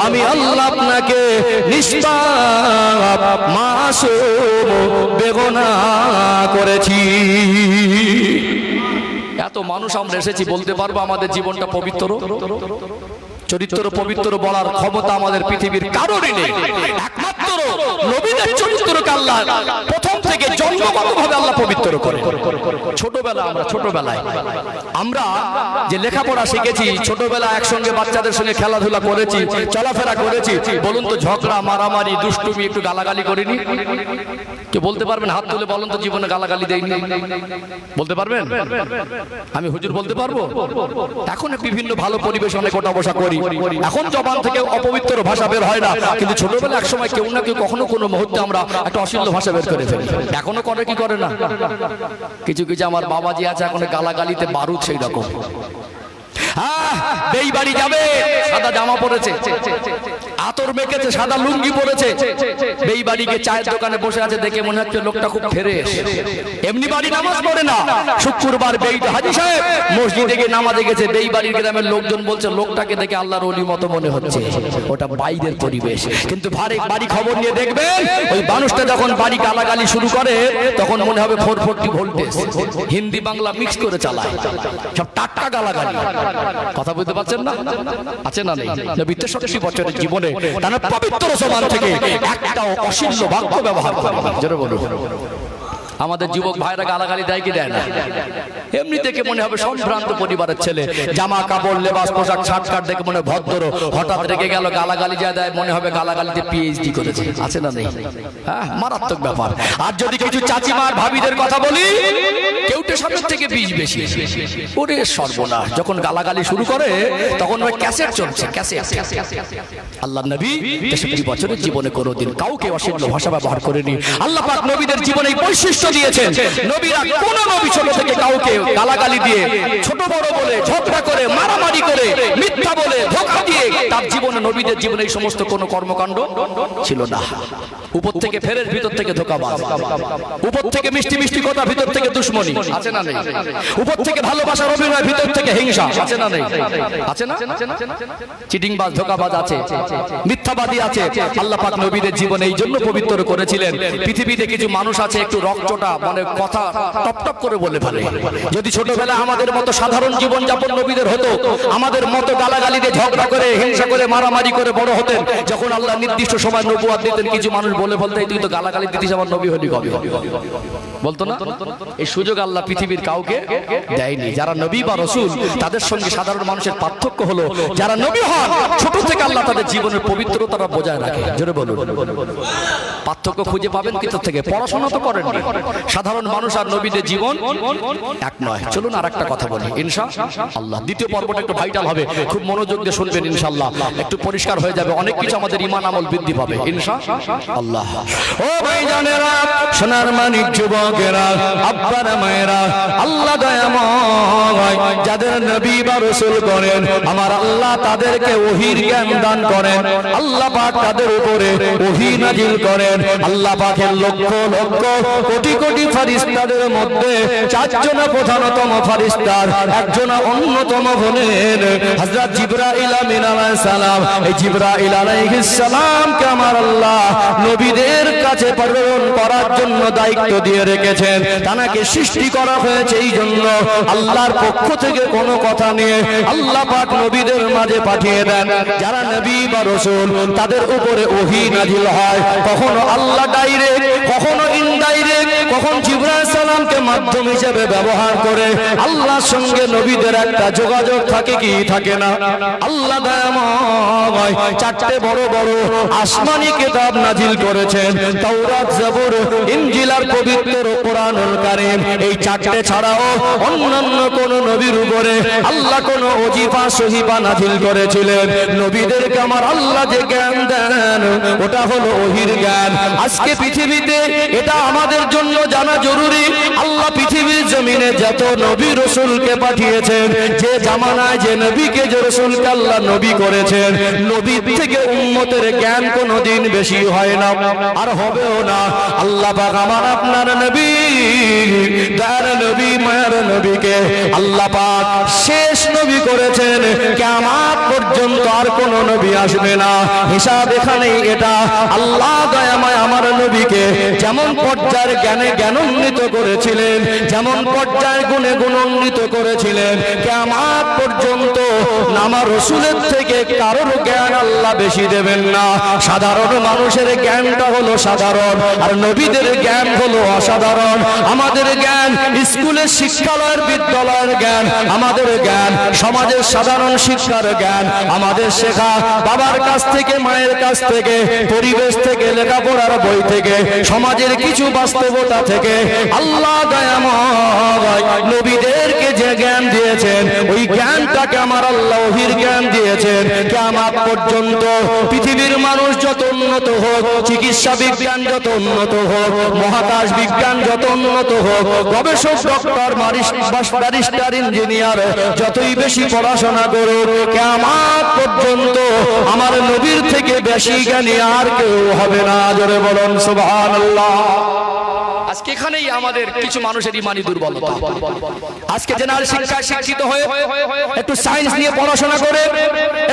আমি আল্লাহ আপনাকে নিষ্পাপ মাসুম বেগুনাহ করেছি। এত মানুষ আমরা এসেছি, বলতে পারবো আমাদের জীবনটা পবিত্র? চরিত্র পবিত্র বলার ক্ষমতা আমাদের পৃথিবীর কারোরই নেই, একমাত্র নবীদের চরিত্রকে আল্লাহ প্রথম থেকে জন্মগতভাবে আল্লাহ পবিত্র করে। ছোটবেলায় আমরা যে লেখাপড়া শিখেছি, ছোটবেলায় একসঙ্গে বাচ্চাদের সঙ্গে খেলাধুলা করেছি, চলাফেরা করেছি, বলুন তো ঝগড়া মারামারি দুষ্টুমি একটু গালাগালি করিনি? কে বলতে পারবেন? হাত তুলে বলুন তো জীবনে গালাগালি দেয়নি? বলতে পারবেন? আমি হুজুর বলতে পারবো। এখন বিভিন্ন ভালো পরিবেশ অনেক ওঠা বসা করি, এখন জবান থেকে অপবিত্র ভাষা বের হয় না, কিন্তু ছোটবেলায় একসময় কেউ না কেউ কখনো কোনো মুহূর্তে আমরা একটা অশ্লীল ভাষা বের করে ফেলি। এখনো করে কি করে না? কিছু কিছু আমার বাবাজি আছে এখন গালাগালিতে বারুদ সেই রকম। বেই বাড়ি যাবে, সাদা জামা পরেছে, আতর মেখেছে, সাদা লুঙ্গি পরেছে, বেই বাড়ি গিয়ে চায়ের দোকানে বসে আছে, দেখে মনে হচ্ছে লোকটা খুব ফ্রেশ। এমনি বাড়ি নামাজ পড়ে না, শুক্রবার বেই হাজী সাহেব মসজিদে গিয়ে নামাজে গেছে, বেই বাড়ির গ্রামের লোকজন বলছে লোকটাকে দেখে আল্লাহর ওলি মতো মনে হচ্ছে। ওটা বাইরের পরিবেশ, কিন্তু বাড়ি খবর নিয়ে দেখবেন ওই মানুষটা যখন বাড়ি গালাগালি শুরু করে তখন মনে হবে 440 ভোল্টেজ, হিন্দি বাংলা মিক্স করে চালায়, সব টাটকা গালাগালি। কথা বুঝতে পারছেন না? আছে না নেই? নবী 63 বছরের জীবনে তার পবিত্র জবান থেকে একটা অশ্লীল বাক্য ব্যবহার করে। জোরে বলুন। আমাদের যুবক ভাইরা গালাগালি দেয় কি দেয় না? এমনি থেকে মনে হবে সম্ভ্রান্ত পরিবারের ছেলে, জামা কাপড় লেবাস পোশাক ছাটকাট দেখে মনে ভদ্র, হঠাৎ রেগে গেল গালাগালি যা দেয় মনে হবে গালাগালিতে পিএইচডি করেছে। আছে না নেই? হ্যাঁ, মারাত্মক ব্যাপার। আর যদি কিছু চাচিমার ভাবিদের কথা বলি, কেউটে সামনের থেকে বীজ বেশি, ওরে সর্বনাশ। যখন গালাগালি শুরু করে তখন ওই ক্যাসেট চলছে, ক্যাসেট। আল্লাহ নবী 63 বছরের জীবনে কোনোদিন কাউকে অশ্লীল ভাষা ব্যবহার করেনি। আল্লাহ পাক নবীদের জীবনে এই বৈশিষ্ট্য দিয়েছেন। নবীরা কোন নবী ছোট থেকে কাউকে গালাগালি দিয়ে, ছোট বড় বলে, ঝগড়া করে, মারামারি করে, মিথ্যা বলে, ধোঁকা দিয়ে তার জীবনে, নবীদের জীবনে এই সমস্ত কোনো কর্মকাণ্ড ছিল না। উপর থেকে ফেরের, ভিতর থেকে ধোঁকাবাজ, উপর থেকে মিষ্টি মিষ্টি কথা, ভিতর থেকে দুশ্মনী। আছে না নেই? উপর থেকে ভালোবাসার অভিনয়, ভিতর থেকে হিংসা। আছে না নেই? আছে না? চিটিংবাজ, ধোঁকাবাজ আছে, মিথ্যাবাদী আছে। আল্লাহ পাক নবীদের জীবনে এই জন্য পবিত্র করেছিলেন। পৃথিবীতে কিছু মানুষ আছে একটু রক্তটা মানে কথা টপ টপ করে বলে ফেলে। যদি ছোটবেলা আমাদের মতো সাধারণ জীবন যাপন নবীদের হতো, আমাদের মতো গালাগালিতে ঝগড়া করে, হিংসা করে, মারামারি করে বড় হতেন, যখন আল্লাহ নির্দিষ্ট সময় নবুয়ত দিতেন, কিছু মানুষ বলে বলতে তুই তো গালাগালি দিতিস, আমার নবী হলি কবে? বলতো না? এই সুযোগ আল্লাহ পৃথিবীর কাউকে দেয়নি। যারা নবী বা রাসূল তাদের সঙ্গে সাধারণ মানুষের পার্থক্য হলো যারা নবী হন ছোট থেকে আল্লাহ তাদের জীবনের পবিত্রতা বজায় রাখে। জোরে বলুন। পার্থক্য খুঁজে পাবেন কিসের থেকে? পড়াশোনা তো করেন। সাধারণ মানুষ আর নবীদের জীবন এক নয়। চলুন আর একটা কথা বলি ইনশাআল্লাহ। দ্বিতীয় পর্বটা একটু ভাইটাল হবে, খুব মনোযোগ দিয়ে শুনবেন ইনশাআল্লাহ। একটু পরিষ্কার হয়ে যাবে, অনেক কিছু আমাদের ঈমান আমল বৃদ্ধি পাবে ইনশাআল্লাহ। ও ভাইজানেরা, সোনার মানিক যুবকেরা, আব্বারা মায়েরা, আল্লাহ দয়াময় যাদের নবী বা রাসূল করেন, আমার আল্লাহ তাদেরকে ওহীর জ্ঞান দান করেন। আল্লাহ পাক তাদের উপরে ওহী নাজিল করেন। শোনেন, আল্লাহ পাকের লক্ষ লক্ষ কোটি কোটি ফেরেশতাদের মধ্যে চারজন প্রধানতম ফেরেশতার একজন অন্যতম হলেন হযরত জিবরাইল আমিন আলাইহিস সালাম। এই জিবরাইল আলাইহিস সালামকে আমার আল্লাহ নবীদের কাছে প্রেরণ করার জন্য দায়িত্ব দিয়ে রেখেছেন। তাকে সৃষ্টি করা হয়েছে এই জন্য আল্লাহর পক্ষ থেকে কোনো কথা নিয়ে আল্লাহ পাক নবীদের মাঝে পাঠিয়ে দেন। যারা নবী বা রাসূল তাদের উপরে ওহী নাজিল হয়, কখনো আল্লাহ ডাইরেক্ট, কখনো ইনডাইরেক্ট, কখন জিবরাইল সালামকে মাধ্যম হিসেবে ব্যবহার করে আল্লাহর সঙ্গে নবীদের একটা যোগাযোগ থাকে কি থাকে না? আল্লাহ দয়াময় চারটে বড় বড় আসমানি কিতাব নাজিল করেছেন, তাওরাত, জবুর, ইনজিল আর পবিত্র কোরআনুল কারীম। এই চারটে ছাড়াও অন্যান্য কোন নবীর উপরে আল্লাহ কোন ওজিফা সহিফা নাজিল করেছিলেন। নবীদেরকে আমার আল্লাহ যে জ্ঞান দেন ওটা হলো ওহির জ্ঞান। আজকে পৃথিবীতে এটা আমাদের জন্য জানা জরুরি। আল্লাহ পৃথিবীর জমিনে যত নবী রাসূলকে পাঠিয়েছেন, যে জামানায় যে নবীকে যে রাসূলকে আল্লাহ নবী করেছেন, নবীর থেকে উম্মতের জ্ঞান কোনোদিন বেশি হয় না, আর হবেও না। আল্লাহ পাক আমার আপনার নবী, দয়ার নবী, মায়ের নবীকে আল্লাহ পাক শেষ নবী করেছেন। কিয়ামত পর্যন্ত আর কোন নবী আসবে না। হিসাব এখানেই এটা। আল্লাহ দয়াময় আমার নবীকে যেমন পর্যায়ের জ্ঞানে জ্ঞানান্বিত করেছিলেন, যেমন পর্যায়ের গুণে গুণান্বিত করেছিলেন, কিয়ামত পর্যন্ত আমার রাসূলের থেকে কারোর জ্ঞান আল্লাহ বেশি দেবেন না। সাধারণ মানুষের জ্ঞানটা হলো সাধারণ, আর নবীদের জ্ঞান হলো অসাধারণ। আমাদের জ্ঞান স্কুলের শিক্ষালয়ের বিদ্যালয়ের জ্ঞান, আমাদের জ্ঞান সমাজের সাধারণ শিক্ষার জ্ঞান, আমাদের শেখা বাবার কাছ থেকে, মায়ের কাছ থেকে, পরিবেশ থেকে, লেখাপড়ার বই থেকে, সমাজের কিছু বাস্তবতা থেকে। আল্লাহ দয়াময় নবীদেরকে যে জ্ঞান দিয়েছেন ওই জ্ঞানটাকে আমার আল্লাহ ওহির জ্ঞান দিয়েছেন। কিয়ামত পর্যন্ত পৃথিবীর মানুষ যত উন্নত হোক, চিকিৎসা বিজ্ঞান যত উন্নত হোক, মহাকাশ বিজ্ঞান যত উন্নত হোক, গবেষক, ডক্টর, ব্যারিস্টার, ইঞ্জিনিয়ার যতই বেশি পড়াশোনা করুক, কিয়ামত পর্যন্ত আমার নবীর থেকে বেশি জ্ঞানী আর কেউ হবে না। জোরে বলুন সুবহানাল্লাহ। আজকে এখানেই আমাদের কিছু মানুষের ইমানি দুর্বলতা। আজকে জেনারেল শিক্ষায় শিক্ষিত হয়ে একটু সায়েন্স নিয়ে পড়াশোনা করে,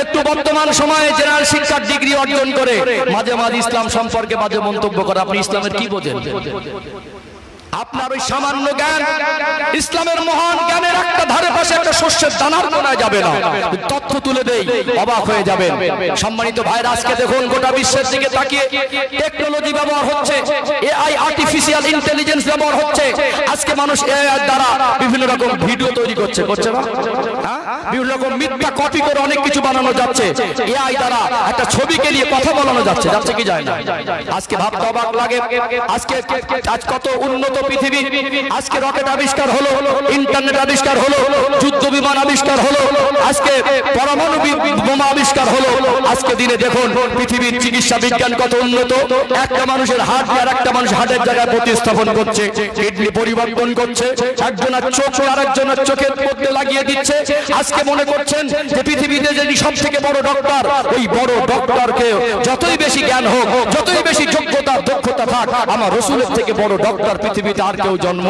একটু বর্তমান সময়ে জেনারেল শিক্ষার ডিগ্রি অর্জন করে মাঝে মাঝে ইসলাম সম্পর্কে বাজে মন্তব্য করে। আপনি ইসলামের কি বোঝেন? আপনার ওই সামান্য জ্ঞান ইসলামের মহান জ্ঞানের একটা ধারে পাশে একটা শস্যের দানার কোনায় যাবে না। তথ্য তুলে দেই, অবাক হয়ে যাবেন। সম্মানিত ভাইরা, আজকে দেখুন গোটা বিশ্বের দিকে তাকিয়ে টেকনোলজি ব্যবহার হচ্ছে, এআই, আর্টিফিশিয়াল ইন্টেলিজেন্স ব্যবহার হচ্ছে। আজকে মানুষ এআই দ্বারা বিভিন্ন রকম ভিডিও তৈরি করছে না? বিভিন্ন রকম মিথ্যা কপি করে অনেক কিছু বানানো যাচ্ছে। এআই দ্বারা একটা ছবিকে নিয়ে কথা বলানো যাচ্ছে কি যায় না? আজকে ভাবতে অবাক লাগে। আজ কত উন্নত পৃথিবী, আজকে রকেট আবিষ্কার হলো, ইন্টারনেট আবিষ্কার হলো, যুদ্ধ বিমান আবিষ্কার হলো, আজকে পরমাণু বোমা আবিষ্কার হলো। আজকে দিনে দেখুন পৃথিবীর চিকিৎসা বিজ্ঞান কত উন্নত। একটা মানুষের হার্ট আর একটা মানুষ হার্টের জায়গায় প্রতিস্থাপন করছে, কিডনি পরিবর্তন করছে, একজনের চোখ আর একজনের চোখের মধ্যে লাগিয়ে দিচ্ছে। আজকে মনে করছেন যে পৃথিবীতে যদি সব থেকে বড় ডক্টর, ওই বড় ডক্টরকে যতই বেশি জ্ঞান হোক, যতই বেশি যোগ্যতা দক্ষতা থাক, আমার রাসূলের থেকে বড় ডক্টর পৃথিবীতে আর কেউ জন্ম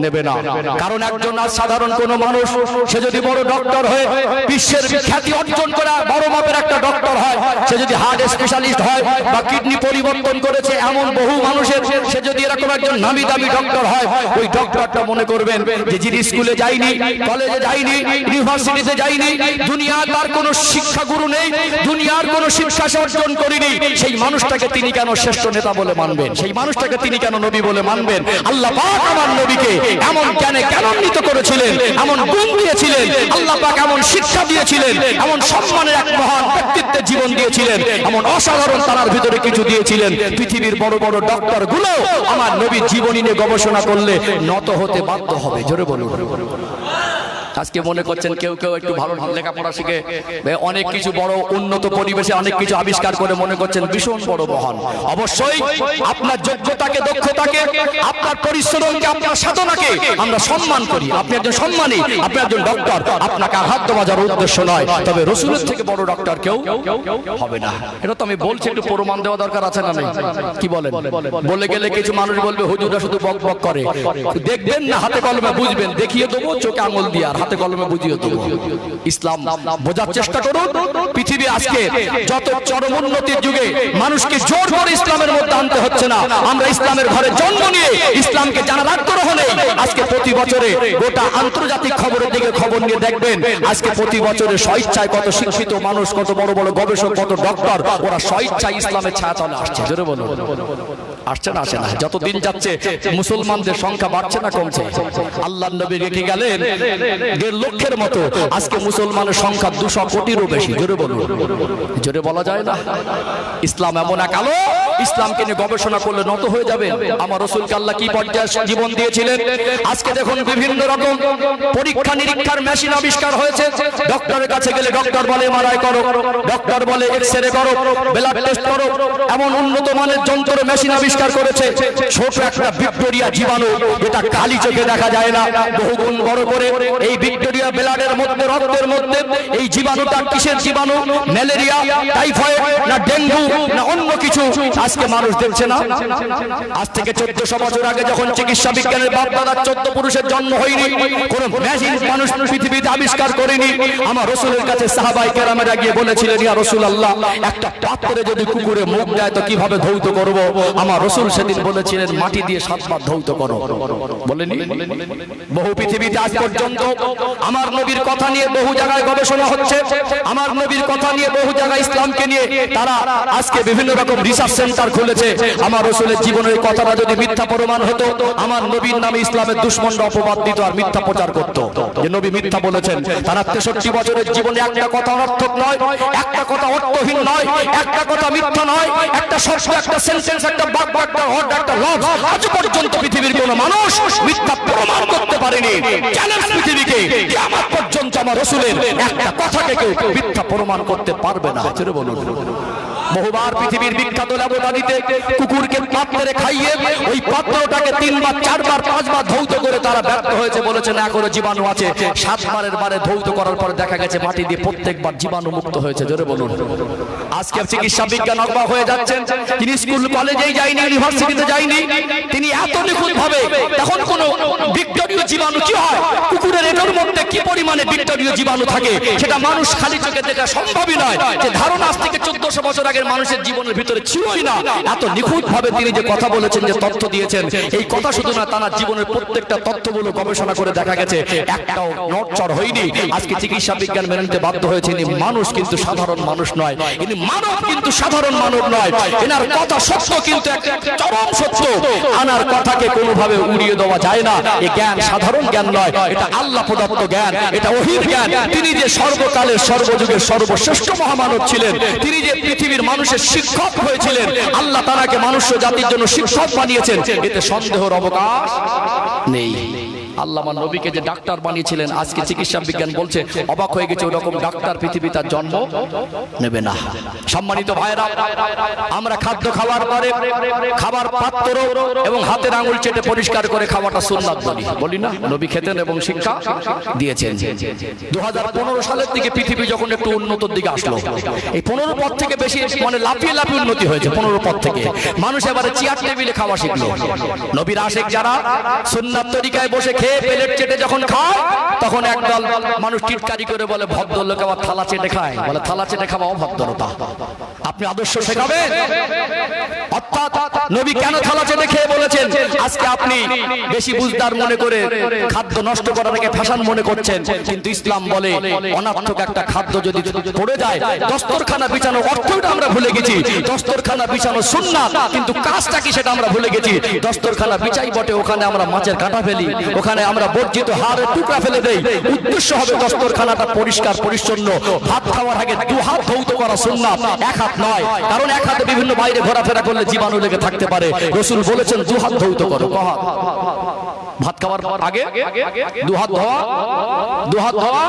নেবে না। কারণ একজন সাধারণ কোন মানুষ সে যদি বড় ডক্টর হয়ে বিশ্বের খ্যাতি অর্জন করে বড় মাপের একটা ডক্টর হয়, সে যদি হার্ট স্পেশালিস্ট হয় বা কিডনি পরিবর্তন করেছে এমন বহু মানুষের, সে যদি এরকম একজন নামি দামি ডক্টর হয়, ওই ডক্টরটা মনে করবেন যে যিনি স্কুলে যায়নি, কলেজে যায়নি, ইউনিভার্সিটিতে যায়নি, দুনিয়ার তার কোনো শিক্ষা গুরু নেই, দুনিয়ার কোনো শিক্ষা সে অর্জন করেনি, সেই মানুষটাকে তিনি কেন শ্রেষ্ঠ নেতা বলে মানবেন? সেই মানুষটাকে তিনি কেন নবী বলে মানবেন? আল্লাহ পাক আমার নবীকে এমন জ্ঞানে জ্ঞানান্বিত করেছিলেন, এমন গুণ দিয়েছিলেন, আল্লাহ পাক এমন শিক্ষা দিয়েছিলেন, এমন সম্মানের এক মহান ব্যক্তিত্বের জীবন দিয়েছিলেন, এমন অসাধারণ তার ভিতরে কিছু দিয়েছিলেন। পৃথিবীর বড় বড় ডক্টর গুলো আমার নবীর জীবনী নিয়ে গবেষণা করলে নত হতে বাধ্য হবে। জোরে বলুন। আজকে মনে করছেন কেউ কেউ একটু ভালো লেখাপড়া শিখে অনেক কিছু বড় উন্নত পরিবেশে অনেক কিছু আবিষ্কার করে মনে করছেন ভীষণ বড় মহান। অবশ্যই আপনার যোগ্যতাকে, দক্ষতাকে, আপনার পরিশ্রমকে, আপনার সাধনাকে আমরা সম্মান করি। আপনি একজন সম্মানী, আপনি একজন ডক্টর, আপনাকে আঘাত দেওয়া যাওয়ার উদ্দেশ্য নয়। তবে রসুলের থেকে বড় ডক্টর কেউ হবে না। এটা তো আমি বলছি, একটু প্রমাণ দেওয়া দরকার আছে না? কি বলেন? বলে গেলে কিছু মানুষ বলবে হুজুররা শুধু বক বক করে। দেখবেন না, হাতে কলমে বুঝবেন, দেখিয়ে দেবো চোখে আঙুল দিয়ে, আর হাতে কলমে বুঝিয়ে দেবো। ইসলাম বোঝার চেষ্টা করুন। পৃথিবী আজকে যত চরমোন্নতির যুগে মানুষকে জোর করে ইসলামের মধ্যে আনতে হচ্ছে না। আমরা ইসলামের ঘরে জন্ম নিয়ে ইসলামকে জানার আগ্রহ নেই। আজকে প্রতি বছরে গোটা আন্তর্জাতিক খবরের দিকে খবর নিয়ে দেখবেন, আজকে প্রতি বছরে স্বইচ্ছায় কত শিক্ষিত মানুষ, কত বড় বড় গবেষক, কত ডক্টর, ওরা স্বইচ্ছায় ইসলামের ছায়াতলে আসছে। জোরে বলুন, আসছে না? আসে না? যত দিন যাচ্ছে মুসলমানদের সংখ্যা বাড়ছে না কমছে? আল্লাহর নবী রেখে গেলেন 1.5 লক্ষের মতো, আজকে মুসলমানের সংখ্যা 200 কোটিরও বেশি। জোরে বলুন, জোরে বলা যায় না? ইসলাম এমন এক আলো, ইসলামকে নিয়ে গবেষণা করলে নত হয়ে যাবে। আমার রাসূলকে আল্লাহ কি পর্যায়ে জীবন দিয়েছিলেন। আজকে দেখুন বিভিন্ন রকম পরীক্ষা নিরীক্ষার মেশিন আবিষ্কার হয়েছে। ডক্টরের কাছে গেলে ডক্টর বলে এমআরআই করো, ডক্টর বলে এক্সরে করো, ব্লাড টেস্ট করো। এমন উন্নত মানের যন্ত্র মেশিন আবিষ্কার করেছে। ছোট একটা ভিক্টোরিয়া জীবাণু, এটা কালি চোখে দেখা যায় না, বহুগুণ বড় করে এই ভিক্টোরিয়া ব্লাডের মধ্যে, রক্তের মধ্যে এই জীবাণুটা কিসের জীবাণু? ম্যালেরিয়া, টাইফয়েড, না ডেঙ্গু, না অন্য কিছু? আজকে মানুষ দেখছে না। আজ থেকে 1400 বছর আগে যখন চিকিৎসা বিজ্ঞানের বাপদাদার 14 পুরুষের জন্ম হয়নি, কোন মেশিন মানুষ পৃথিবীতে আবিষ্কার করেনি। আমার রাসূলের কাছে সাহাবায়ে কেরামেরা গিয়ে বলেছিলেন, ইয়া রাসূলুল্লাহ, একটা পাত্রে যদি কুকুরে মুখ দেয় তো কিভাবে ধৌত করব? আমার রাসূল সেদিন বলেছিলেন, মাটি দিয়ে 7 বার ধৌত করো। বলেনি? বহু পৃথিবীতে আজ পর্যন্ত আমার নবীর কথা নিয়ে বহু জায়গায় গবেষণা হচ্ছে। আমার নবীর কথা নিয়ে বহু জায়গায় ইসলামকে নিয়ে তারা আজকে বিভিন্ন রকম রিসার্চ সেন্টার খুলেছে। আমার রাসূলের জীবনের কথাটা যদি মিথ্যা প্রমাণ হতো, আমার নবীর নামে ইসলামের দুশমনরা অপবাদ দিত আর মিথ্যা প্রচার করত যে নবী মিথ্যা বলেছেন। তারা 63 বছরের জীবনে একটা কথা অনর্থক নয়, একটা কথা অর্থহীন নয়, একটা কথা মিথ্যা নয়, একটা শব্দ, একটা সেন্টেন্স, একটা বাক্য, একটা ওয়ার্ড, একটা লফজ আজ পর্যন্ত পৃথিবীর কোন মানুষ মিথ্যা প্রমাণ করতে পারেনি। চ্যালেঞ্জ পৃথিবীকে, কিয়ামত পর্যন্ত আমার রাসূলের একটা কথাকে কেউ মিথ্যা প্রমাণ করতে পারবে না। জোরে বলুন। বহুবার পৃথিবীর বিখ্যাত ল্যাবরেটরিতে কুকুরকে পাত্রে খাইয়ে ওই পাত্রটাকে 3 বার, 4 বার, 5 বার ধৌত করে তারা ব্যর্থ হয়েছে, বলেছে না করে জীবাণু আছে। 7 বারের বারে ধৌত করার পরে দেখা গেছে মাটি দিয়ে প্রত্যেকবার জীবাণু মুক্ত হয়েছে। জোরে বলুন। আজকে চিকিৎসা বিজ্ঞান অজ্ঞ হয়ে যাচ্ছেন। তিনি স্কুল কলেজেই যায়নি, ইউনিভার্সিটিতে যায়নি, তিনি এত নিখুঁত ভাবে তখন কোন ভিক্টোরীয় জীবাণু কি হয়, কুকুরের এটার মধ্যে কি পরিমাণে ভিক্টোরীয় জীবাণু থাকে সেটা মানুষ খালি চোখে দেখা সম্ভবই নয়। যে ধারণা আজ থেকে 1400 বছর আগে মানুষের জীবনের ভিতরে ছিলই না। এত নিখুঁত ভাবে তিনি যে কথা বলেছেন, যে তথ্য দিয়েছেন, এই কথা শুধু না, তার জীবনের প্রত্যেকটা তথ্যগুলো গবেষণা করে দেখা গেছে একটাও নড়চড় হয়নি। আজকে চিকিৎসা বিজ্ঞান মেনে নিতে বাধ্য হয়েছে। ইনি মানুষ কিন্তু সাধারণ মানুষ নয়, ইনি মানব কিন্তু সাধারণ মানব নয়। এনার কথা সত্য, কিন্তু একটা চরম সত্য। আনার কথাকে কোনোভাবে উড়িয়ে দেওয়া যায় না। এই জ্ঞান সাধারণ জ্ঞান নয়, এটা আল্লাহ প্রদত্ত জ্ঞান, এটা ওহীর জ্ঞান। তিনি যে সর্বকালের, সর্বযুগের সর্বশ্রেষ্ঠ মহামানব ছিলেন, তিনি যে পৃথিবীর মানুষের শিক্ষক হয়েছিলেন, আল্লাহ তাআলাকে মানুষ জাতির জন্য শিক্ষক বানিয়েছেন, এতে সন্দেহের অবকাশ নেই। আল্লাহ আমার নবীকে যে ডাক্তার বানিয়েছিলেন, আজকে চিকিৎসা বিজ্ঞান বলছে অবাক হয়ে গেছে, ওরকম ডাক্তার পৃথিবী তার জন্ম নেবে না। সম্মানিত ভাইরা, আমরা খাদ্য খাওয়ার পরে খাবার পাত্র এবং হাতের আঙুল চেটে পরিষ্কার করে খাওয়াটা সুন্নাত বলি না? নবী খেতেন এবং শিক্ষা দিয়েছেন। 2015 সালের দিকে পৃথিবী যখন একটু উন্নতির দিকে আসলো, এই 15 পর থেকে বেশি মানে লাফিয়ে লাফিয়ে উন্নতি হয়েছে। 15 পর থেকে মানুষ এবারে চেয়ার টেবিলে খাওয়া শিখলো। নবীর আশিক যারা সুন্নাত তরিকায় বসে খেয়ে প্লেট চেটে যখন খায়, তখন একদল মানুষ টিটকারি করে বলে ভদ্রলোক আবার থালা চেটে খায়। বলে থালা চেটে খাওয়া অভদ্রতা। আপনি আদর্শ শেখাবেন? অর্থাৎ নবী কেন থালা চেটে খেয়ে বলেছেন? আজকে আপনি বেশি বুঝদার মনে করে খাদ্য নষ্ট করাটাকে ফ্যাশন মনে করছেন, কিন্তু ইসলাম বলে অনার্থক একটা খাদ্য যদি পড়ে যায়, দস্তরখানা বিছানো অর্থটা আমরা ভুলে গেছি। দস্তরখানা বিছানো সুন্নাত, কিন্তু কাজটা কি সেটা আমরা ভুলে গেছি। দস্তরখানা বিছাই বটে, ওখানে আমরা মাছের কাঁটা ফেলি, ওখানে আমরা বর্জিত হাড়ের টুকরা ফেলে দেই। উদ্দেশ্য হবে দস্তরখানাটা পরিষ্কার পরিচ্ছন্ন। ভাত খাওয়ার আগে 2 হাত ধৌত করা সুন্নাত, 1 হাত নয়। কারণ 1 হাতে বিভিন্ন বাইরে ঘোরাফেরা করলে জীবাণু লেগে থাকতে পারে। রাসূল বলেছেন 2 হাত ধৌত করো। ভাত খাওয়ার আগে দু হাত ধোয়া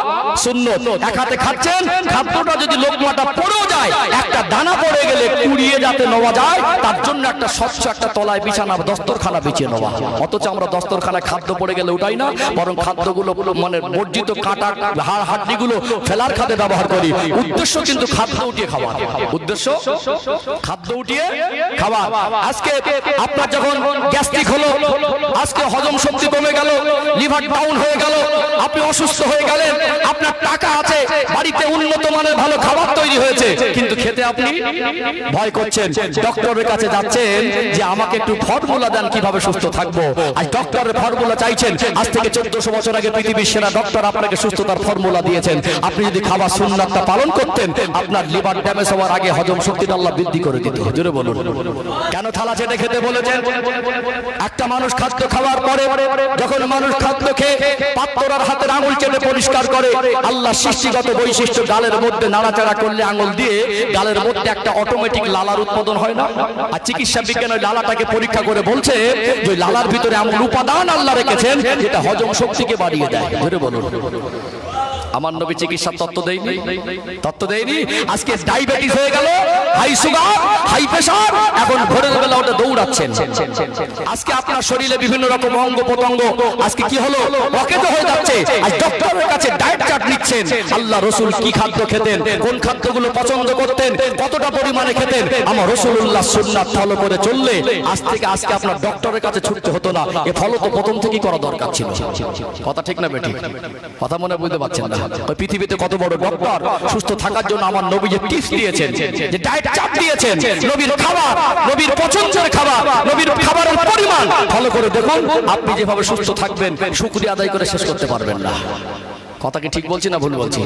সুন্নত। এক হাতে খাচ্ছেন, খাদ্যটা যদি লোকমাটা পড়েও যায়, একটা দানা পড়ে গেলে কুড়িয়ে যাতে নেওয়া যায়, তার জন্য একটা স্বচ্ছ একটা তলায় বিছানা দস্তরখানা বিছিয়ে নেওয়া। অথচ আমরা দস্তরখানায় খাদ্য পড়ে গেলে উঠাই না, বরং খাদ্যগুলো মানে বর্জিত কাটা হাড় হাড্ডিগুলো ফেলার খাতে ব্যবহার করি। উদ্দেশ্য কিন্তু খাদ্য উঠিয়ে খাওয়া, উদ্দেশ্য খাদ্য উঠিয়ে খাওয়া। আজকে আপনার যখন গ্যাস্ট্রিক হলো, আজকে হজম শক্তি কমে গেল, লিভার ডাউন হয়ে গেল, আপনি অসুস্থ হয়ে গেলেন, আপনার টাকা আছে, বাড়িতে উন্নত মানের ভালো খাবার তৈরি হয়েছে, কিন্তু খেতে আপনি ভয় করছেন, ডক্টরের কাছে যাচ্ছেন যে আমাকে একটু ফর্মুলা দেন কিভাবে সুস্থ থাকবো। আজ ডক্টরের ফর্মুলা চাইছেন, আজ থেকে 1400 বছর আগে পৃথিবীর সেরা ডক্টর আপনাকে সুস্থতার ফর্মুলা দিয়েছেন। আপনি যদি খাবার সুন্নাতটা পালন করতেন, আপনার লিভার ড্যামেজ হওয়ার আগে হজম শক্তিটা আল্লাহ বৃদ্ধি করে দিত। জোরে বলুন, কেন থালা চেটে খেতে বলেছেন? একটা মানুষ খাদ্য খাওয়ার পরে যখন মানুষ খাদ্য খেয়ে পাত্রর হাতের আঙুল চেটে পরিষ্কার করে, আল্লাহ সৃষ্টিগত বৈশিষ্ট্য গালের মধ্যে নাড়াচাড়া করলে আঙুল দিয়ে গালের মধ্যে একটা অটোমেটিক লালার উৎপাদন হয় না? আর চিকিৎসা বিজ্ঞান ওই লালাটাকে পরীক্ষা করে বলছে যে লালার ভিতরে এমন উপাদান আল্লাহ রেখেছেন যেটা হজম শক্তিকে বাড়িয়ে দেয়। ধরে বলুন, আমার নবী চিকিৎসার তত্ত্ব দেয়নি। আজকে ডায়াবেটিস হয়ে গেল, হাই সুগার, হাই প্রেসার, এখন ভোরের বেলা ওটা দৌড়াচ্ছেন। আজকে আপনার শরীরে বিভিন্ন রকম অঙ্গ প্রত্যঙ্গ আজকে কি হলো, অকেজো হয়ে যাচ্ছে। আজ ডক্টরের কাছে ডায়েট চার্ট নিচ্ছেন। আল্লাহ রসুল কি খাদ্য খেতেন, কোন খাদ্যগুলো পছন্দ করতেন, কতটা পরিমাণে খেতেন, আমার রাসূলুল্লাহ সুন্নাত ফলো করে চললে আজ থেকে আজকে আপনার ডক্টরের কাছে ছুটতে হতো না। এ ফলো তো প্রথম থেকেই করা দরকার ছিল। কথা ঠিক না বেঠিক? কথা মনে বুঝতে পারছেন না? পৃথিবীতে কত বড় ডক্টর, সুস্থ থাকার জন্য আমার নবী যে টিপস দিয়েছেন, যে ডায়েট চার্ট দিয়েছেন, নবীর খাবার, নবীর পছন্দের খাবার, নবীর খাবারের পরিমাণ ফলো করে দেখুন, আপনি যেভাবে সুস্থ থাকবেন শুকরিয়া আদায় করে শেষ করতে পারবেন না। কথা কি ঠিক বলছি না ভুল বলছি?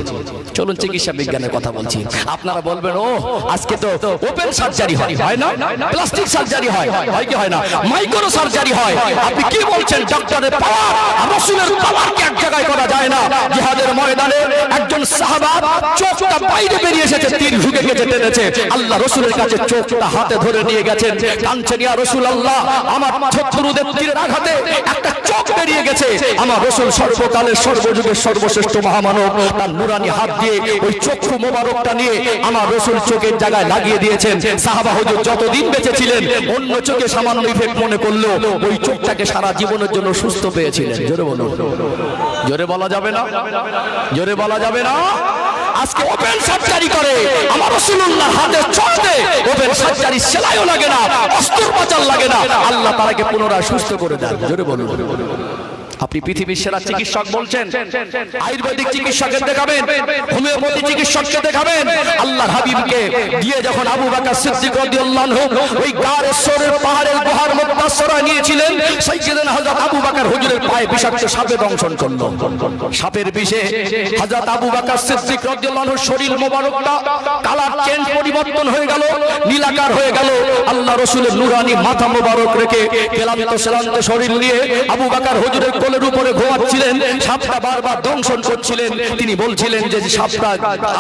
চলুন চিকিৎসা বিজ্ঞানের কথা বলছি। আপনারা বলবেন ও আজকে তো ওপেন সার্জারি হয় না, প্লাস্টিক সার্জারি হয় কি হয় না, মাইক্রো সার্জারি হয়। আপনি কি বলছেন? ডক্টরের পাওয়ার, রাসূলের পাওয়ারকে এক জায়গায় করা যায় না। জিহাদের ময়দানে একজন সাহাবা চোখটা বাইরে বেরিয়ে এসেছে, তীর ঢুকে গেছে, টেনেছে, আল্লাহ রাসূলের কাছে চোখটা হাতে ধরে নিয়ে গেছেন, কাঁদছেন, ইয়া রাসূলুল্লাহ আমার শত্রুদের তীরের আঘাতে একটা চোখ বেরিয়ে গেছে। আমার রাসূল সর্বকালের সর্বযুগের সর্বশেষ মহামানব, তার নুরানি হাত দিয়ে ওই চক্ষু মোবারকটা নিয়ে আমার রাসূল চোখের জায়গায় লাগিয়ে দিয়েছেন। সাহাবা হুজুর যতদিন বেঁচে ছিলেন অন্য চোখে সামান্য ইফেক্ট মনে করলো, ওই চোখটাকে সারা জীবনের জন্য সুস্থ পেয়েছিলেন। জোরে বলুন, জোরে বলা যাবে না, জোরে বলা যাবে না। আজকে ওপেন সার্জারি করে আমার রাসূলুল্লাহ হাতের চোখে ওপেন সার্জারি, সেলাইও লাগে না, অস্ত্রোপচার লাগে না, আল্লাহ তাআলাকে পুনরায় সুস্থ করে দেন। জোরে বলুন। আপনি পৃথিবীর সেরা চিকিৎসক বলছেন, আয়ুর্বেদিক চিকিৎসকের দেখাবেন, হোমিওপ্যাথি চিকিৎসককে দেখাবেন। আল্লাহর হাবিবকে দিয়ে যখন আবু বকর সিদ্দিক রাদিয়াল্লাহু আনহু ওই গারে সরের পাহাড়ের গুহার মধ্যে আশ্রয় নিয়েছিলেন, সাইয়েদনা হযরত আবু বকর হুজুরের পায়ে বিষাক্ত সাপে দংশন করলো। সাপের বিষে হযরত আবু বকর সিদ্দিক রাদিয়াল্লাহু আনহুর শরীর মোবারকটা কালার চেঞ্জ পরিবর্তন হয়ে গেল, নীলাকার হয়ে গেল। আল্লাহ রাসূলের নূরানি মাথা মোবারক রেখে ক্লান্ত শ্রান্ত শরীর নিয়ে আবু বকর হুজুরের কোলের উপরে ঘুমাচ্ছিলেন, সাপটা বারবার দংশন করছিলেন। তিনি বলছিলেন যে সাপটা,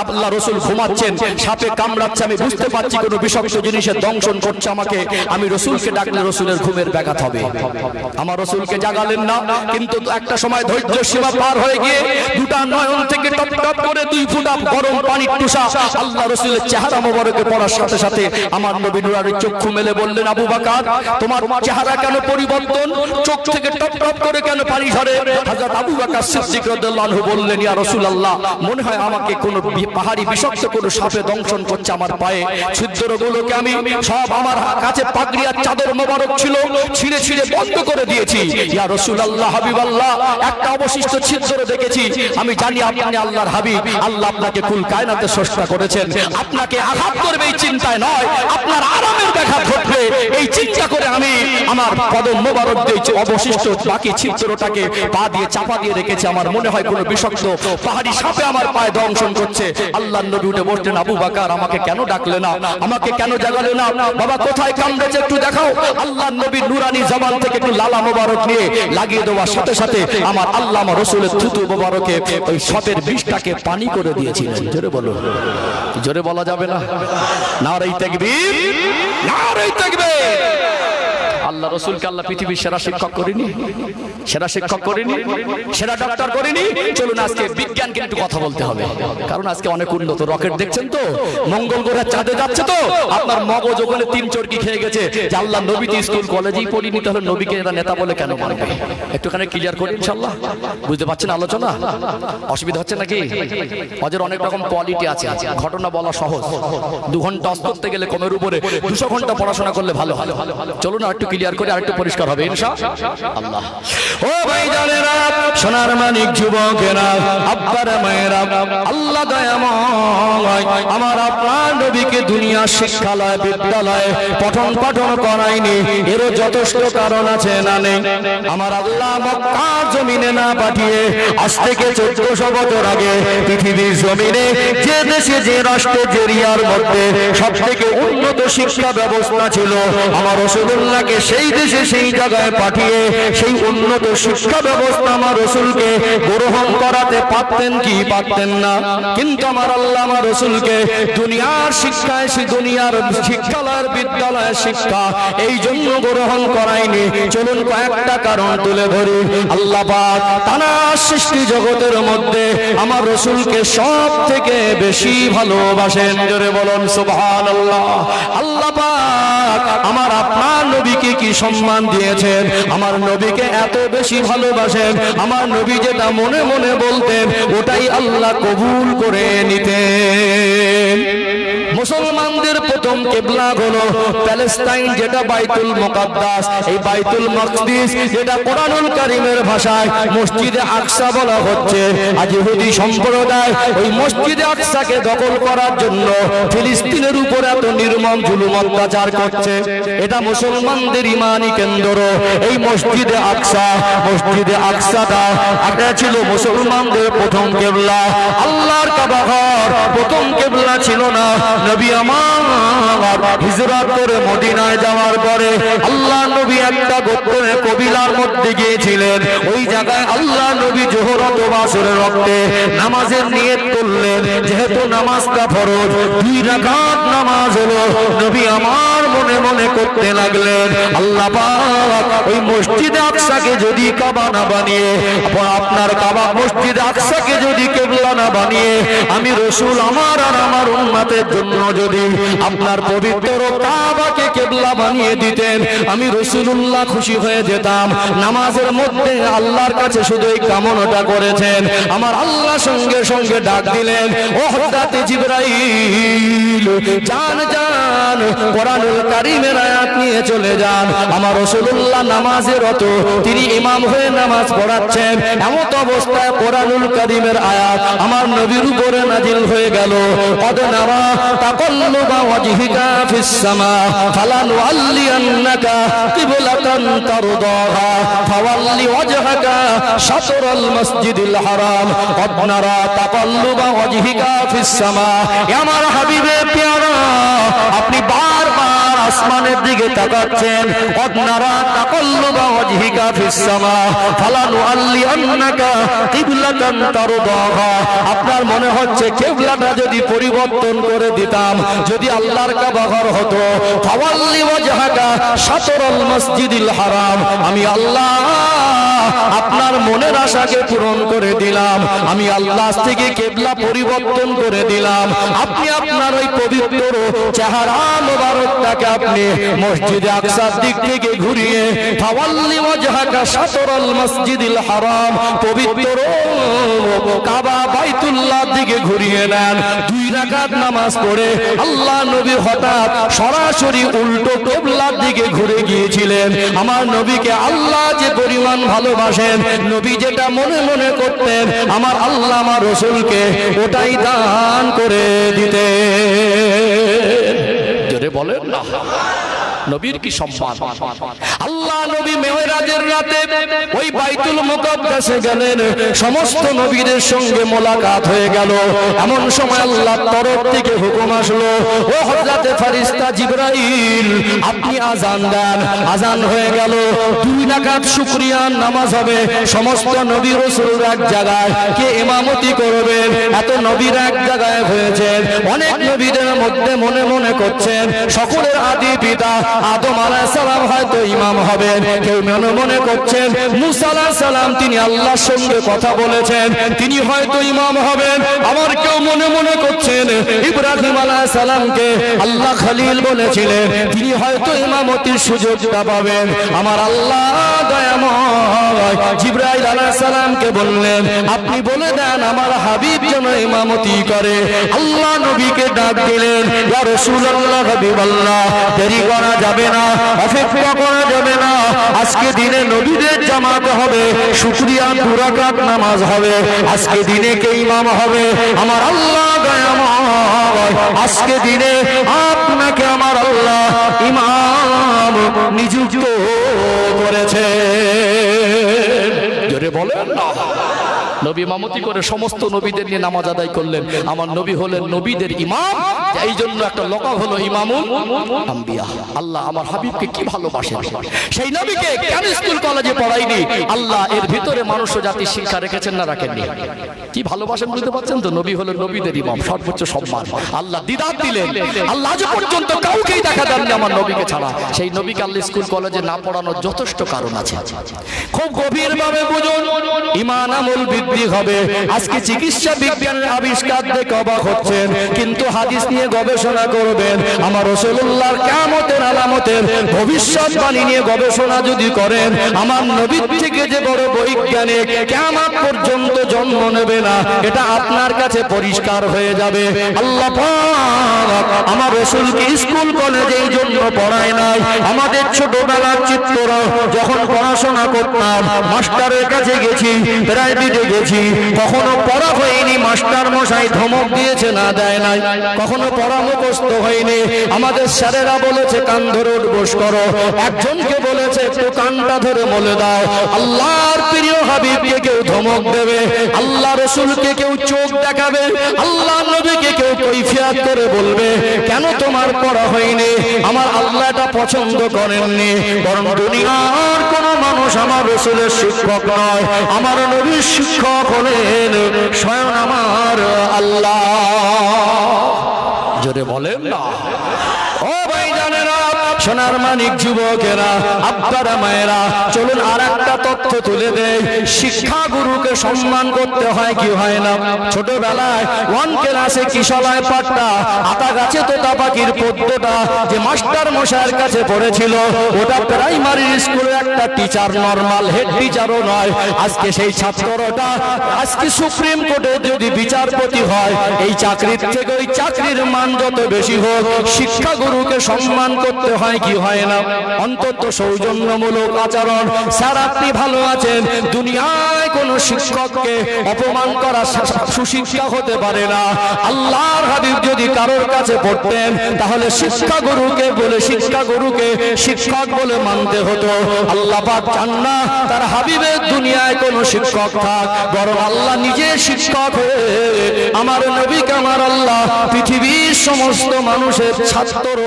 আল্লাহ রাসূল ঘুমাচ্ছেন, সাপে কামড়াচ্ছে, আমি বুঝতে পারছি কোনো বিষাক্ত জিনিসের দংশন করছে আমাকে, আমি রাসূলকে ডাকলে রাসূলের ঘুমের ব্যাঘাত হবে। আমার রাসূলকে জাগালেন না, কিন্তু একটা সময় ধৈর্য সীমা পার হয়ে গিয়ে দুটা নয়ন থেকে টপ টপ করে 2 ফোঁটা গরম পানির টুসা আল্লাহ রাসূলের চেহারা মোবারকে পড়ার সাথে সাথে আমার নবী নুরানি চক্ষু মেলে বললেন, আবু বকর তোমার চেহারা কেন পরিবর্তন, চোখ থেকে টপ টপ করে কেন পানি ঝরে? হযরত আবু বকর সিদ্দিক রাদিয়াল্লাহু আনহু বললেন, ইয়া রাসূলুল্লাহ মনে হয় আমাকে কোন পাহাড়ি বিষাক্ত কোন সাপে দংশন করছে আমার পায়ে, ছিদ্রগুলোকে আমি সব আমার কাছে পাগড়ি আর চাদর মোবারক ছিল ছিঁড়ে ছিঁড়ে বন্ধ করে দিয়েছি। ইয়া রাসূলুল্লাহ হাবিবাল্লাহ একটা অবশিষ্ট ছিদ্র দেখেছি, আমি জানি আপনি আল্লাহর হাবিব, আল্লাহ আপনাকে কুল কায়নাতে সৃষ্টি করেছেন, আপনাকে আঘাত করবে এই চিন্তায় নয়, আপনার আরামের ব্যাঘাত ঘটবে এই চিন্তা করে আমি আমার কদম মোবারক দিয়েছি, অবশিষ্ট বাকি ছিদ্রটাকে পা দিয়ে চাপা দিয়ে রেখেছে। আমার মনে হয় কোন বিষাক্ত পাহাড়ি সাপে আমার পায়ে দংশন করছে। আল্লাহর নবী উঠে বলতেন, আবু বকর আমাকে কেন ডাকলে না, আমাকে কেন জাগালে না, বাবা কোথায় কামড়েছে একটু দেখাও। আল্লাহর নবী নুরানি জবান থেকে একটু লালা মোবারক নিয়ে লাগিয়ে দেওয়ার সাথে সাথে আমার আল্লাহ আমার রাসূলের থুতু মোবারকে ওই সাপের বিষটাকে পানি করে দিয়েছিলেন। জোরে বলো, জোরে বলা যাবে না? নারে তাকবীর, নারে তাকবীর। আল্লাহ রসুলকে আল্লাহ পৃথিবীর সেরা শিক্ষক করেনি, সেরা শিক্ষক করেনি, সেরা ডক্টর করেনি। চলুন আজকে বিজ্ঞানকে একটু কথা বলতে হবে, কারণ আজকে অনেক উন্নত রকেট দেখছেন তো, মঙ্গল গ্রহে চাঁদে যাচ্ছে তো, আপনার মগজ ওখানে 3 চরকি খেয়ে গেছে যে আল্লাহ নবী তো স্কুল কলেজেই পড়িনি, তাহলে নবীকে এরা নেতা বলে কেন মানবে? একটুখানি ক্লিয়ার করি ইনশাআল্লাহ। বুঝতে পারছেন আলোচনা? অসুবিধা হচ্ছে নাকি? অজের অনেক রকম কোয়ালিটি আছে, ঘটনা বলা সহজ, 2 ঘন্টা করতে গেলে কমের উপরে 200 ঘন্টা পড়াশোনা করলে ভালো হয়। চলুন আর একটু ক্লিয়ার করে আর একটু পরিষ্কার হবে ইনশাআল্লাহ। ও ভাইজানেরা, সোনার মানিক যুবকেরা, আব্বারা মায়েরা, আল্লাহ দয়াময় আমার আপনার নবীকে দুনিয়া শিক্ষালয় বিদ্যালয়ে পঠন পাঠন করায়নি, এরও যথেষ্ট কারণ আছে না নেই? আমার আল্লাহ মক্কার জমিনে না পাঠিয়ে আজ থেকে 1400 বছর আগে পৃথিবীর জমিনে যে দেশে যে রাষ্ট্রে যে এরিয়ার মধ্যে সবথেকে উন্নত শিক্ষা ব্যবস্থা ছিল, আমার রাসূলুল্লাহকে সেই দেশে সেই জায়গায় পাঠিয়ে সেই উন্নত শিক্ষা ব্যবস্থা আমার রাসূলকে গ্রহণ করাতে পারতেন কি পারতেন না? কিন্তু আমার আল্লাহ আমার রাসূলকে দুনিয়ার শিক্ষায়, সে দুনিয়ার শিক্ষালয়ের বিদ্যালয়ের শিক্ষা এই জন্য গ্রহণ করায়নি। চলুন কয়েকটা কারণ তুলে ধরি। আল্লাহ পাক তানার সৃষ্টি জগতের মধ্যে আমার রাসূলকে সব থেকে বেশি ভালোবাসেন। জোরে বলুন সুবহানাল্লাহ। আল্লাহ পাক আমার আপনার নবীকে কি সম্মান দিয়েছেন, আমার নবীকে এত বেশি ভালোবাসেন, আমার নবী যেটা মনে মনে বলতেন ওটাই আল্লাহ কবুল করে নিতেন। মুসলমানদের প্রথম কিবলা হলো প্যালেস্টাইন, যেটা বাইতুল মুকাদ্দাস। এই বাইতুল মাকদিস যেটা কোরআনুল কারীমের ভাষায় মসজিদে আকসা বলা হচ্ছে। আজ ইহুদি সম্প্রদায় ওই মসজিদে আকসাকে দখল করার জন্য ফিলিস্তিনের উপর এত নির্মম জুলুম অত্যাচার করছে। এটা মুসলমানদের ইমানি কেন্দ্র। এই মসজিদে আকসা, মসজিদে আকসাটা এটা ছিল মুসলমানদের প্রথম কিবলা। আল্লাহর কাবা ঘর প্রথম কিবলা ছিল না। নবী আমার হিজরত করে মদিনায় যাওয়ার পরে আল্লাহ নবী একটা গোত্রের কবিলার মধ্যে গিয়েছিলেন। ওই জায়গায় আল্লাহ নবী জোহর অথবা আসরের ওয়াক্তে নামাজের নিয়ত করলেন। যেহেতু নামাজটা ফরজ, 2 রাকাত নামাজ হলো, নবী আমার মনে মনে করতে লাগলেন আল্লাহ পাক ওই মসজিদে আকসাকে যদি কাবা না বানিয়ে, আপনার কাবা মসজিদে আকসাকে যদি কিবলা না বানিয়ে আমি রাসূল আমার আর আমার উম্মতের জন্য যদি আপনার পবিত্র কাবাকে কিবলা বানিয়ে দিতেন, আমি রাসূলুল্লাহ খুশি হয়ে যেতাম। নামাজের মধ্যে আল্লাহর কাছে শুধু এই কামনাটা করেছেন। আমার আল্লাহ সঙ্গে সঙ্গে ডাক দিলেন, ও হযরত জিবরাইল, জান জান, কোরআনুল কারীমের আয়াত নিয়ে চলে যান। আমার রাসূলুল্লাহ নামাজে রত, তিনি ইমাম হয়ে নামাজ পড়াচ্ছেন। এমত অবস্থায় কোরআনুল কারীমের আয়াত আমার নবীর উপরে নাজিল হয়ে গেল। কদ নারা তাকাল্লুবা ওয়াজহিকা ফিস সামা ফালানুআল্লিয়ান্নাকা কিবলাতান তারদাহা ফাওয়াল্লি ওয়াজহাকা শাতরাল মাসজিদিল হারাম কদ নারা তাকাল্লুবা ওয়াজহিকা ফিস সামা। আমার হাবিবে প্যারা, আপনি বারবার আসমানের দিকে তাকাচ্ছেন। কদ নারা তাকাল্লুবা ওয়াজহিকা ফিস সামা ফালানুআল্লিয়ান্নাকা কিবলাতান তারদাহা। আপনার মনে হচ্ছে কিবলাটা যদি পরিবর্তন করে দিতাম, যদি আল্লাহর কাবা ঘর হতো, ফাওয়াল্লি ওয়াজহাকা শাতরাল মাসজিদিল হারাম, আমি আল্লাহ আপনার মনের আশাকে পূরণ করে দিলাম। আমি আল্লাহ থেকে কিবলা পরিবর্তন করে দিলাম। আপনি আপনার ওই পবিত্র চেহারা মোবারকটাকে আপনি মসজিদে আকসার দিক থেকে ঘুরিয়ে ফাওয়াল্লি ওয়াজহাকা শাতরাল মাসজিদিল হারাম, পবিত্র কাবা বাইতুল্লাহ দিকে ঘুরিয়ে নেন। 2 রাকাত নামাজ পড়ে আল্লাহ নবী হঠাৎ সরাসরি উল্টো কিবলার দিকে ঘুরে গিয়েছিলেন। আমার নবীকে আল্লাহ যে পরিমাণ ভালোবাসেন, নবী যেটা মনে মনে করতেন, আমার আল্লাহ আমার রাসূলকে ওটাই দান করে দিতেন। জোরে বলেন না, নবীর কি সম্মান। আল্লাহ নবী মেরাজের রাতে ওই বাইতুল মুকাদ্দাসে গেলেন। সমস্ত নবীদের সঙ্গে মোলাকাত হয়ে গেল। এমন সময় আল্লাহর তরফ থেকে হুকুম আসলো, ও হযরতে ফেরেশতা জিবরাইল, আপনি আযান দেন। আযান হয়ে গেল। 2 রাকাত শুকরিয়ার নামাজ হবে। সমস্ত নবী রাসূল এক জায়গায়, কে ইমামতি করবেন? এত নবীরা এক জায়গায় হয়েছেন। অনেক নবীদের মধ্যে মনে মনে করছেন সকলের আদি পিতা আদম আলাইহিস সালাম হয়তো ইমাম হবেন, কেউ মনে মনে করছেন মুসা আলাইহিস সালাম তিনি আল্লাহর সঙ্গে কথা বলেছেন, তিনি হয়তো ইমাম হবেন। আবার কেউ মনে মনে করছেন ইব্রাহিম আলাইহিস সালামকে আল্লাহ খলিল বলেছিলেন, তিনি হয়তো ইমামতির সুযোগটা পাবেন। আমার আল্লাহ দয়াময় জিবরাইল আলাইহিস সালামকে বললেন, আপনি বলে দেন আমার হাবিব যেন ইমামতি করে। আল্লাহ নবীকে ডাক দিলেন, ইয়া রাসূলুল্লাহ, হাবিবাল্লাহ, দেরি করা যাবে না, অপেক্ষা করা যাবে না। আজকে দিনে নবীদের জামাত হবে, শুকরিয়া 2 রাকাত নামাজ হবে। আজকে দিনে কে ইমাম হবে? আমার আল্লাহ দয়াময় আজকে দিনে আপনাকে আমার আল্লাহ ইমাম নিযুক্ত করেছে। জোরে বলেন না। নবী ইমামতি করে সমস্ত নবীদের নিয়ে নামাজ আদায় করলেন। আমার নবী হলেন নবীদের ইমাম, এই জন্য একটা লকাব হলো ইমামুল আম্বিয়া। আল্লাহ আমার হাবিবকে কি ভালোবাসেন, সেই নবীকে কেন স্কুল কলেজে পড়াইনি? আল্লাহ এর ভিতরে মানুষ জাতির শিক্ষা রেখেছেন না রাখেননি? কি ভালোবাসেন বুঝতে পারছেন তো? নবী হলেন নবীদের ইমাম, সর্বোচ্চ সম্মান। আল্লাহ দিদার দিলেন, আল্লাহ আজ পর্যন্ত কাউকেই দেখা দেননি আমার নবীকে ছাড়া। সেই নবীকে আল্লাহ স্কুল কলেজে না পড়ানোর যথেষ্ট কারণ আছে। খুব গভীরভাবে বুঝুন, ঈমান আমল বৃদ্ধি হবে। আজকে চিকিৎসা বিজ্ঞানের আবিষ্কার দেখে অবাক হচ্ছেন, কিন্তু হাদিস নিয়ে গবেষণা করবেন। আমার রাসূলুল্লাহর কিয়ামতের আলামতের ভবিষ্যৎবাণী নিয়ে গবেষণা যদি করেন, আমার নবীর থেকে যে বড় বৈজ্ঞানিক কিয়ামত পর্যন্ত জন্ম নেবে না, এটা আপনার কাছে পরিষ্কার হয়ে যাবে। আল্লাহ পাক আমার রাসূলকে স্কুল কলেজে এই জন্য পড়ায় নাই। আমাদের ছোটবেলার চিত্ররা যখন পড়াশোনা করতাম, মাস্টারের কাছে গেছি, প্রাইভেটে গেছি, কখনো পড়া হয়নি, মাস্টার মশাই ধমক দিয়েছে না দেয় নাই, কখনো পড়া মুখস্থ হয়নি। আমাদের স্যারেরা বলেছে কান ধরে উঠবোস করো, একজনকে বলেছে একটু কানটা ধরে মলে দাও। আল্লাহর প্রিয় হাবিবকে কেউ ধমক দেবে, আল্লাহ রাসূলকে কেউ চোখ দেখাবে, আল্লাহ নবীকে কেউ কৈফিয়ত করে বলবে কেন তোমার পড়া হয়নি। আমার আল্লাহ এটা পছন্দ করেননি। বরং দুনিয়ার কোন মানুষ আমার রাসূলের শিক্ষক নয়, আমার নবীর শিক্ষক হলেন স্বয়ং আমার আল্লাহ। জোরে বলেন না। ও ভাই জানেরা, সোনার মানিক যুবকেরা, আব্বারা মায়েরা, চলুন আর একটা তথ্য তুলে দেয়। শিক্ষা গুরুকে সম্মান করতে হয় কি হয় না? ছোটবেলায় 1 ক্লাসে কিশলয় পাঠটা, আতা গাছে তোতা পাখির পদ্যটা যে মাস্টার মশাইয়ের কাছে পড়েছিল, ওটা প্রাইমারি স্কুলের একটা টিচার, নরমাল হেড টিচারও নয়। আজকে সেই ছাত্রটা আজকে সুপ্রিম কোর্টে যদি বিচারপতি হয়, এই চাকরির থেকে ওই চাকরির মান যত বেশি হোক, শিক্ষা গুরুকে সম্মান করতে হয় কি হয় না? অন্তত সৌজন্যমূলক আচরণ। স্যার আপনি ভালো আছেন, দুনিয়ায় কোন শিক্ষককে অপমান করা সুশিক্ষা হতে পারে না। আল্লাহর হাবিব যদি কারোর কাছে পড়তেন, তাহলে শিক্ষা গুরুকে বলে শিক্ষা গুরুকে শিক্ষক বলে মানতে হতো। আল্লাহ পাক চান না তার হাবিবের দুনিয়ায় কোন শিক্ষক থাক, বরং আল্লাহ নিজে শিক্ষক হয়ে আমার নবীকে আমার আল্লাহ পৃথিবীর সমস্ত মানুষের ছাত্র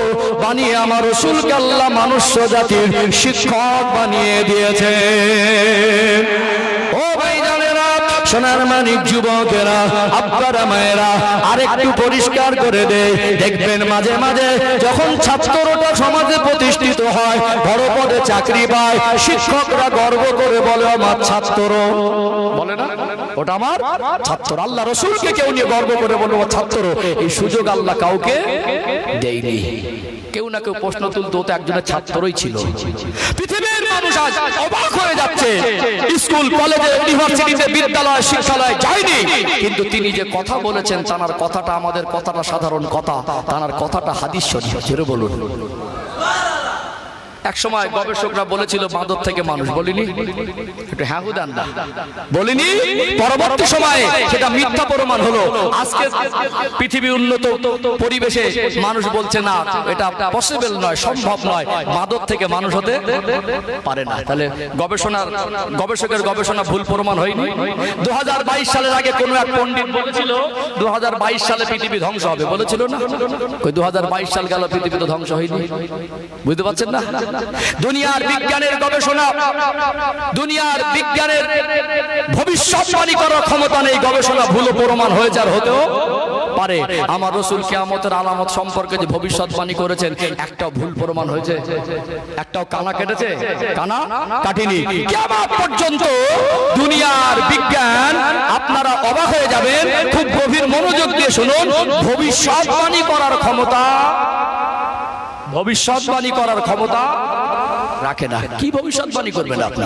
বানিয়ে আমার রাসূলকে আল্লাহ মানুষ্য জাতির শিক্ষক বানিয়ে দিয়েছে। ও ভাই জানেরা, সোনার মানিক যুবকেরা, আব্বারা মায়েরা, আরেকটু পরিষ্কার করে দেয়, দেখবেন মাঝে মাঝে যখন ছাত্রটা সমাজে প্রতিষ্ঠিত হয়, বড় পদে চাকরি পায়, শিক্ষকরা গর্ব করে বলে আমার ছাত্র, বলে না ওটা আমার ছাত্র। আল্লাহ রাসূলকে কেউ নিয়ে গর্ব করে বলবো ছাত্র, এই সুযোগ আল্লাহ কাউকে দেয়নি। কেউ না কেউ প্রশ্ন তুলতো, তো একজনের ছাত্রই ছিল। পৃথিবীর মানুষ আজ অবাক হয়ে যাচ্ছে, স্কুল কলেজে ইউনিভার্সিটিতে বিদ্যালয় শিক্ষালয় যায়নি, কিন্তু তিনি যে কথা বলেছেন তার কথাটা আমাদের কথাটা সাধারণ কথা, তার কথাটা হাদিস শরীফ। জোরে বলুন। এক সময় গবেষকরা বলেছিল বাঁদর থেকে মানুষ, বলিনি? একটু হ্যাঁ হুদান না বলিনি? পরবর্তী সময়ে সেটা মিথ্যা প্রমাণ হলো। আজকে পৃথিবী উন্নত পরিবেশে মানুষ বলছে না, এটা পসিবল নয়, সম্ভব নয়, বাঁদর থেকে মানুষ হতে পারে না। তাহলে গবেষকের গবেষণা ভুল প্রমাণ হয়নি? 2022 সালের আগে কোন এক পণ্ডিত বলেছিল 2022 সালে পৃথিবী ধ্বংস হবে, বলেছিল না? 2022 সাল গেল, পৃথিবী তো ধ্বংস হয়নি। বুঝতে পারছেন না? দুনিয়ার বিজ্ঞানের গবেষণা, দুনিয়ার বিজ্ঞানের ভবিষ্যৎবাণী করার ক্ষমতা নেই, গবেষণা ভুল প্রমাণ হয়েছে আর হতেও পারে। আমার রাসূল কিয়ামতের আলামত সম্পর্কে যে ভবিষ্যৎবাণী করেছেন, একটাও ভুল প্রমাণ হয়েছে? একটাও কানা কেটেছে? কানা কাটেনি। কিয়ামত পর্যন্ত দুনিয়ার বিজ্ঞান, আপনারা অবাক হয়ে যাবেন, খুব গভীর মনোযোগ দিয়ে শুনুন, ভবিষ্যৎবাণী করার ক্ষমতা রাখে না। কি ভবিষ্যৎবাণী করবেন আপনি?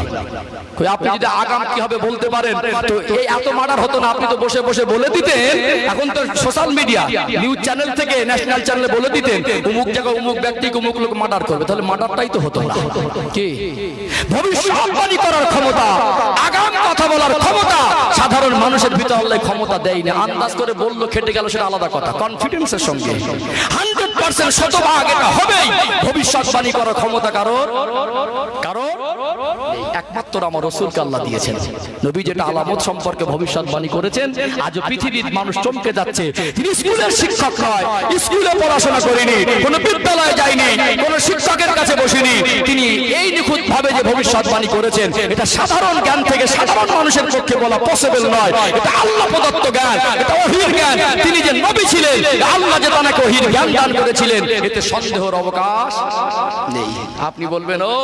আপনি যদি আগাম কি হবে বলতে পারেন, তো এই এত মার্ডার হতো না। আপনি তো বসে বসে বলে দিতেন। এখন তো সোশ্যাল মিডিয়া, নিউজ চ্যানেল থেকে ন্যাশনাল চ্যানেলে বলে দিতেন অমুক জায়গায় অমুক ব্যক্তি অমুক লোক মার্ডার করবে, তাহলে মার্ডারটাই তো হতো না। কি ভবিষ্যৎবাণী করার ক্ষমতা, আগাম কথা বলার ক্ষমতা সাধারণ মানুষের ভিতরে আল্লাহ ক্ষমতা দেয় না। আন্দাজ করে বললো, খেটে গেল, সেটা আলাদা কথা। কনফিডেন্সের সঙ্গে 100% শতভাগ এটা হবেই। ভবিষ্যৎবাণী করার ক্ষমতা কারণ একমাত্র আমার রাসূলকে আল্লাহ দিয়েছেন। নবী যেটা আলামত সম্পর্কে ভবিষ্যৎবাণী করেছেন, আজ পৃথিবীর মানুষ চমকে যাচ্ছে। তিনি স্কুলের শিক্ষক নয়, স্কুলে পড়াশোনা করেনি, কোনো বিদ্যালয়ে যায়নি, কোনো শিক্ষকের কাছে বসেনি। তিনি এই নিখুঁত ভাবে যে ভবিষ্যৎবাণী করেছেন, এটা সাধারণ জ্ঞান থেকে সাধারণ মানুষের পক্ষে বলা পসিবল নয়। এটা আল্লাহ প্রদত্ত জ্ঞান, এটা ওহীর জ্ঞান। তিনি যে নবী ছিলেন, আল্লাহ যে তাকে ওহীর জ্ঞান দান করেছিলেন, এতে সন্দেহের অবকাশ নেই। আপনি বলবেন, ও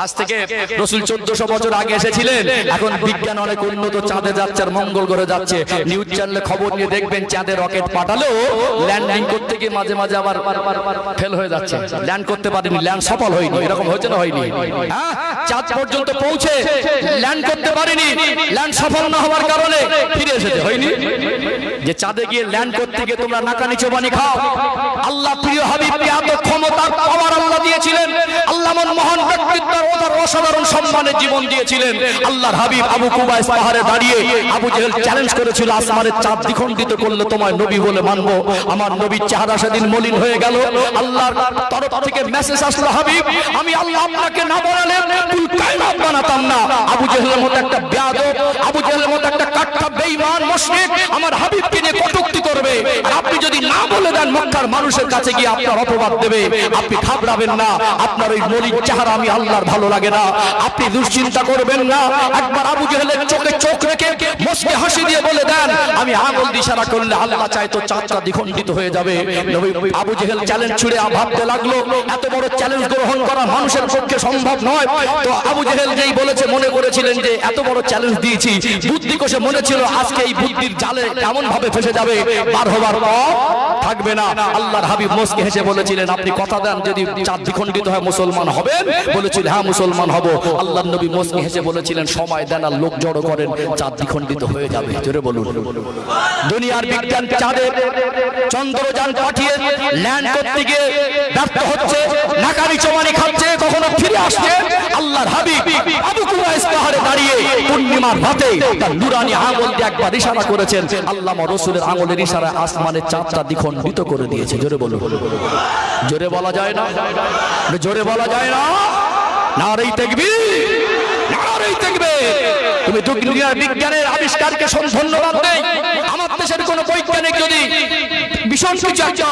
আজ থেকে রাসূল 1400 বছর আগে এসেছিলেন, এখন বিজ্ঞান অনেক উন্নত, চাঁদে যাচ্ছে আর মঙ্গল গ্রহে যাচ্ছে। নিউজ চ্যানেলে খবর নিয়ে দেখবেন, চাঁদে রকেট পাঠালেও ল্যান্ডিং করতে গিয়ে মাঝে মাঝে আবার ফেল হয়ে যাচ্ছে, ল্যান্ড করতে পারেনি, ল্যান্ড সফল হয়নি। এরকম হয়েছে না হয়নি? হ্যাঁ, চাঁদ পর্যন্ত পৌঁছে ল্যান্ড করতে পারেনি, ল্যান্ড সফল না হওয়ার কারণে ফিরে এসেছে, হয়নি? যে চাঁদে গিয়ে ল্যান্ড করতে গিয়ে তোমরা নাকানি চোবানি খাও। আল্লাহ প্রিয় হাবিবকে এত ক্ষমতার পাওয়ার আল্লাহ দিয়েছিলেন। আল্লাহ মহান ব্যক্তিত্বের অসাধারণ সম্মানের জীবন দিয়েছিলেন। আল্লাহর হাবিব আবু কুবাইস পাহাড়ে দাঁড়িয়ে আবু জেহেল চ্যালেঞ্জ করেছিল, আসমানের চাঁদ দ্বিখণ্ডিত করলে তোমায় নবী বলে মানবো। আমার নবীর চেহারা সেদিন মলিন হয়ে গেল। আল্লাহর তরফ থেকে মেসেজ আসলো, হাবিব আমি আল্লাহ আপনাকে না বানালে কুল কায়নাত বানাতাম না। আবু জেহেলের মতো একটা বেয়াদব, আবু জেহেলের মতো একটা কাট্টা বেঈমান মুশরিক আমার হাবিবকে নিয়ে কটূক্তি করবে, আর আপনি যদি না বলে দেন মক্কার মানুষের কাছে গিয়ে আপনার অপবাদ দেবে। আপনি ঘাবড়াবেন না, আপনার ওই মলিন চেহারা আমি আল্লাহর ভালো লাগে না, আপনি দুশ্চিন্তা করবেন না। একবার আবু জেহেলের চোখে চোখ রেখে মুস্কি হাসি দিয়ে বলে দেন, আমি আঙুল দিয়ে ইশারা করলে আল্লাহ চায় তো চাঁদটা দ্বিখণ্ডিত হয়ে যাবে। নবী আবু জেহেল চ্যালেঞ্জ ছুড়ে ভাবতে লাগলো, এত বড় চ্যালেঞ্জ গ্রহণ করা মানুষের পক্ষে সম্ভব নয়। তো আবু জেহেল যেই বলেছে, মনে করেছিলেন যে এত বড় চ্যালেঞ্জ দিয়েছি, বুদ্ধি কোষে মনে ছিল আজকে এই বুদ্ধির জালে এমন ভাবে ফেসে যাবে, বার হবার পথ থাকবে না। আল্লাহর হাবিব মুস্কি হেসে বলেছিলেন, আপনি কথা দেন যদি চাঁদ দ্বিখণ্ডিত হয় মুসলমান হবেন? বলেছিল হ্যাঁ মুসলমান হব। আল্লাহর নবী মুস্কি হেসে বলেছিলেন, সময় দেন আর লোক জড়ো করেন, চাঁদ দ্বিখণ্ডিত হয়ে যাবে। জোরে বলুন। দুনিয়ার বিজ্ঞান চাঁদে চন্দ্রযান পাঠিয়ে ল্যান্ড করতে গিয়ে ব্যর্থ হচ্ছে, নাকানি চোবানি খাচ্ছে, কখনো ফিরে আসছে। আল্লাহর হাবিব আবু কুবাইস পাহাড়ে দাঁড়িয়ে পূর্ণিমার রাতে তার নুরানি আঙুল দিয়ে একবার ইশারা করেছেন। আল্লাহ রাসূলের আঙুলের ইশারায় আসমানের চাঁদটা দ্বিখণ্ডিত করে দিয়েছে। জোরে বলুন। জোরে বলা যায় না? জোরে বলা যায় না? নারে তাকবীর, নারে তাকবীর। তুমি দুনিয়ার বিজ্ঞানের আবিষ্কারকে ধন্যবাদ দেই। আমার দেশের কোন বৈজ্ঞানিক যদি ভীষণ কিছু একটা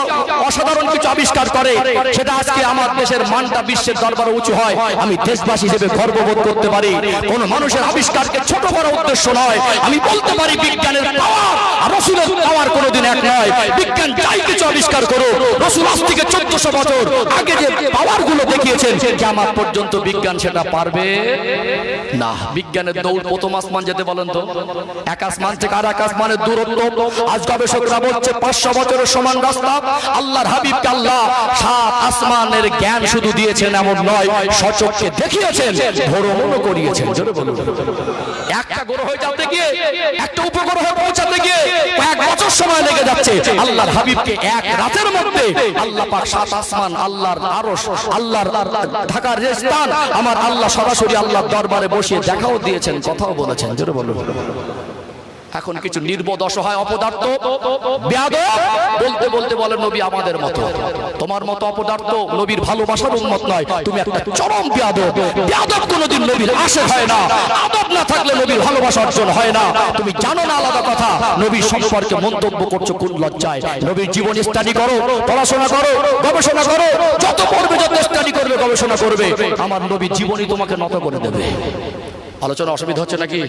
অসাধারণ কিছু আবিষ্কার করে, সেটা আজকে আমার দেশের মানটা বিশ্বের দরবারে উঁচু হয়, আমি দেশবাসী হিসেবে গর্ববোধ করতে পারি। কোন মানুষের আবিষ্কারকে ছোট করা উদ্দেশ্য নয়। আমি বলতে পারি বিজ্ঞানের পাওয়ার আর রাসূলের পাওয়ার কোনোদিন এক নয়। বিজ্ঞান যাই কিছু আবিষ্কার করো, রাসূল আজ থেকে 1400 বছর আগে যে পাওয়ার গুলো দেখিয়েছেন, কিয়ামত পর্যন্ত বিজ্ঞান সেটা পারবে না। বিজ্ঞানের দৌড় প্রথম আসমান যেতে বলেন তো, এক আসমান থেকে আর এক আসমানের দূরত্ব আজ গবেষকরা বলছে 500 বছরের সমান রাস্তা। আল্লাহর হাবিবকে আল্লাহ 7 আসমানের জ্ঞান শুধু দিয়েছেন এমন নয়, সচক্ষে দেখিয়েছেন, ভ্রমণও করিয়েছেন। জোরে বলুন। একটা গ্রহ যেতে গিয়ে, একটা উপগ্রহ পৌঁছাতে গিয়ে কয়েক বছর সময় লেগে যাচ্ছে। আল্লাহর হাবিবকে এক রাতের মধ্যে আল্লাহ পাক 7 আসমান, আল্লাহর আরশ, আল্লাহর ঢাকার যে স্থান, আমার আল্লাহ সরাসরি আল্লাহর দরবারে বসিয়ে দেখাও দিয়েছেন, কথাও বলেছেন। জোরে বলুন। এখন কিছু নির্বোধ অসহায় অপদার্থ বেয়াদব বলতে বলতে বলে নবী আমাদের মতো। তোমার মতো অপদার্থ নবীর ভালোবাসার উম্মত নয়, তুমি একটা চরম বেয়াদব। বেয়াদব কোনোদিন নবীর আশিক হয় না, আদব না থাকলে নবীর ভালোবাসা অর্জন হয় না। তুমি জানো না, আলাদা কথা। নবীর সম্পর্কে মন্তব্য করছো কোন লজ্জায়? নবীর জীবন স্টাডি করো, পড়াশোনা করো, গবেষণা করো, যত পড়বে, যত স্টাডি করবে, গবেষণা করবে, আমার নবীর জীবনই তোমাকে নত করে দেবে। আলোচনা অসুবিধা হচ্ছে নাকি?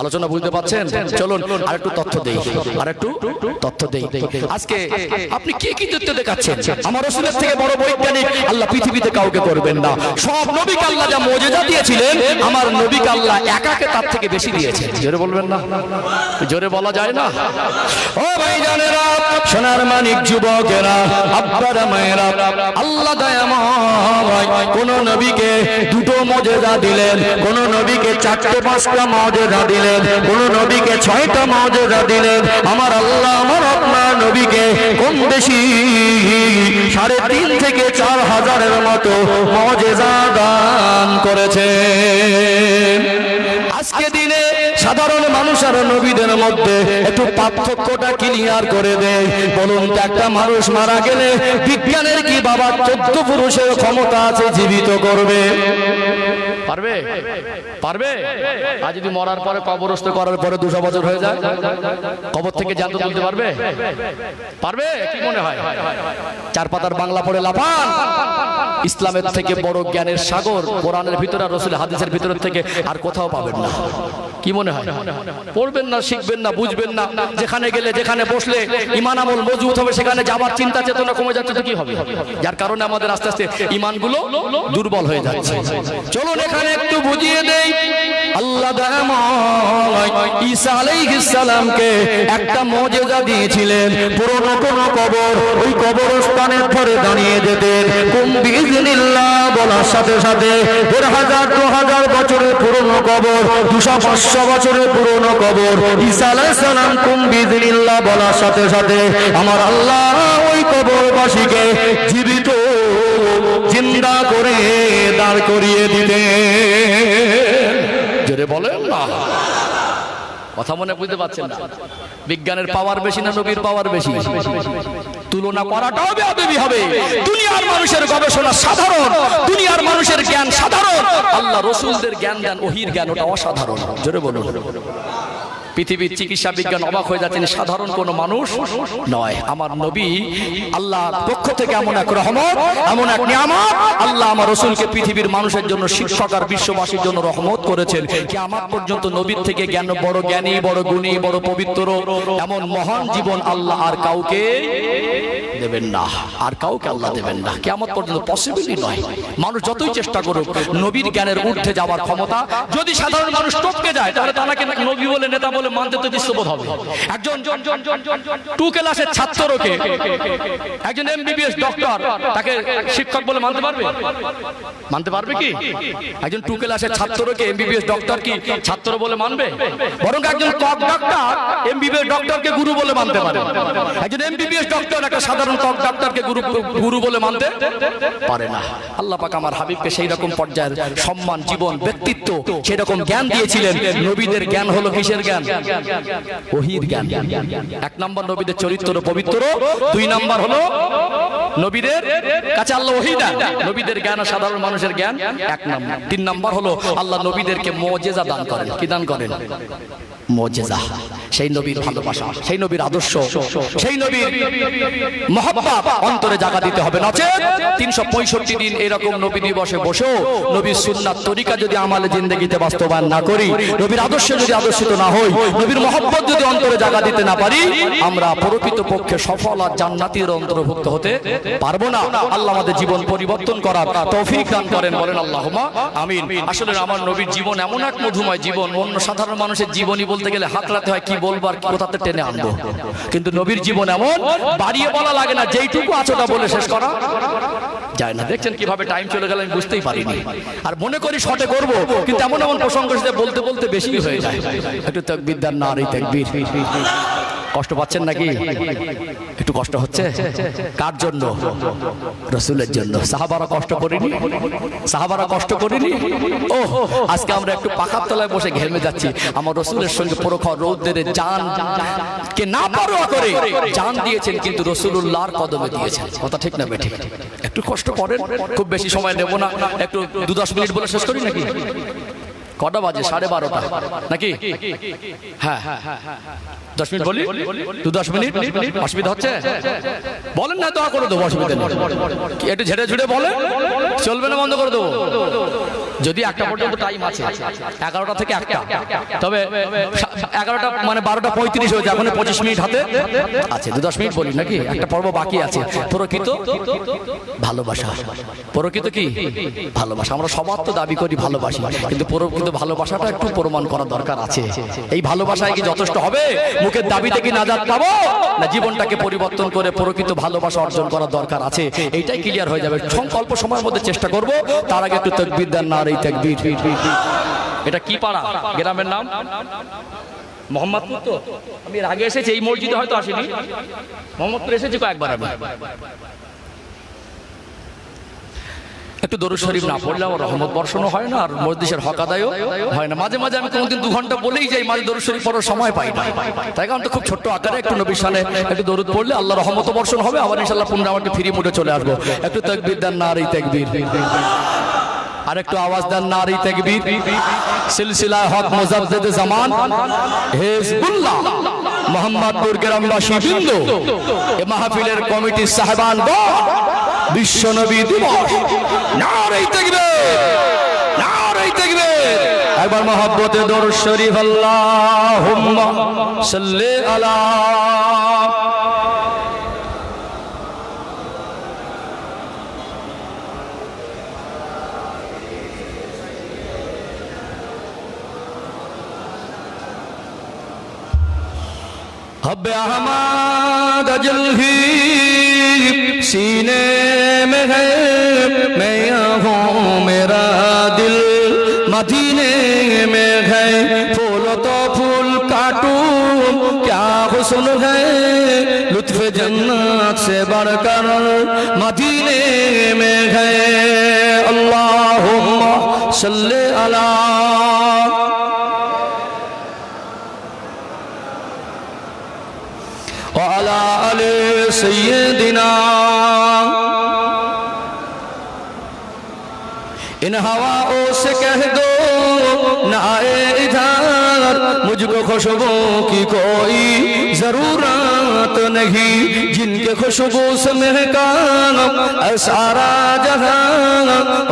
আলোচনা বুঝতে পারছেন? চলুন আর একটু তথ্য দেই, আর একটু তথ্য দেই। আজকে আপনি কি কি তথ্য দেখাচ্ছেন? আমার রাসূলের থেকে বড় বৈজ্ঞানিক আল্লাহ পৃথিবীতে কাউকে করবেন না। সব নবীকে আল্লাহ যা মুজিজা দিয়েছিলেন, আমার নবীকে আল্লাহ একাকে তার থেকে বেশি দিয়েছেন। জোরে বলবেন না? জোরে বলা যায় না? ও ভাইজানেরা, সোনার মানিক যুবকেরা, আব্বারা মায়েরা, আল্লাহ দয়াময় কোন নবীকে দুটো মুজিজা দিলেন, কোন নবীকে চারটে পাঁচটা মুজিজা দিলেন, কোন নবীকে ছয়টা মুজিজা দিলেন। আমার আল্লাহ আমার আপনার নবীকে কম বেশি 3.5 থেকে 4,000-এর মতো মুজিজা দান করেছেন। আজকে দিনে সাধারণ মানুষ আর নবীদের মধ্যে একটু পার্থক্যটা ক্লিয়ার করে দেয়। বলুন তো, একটা মানুষ মারা গেলে বিজ্ঞানের কি বাবা 14 পুরুষের ক্ষমতা আছে জীবিত করবে? পারবে? পারবে? আর যদি মরার পরে কবরস্থ করার পরে 200 বছর হয়ে যায়, কবর থেকে জ্যান্ত তুলতে পারবে? পারবে? কি মনে হয়? 4 পাতার বাংলা পড়ে লাফান। ইসলামের থেকে বড় জ্ঞানের সাগর কোরআনের ভিতরে আর রাসূলের হাদিসের ভিতর থেকে আর কোথাও পাবেন না। কি মনে হয়? পড়বেন না, শিখবেন না, বুঝবেন না। যেখানে গেলে, যেখানে বসলে ঈমান আমল মজবুত হবে, সেখানে যাবার চিন্তা চেতনা কমে যাচ্ছে তো কি হবে? যার কারণে আমাদের আস্তে আস্তে ঈমানগুলো দুর্বল হয়ে যাচ্ছে। চলুন এখানে একটু বুঝিয়ে দেই। আল্লাহ দয়াময় ঈসা আলাইহিস সালামকে একটা মুজিজা দিয়েছিলেন। পুরনো কোন কবর, ওই কবরস্থানের পরে দাঁড়িয়ে যেতেন। কুম বিইজনিল্লাহ বলার সাথে সাথে 1,000 2,000 বছরের পুরনো কবর, 200-500 বছরের পুরনো কবর, ঈসা আলাইহিস সালাম কুম বিইজনিল্লাহ বলার সাথে সাথে আমার আল্লাহ ওই কবরবাসীকে জীবিত জিন্দা করে দাঁড় করিয়ে দিলেন। জোরে বলেন না? কথা মনে বুঝতে পারছেন না? বিজ্ঞানের পাওয়ার বেশি না নবীর পাওয়ার বেশি? তুলনা করাটাও বেয়াদবি হবে। দুনিয়ার মানুষের গবেষণা সাধারণ, দুনিয়ার মানুষের জ্ঞান সাধারণ, আল্লাহ রাসূলদের জ্ঞান দেন, ওহীর জ্ঞান ওটা অসাধারণ। জোরে বলুন। পৃথিবীর চিকিৎসা বিজ্ঞান অবাক হয়ে যাচ্ছেন, সাধারণ কোনো মানুষ নয়। আমার নবী আল্লাহর পক্ষ থেকে এমন এক রহমত, এমন এক নিয়ামত, আল্লাহ আমার রাসূলকে পৃথিবীর মানুষের জন্য শিক্ষক আর বিশ্ববাসীর জন্য রহমত করেছেন। কিয়ামত পর্যন্ত নবীর থেকে জ্ঞান, বড় জ্ঞানী, বড় গুণী, বড় পবিত্র, এমন মহান জীবন আল্লাহ আর কাউকে দেবেন না, আর কাউকে আল্লাহ দেবেন না। কিয়ামত পর্যন্ত পসিবলই নয়। মানুষ যতই চেষ্টা করুক, নবীর জ্ঞানের ঊর্ধ্বে যাওয়ার ক্ষমতা যদি সাধারণ মানুষ টপকে যায়, তাহলে তাকে নবী বলে, নেতা বলে মানতে তো দৃশ্যবোধ হবে। একজন 2 ক্লাসের ছাত্রকে একজন এমবিবিএস ডক্টর তাকে শিক্ষক বলে মানতে পারবে? মানতে পারবে কি? একজন 2 ক্লাসের ছাত্রকে এমবিবিএস ডক্টর কি ছাত্র বলে মানবে? বরং একজন ত্বক ডাক্তার এমবিবিএস ডক্টরকে গুরু বলে মানতে পারে। একজন এমবিবিএস ডক্টর একটা সাধারণ ত্বক ডাক্তারকে গুরু বলে মানতে পারে না। আল্লাহ পাক আমার হাবিবকে সেই রকম পর্যায়ের সম্মান, জীবন, ব্যক্তিত্ব, সেই রকম জ্ঞান দিয়েছিলেন। নবীদের জ্ঞান হলো কিসের জ্ঞান? ওহীর জ্ঞান। 1 নম্বর নবীদের চরিত্র পবিত্র, 2 নম্বর হলো নবীদের কাছে আল্লাহ ওহী দেন। নবীদের জ্ঞান আর সাধারণ মানুষের জ্ঞান 1 নম্বর। 3 নম্বর হলো আল্লাহ নবীদেরকে মুজিজা দান করেন। কি দান করেন? মুজিজা। সেই নবীর ভালোবাসা, সেই নবীর আদর্শ, সেই নবীর মহব্বত অন্তরে জায়গা দিতে হবে। নচেত 365 দিন এরকম নবী দিবসে বসেও নবীর সুন্নাত তরিকা যদি আমালে জিন্দেগিতে বাস্তবায়ন না করি, নবীর আদর্শে যদি আদর্শিত না হই, নবীর মহব্বত যদি অন্তরে জায়গা দিতে না পারি, আমরা প্রকৃত পক্ষে সফল আর জান্নাতীর অন্তর্ভুক্ত হতে পারবো না। আল্লাহ আমাদের জীবন পরিবর্তন করার তৌফিক দান করেন, বলেন আল্লাহুম্মা আমিন। আসলে আমার নবীর জীবন এমন এক মধুময় জীবন, অন্য সাধারণ মানুষের জীবনী বলতে গেলে হাতলাতে হয়, কি বলবো আর কোথাতে টেনে আনবো। কিন্তু নবীর জীবন এমন, বাড়িয়ে বলা লাগে না, যেইটুকু আছে ওটা বলে শেষ করা যায় না। দেখছেন কিভাবে টাইম চলে গেল, আমি বুঝতেই পারিনি। আর মনে করি শর্টে করব, কিন্তু এমন এমন প্রসঙ্গ বলতে বলতে বেশি হয়ে যায়। একটু তাকবীর দেন না? আর এই তাকবীর কষ্ট পাচ্ছেন নাকি? একটু কষ্ট হচ্ছে? কার জন্য? রাসূলের জন্য। সাহাবারা কষ্ট করেনি? সাহাবারা কষ্ট করেনি? ও আজকে আমরা একটু পাখার তলায় বসে ঘেমে যাচ্ছি। আমার রাসূলের সঙ্গে প্রখর রৌদ্রে জান কে না পরোয়া করে জান দিয়েছেন, কিন্তু রাসূলুল্লাহর কদমে দিয়েছেন। কথা ঠিক না বেঠিক? একটু কষ্ট করেন, খুব বেশি সময় নেব না, একটু 2-10 মিনিট বলে শেষ করি নাকি? কটা বাজে? 12:30 নাকি? হ্যাঁ 10 মিনিট বলি, 10 মিনিট অসুবিধা হচ্ছে? বলেন না, দোয়া করে দেবো, অসুবিধা নেই। একটু ঝেড়ে ঝুড়ে বলেন, চলবে না বন্ধ করে দেবো। যদি 1টা পর্যন্ত টাইম আছে, 11টা থেকে 1টা, তবে 11টা মানে 12:35 হয়েছে, এখন 25 মিনিট হাতে আছে। 10 মিনিট বলি নাকি? একটা পর্ব বাকি আছে, প্রকৃত ভালোবাসা। প্রকৃত কি ভালোবাসা? আমরা সবার তো দাবি করি ভালোবাসি, কিন্তু প্রকৃত ভালোবাসাটা একটু প্রমাণ করা দরকার আছে। এই ভালোবাসায় কি যথেষ্ট হবে? মুখের দাবিতে কি নাজাত পাবো, না জীবনটাকে পরিবর্তন করে প্রকৃত ভালোবাসা অর্জন করা দরকার আছে? এইটাই ক্লিয়ার হয়ে যাবে। অল্প সময়ের মধ্যে চেষ্টা করব। তার আগে একটু তাকবীর দেন, না এই তাকবীর। এটা কি পাড়া, গ্রামের নাম? মোহাম্মদপুর। তো আমি এর আগে এসেছি, এই মসজিদে হয়তো আসিনি, মোহাম্মদপুর এসেছি কয়েকবার। আমি একটু দরুদ শরীফ না পড়লে আমার রহমত বর্ষণও হয় না, আর মসজিদের হক আদায়ও হয় না। মাঝে মাঝে আমি কোনদিন 2 ঘন্টা বলেই যাই, মাঝে দরুদ শরীফ পড়ার সময় পাই না। তাই কারণ তো খুব ছোট্ট আকারে একটু নবী শানে একটু দরুদ পড়লে আল্লাহ রহমত বর্ষণ হবে। আবার ইনশাআল্লাহ পুনরায় আমাকে ফ্রি মুডে চলে আসবো। একটু তাকবীর দেন, না এই তাকবীর। আর একটু আওয়াজ দেন, না এই তাকবীর। সিলসিলা হক মুজাদ্দিদ জামান হিজবুল্লাহ মোহাম্মদপুর গ্রামবাসী বৃন্দ, এ মাহফিলের কমিটির সাহেবান, বিশ্ব নবী দিবস, নারে তাকবীর, নারে তাকবীর। একবার মহব্বতে দরুদ শরীফ, আল্লাহুম্মা সাল্লি আলা। हब्बे अहमद अजल ही सीने में है, मैं हूँ मेरा दिल मदीने में है। फूल तो फूल काटूं, क्या हुस्न है, लुत्फ जन्नत से बढ़कर मदीने में है। अल्लाहुम्मा सल्ली अला। वाला अले सय्यदिना। इन हवाओं से कह दो ना आए इधर, मुझको खुशबू की कोई जरूरत नहीं, जिनके खुशबू से महका सारा जहां,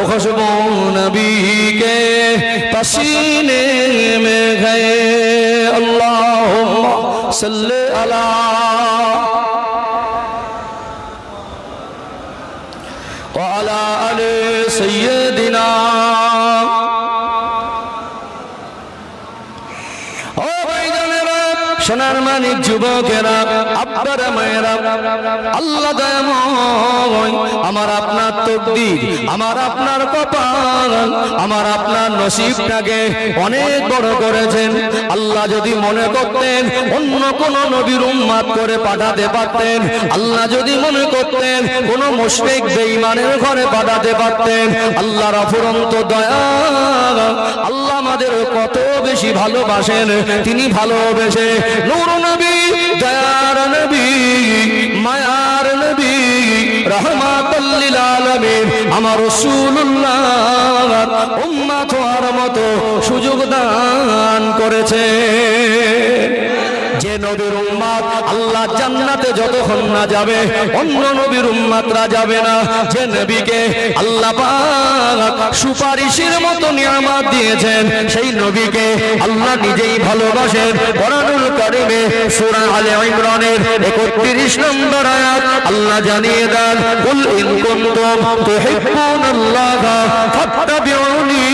खुशबू नबी के पसीने में गए। अल्लाहुम्मा सल्ली अला। वाला अले सय्यदिना। ओ भाई जानेरा, সোনার মানিক যুবকেরা, আব্বারা মায়েরা, আল্লাহ দয়াময়, আমার আপনার তকদির, আমার আপনার কপাল, আমার আপনার নসিবটাকে অনেক বড় করেছেন। আল্লাহ যদি মনে করতেন অন্য কোন নবীর উম্মত করে পাঠাতে পারতেন, আল্লাহ যদি মনে করতেন কোন মুশরিক বেঈমানের ঘরে পাঠাতে পারতেন, আল্লাহর অফুরন্ত দয়া। আল্লাহ আমাদের কত বেশি ভালোবাসেন, তিনি ভালোবেসে নূর নবী, দয়ার নবী, মায়ার নবী, রহমাতুল লিল আলামিন আমার রাসূলুল্লাহ উম্মত হওয়ার মতো সুযোগ দান করেছে। যে নবীর উম্মত আল্লাহ জান্নাতে যতক্ষণ না যাবে অন্য নবীর উম্মতরা যাবে না। যে নবীকে আল্লাহ পাক সুপারিশের মতো নিয়ামত দিয়েছেন, সেই নবীকে আল্লাহ নিজেই ভালোবাসেন। কোরআনুল কারীমে সূরা আলে ইমরানের 31 নম্বর আয়াত আল্লাহ জানিয়ে দেন, কুল ইন কুনতুম তুহিব্বুনাল্লাহা ফাত্তাবিউনি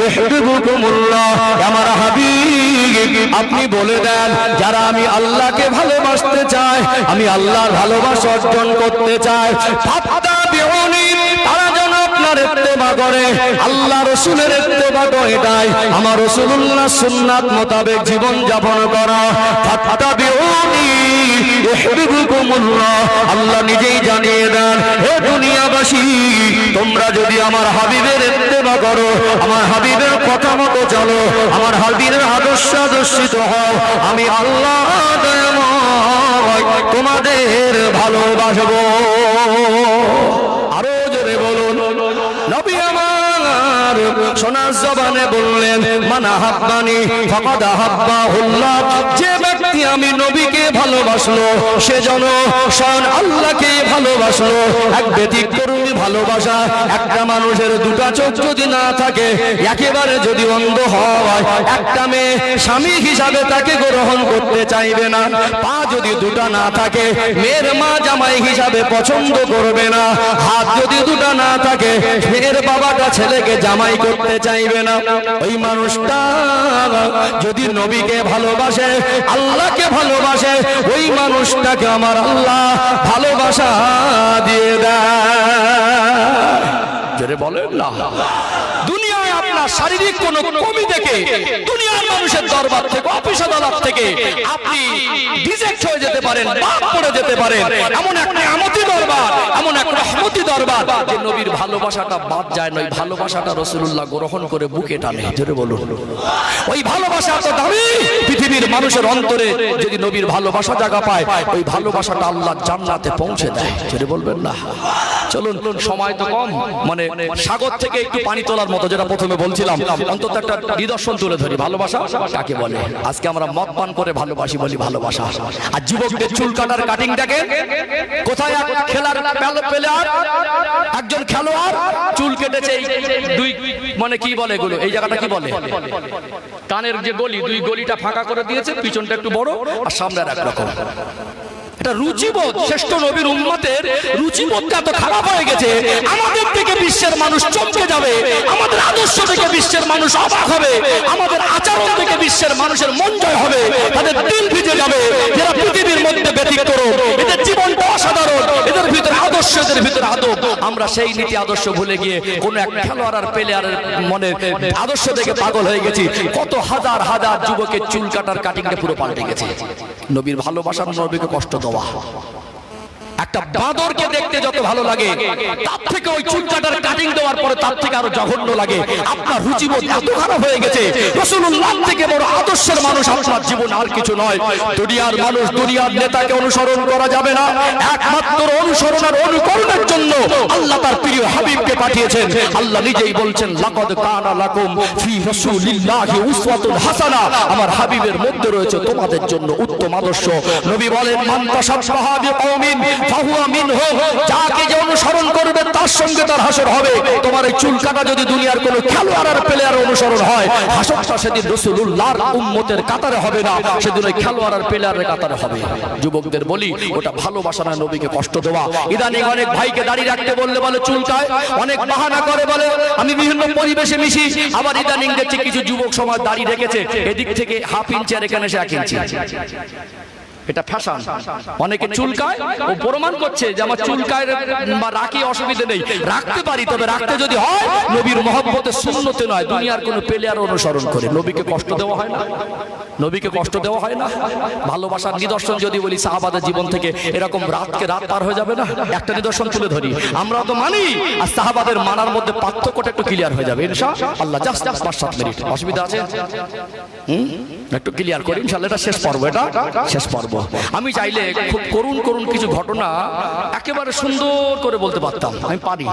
ইউহিব্বুকুমুল্লাহ। আমার হাবিব আপনি বলে দেন, যারা আমি আল্লাহকে ভালোবাসতে চাই, আমি আল্লাহর ভালোবাসা অর্জন করতে চাই, ফাত্তাবিউনি, তারা যেন আপনার ইত্তেবা করে, আল্লাহ রাসূলের ইত্তেবা করে। এটাই আমার রাসূলুল্লাহ সুন্নাত মোতাবেক জীবন যাপন করা। ফাত্তাবিউনি ইউহিব্বুকুমুল্লাহ। আল্লাহ নিজেই জানিয়ে দেন, হে দুনিয়াবাসী, তোমরা যদি আমার হাবিবের ইত্তেবা করো, আমার হাবিবের কথা মতো চলো, আমার হাবিবের আদর্শ আদর্শিত হও, আমি আল্লাহ দয়াময় তোমাদের ভালোবাসবো। আরো জোরে বলুন, নবী আমার সোনার জবানে বললেন মান আহাব্বানি ফাকাদ আহাব্বাহুল্লাহ, যে ব্যক্তি আমি নবীকে ভালোবাসলো সেজন্য স্বয়ং আল্লাহকে ভালোবাসলো। এক ব্যতিক্রমী ভালোবাসা। একটা মানুষের দুটা চোখ যদি না থাকে, একেবারে যদি অন্ধ হয়, একটা মেয়ে স্বামী হিসাবে তাকে গ্রহণ করতে চাইবে না। পা যদি দুটা না থাকে, মেয়ের মা জামাই হিসাবে পছন্দ করবে না। হাত যদি দুটা না থাকে, মেয়ের বাবাটা ছেলেকে জামাই করতে চাইবে না। ওই মানুষটা যদি নবীকে ভালোবাসে, আল্লাহকে ভালোবাসে, ওই মানুষটাকে আমার আল্লাহ ভালোবাসা দিয়ে দেয়। জোরে বলেন না। দুনিয়ায় আপনার শারীরিক কোনো কমি দেখে, দুনিয়ার মানুষের দরবার থেকে, অফিস আদালত থেকে আপনি রিজেক্ট হয়ে যেতে পারেন, বাদ পড়ে যেতে পারেন। এমন এক নিয়ামতি দরবার, এমন এক রহমতি দরবার, যে নবীর ভালোবাসাটা বাদ যায় না। ওই ভালোবাসাটা রাসূলুল্লাহ গ্রহণ করে বুকে টানে। জোরে বলুন। ওই ভালোবাসা এত দামি, পৃথিবীর মানুষের অন্তরে যদি নবীর ভালোবাসা জায়গা পায়, ওই ভালোবাসাটা আল্লাহ জান্নাতে পৌঁছে দেয়। জোরে বলবেন না। চলুন, সময় তো কম, মানে সাগর থেকে একটু পানি তোলার মতো, যেটা প্রথমে বলছিলাম, অন্তত একটা নিদর্শন তুলে ধরি ভালোবাসা কাকে বলে। আজকে আমরা মদ পান করে ভালোবাসি বলি ভালোবাসা। আর যুবকদের চুল কাটার কাটিংটাকে কোথায়, খেলার প্লেয়ার, একজন খেলোয়াড় চুল কেটেছে, দুই মানে কি বলে এগুলো, এই জায়গাটা কি বলে, কানের যে গলি, দুই গলিটা ফাঁকা করে দিয়েছে, পিছনটা একটু বড় আর সামনে আর একরকম। এটা রুচিবোধ, শ্রেষ্ঠ নবীর উম্মতের রুচিবোধটা এত খারাপ হয়ে গেছে, আমাদের থেকে বিশ্বের মানুষ চমকে যাবে, আমাদের আদর্শ থেকে বিশ্বের মানুষ অবাক হবে, আমাদের আচরণ থেকে বিশ্বের মানুষের মন জয় হবে, তাদের দিল ভিজে যাবে। যারা পৃথিবীর মধ্যে ব্যতিক্রম, এদের জীবনটা অসাধারণ, এদের ভিতরে আদর্শ, এদের ভিতরে আদব। আমরা সেই নীতি আদর্শ ভুলে গিয়ে কোন এক খেলোয়াড় আর প্লেয়ারের মনে আদর্শ থেকে পাগল হয়ে গেছি। কত হাজার হাজার যুবকের চুল কাটার কাটিংটা পুরো পাল্টে গেছে। নবীর ভালোবাসার, নবীকে কষ্ট দেওয়া। একটা বাঁদরকে দেখতে যত ভালো লাগে, তার থেকে ওই চুল কাটার কাটিং দেওয়ার পরে তার থেকে আরো জঘন্য লাগে। আপনার রুচিবোধ এত খারাপ হয়ে গেছে, রাসূলুল্লাহ থেকে বড় আদর্শের মানুষ আপনার জীবন আর কিছু নয়। দুনিয়ার মানুষ, দুনিয়ার নেতাকে অনুসরণ করা যাবে না। একমাত্র অনুসরণ আর অনুকরণের জন্য আল্লাহ তার প্রিয় হাবিবকে পাঠিয়েছেন। আল্লাহ নিজেই বলছেন, লাকাদ কানা লাকুম ফি রাসূলিল্লাহি উসওয়াতুন হাসানাহ, আমার হাবিবের মধ্যে রয়েছে তোমাদের জন্য উত্তম আদর্শ। নবী বলেন, মান তাশাব্বাহা বিকওমিন ফাহুয়া মিনহুম, যাকে যে অনুসরণ করবে তার সঙ্গে তার হাসর হবে। তোমার এই চুল কাটা যদি দুনিয়ার কোনো খেলোয়াড় আর প্লেয়ার অনুসরণ হয়, হাসরটা সেদিন রাসূলুল্লাহর উম্মতের কাতারে হবে না, সেদিন ওই খেলোয়াড় আর প্লেয়ারের কাতারে হবে। যুবকদের বলি, ওটা ভালোবাসা না, নবীকে কষ্ট দেওয়া। ইদানিং অনেক ভাইকে দাড়ি রাখতে বললে বলে চুলকায়, অনেক বাহানা করে বলে আমি বিভিন্ন পরিবেশে মিশি। আবার ইদানিং দেখছি কিছু যুবক সমাজ দাড়ি রেখেছে, এদিক থেকে হাফ ইঞ্চি আর এখানে সে 1 ইঞ্চি। এটা ফ্যাশন। অনেকে চুলকায়, ও প্রমাণ করছে যে আমার চুলকায় বা রাখি অসুবিধা নেই, রাখতে পারি, তবে রাখতে যদি হয় নবীর মহব্বতের সুন্নতে নয়, দুনিয়ার কোনো প্লেয়ার অনুসরণ করে। নবীকে কষ্ট দেওয়া হয় না, নবীকে কষ্ট দেওয়া হয় না। ভালোবাসার নিদর্শন যদি বলি, সাহাবাদের জীবন থেকে এরকম রাতকে রাত পার হয়ে যাবে না। একটা নিদর্শন তুলে ধরি, আমরা তো মানি, আর সাহাবাদের মানার মধ্যে পার্থক্যটা একটু ক্লিয়ার হয়ে যাবে ইনশাআল্লাহ। জাস্ট 5-7 মিনিট, অসুবিধা আছে? একটু ক্লিয়ার করি ইনশাআল্লাহ। এটা শেষ পর্ব, এটা শেষ পর্ব। আমি চাইলে খুব করুণ করুণ কিছু ঘটনা একেবারে সুন্দর করে বলতে পারতাম, আমি পারি,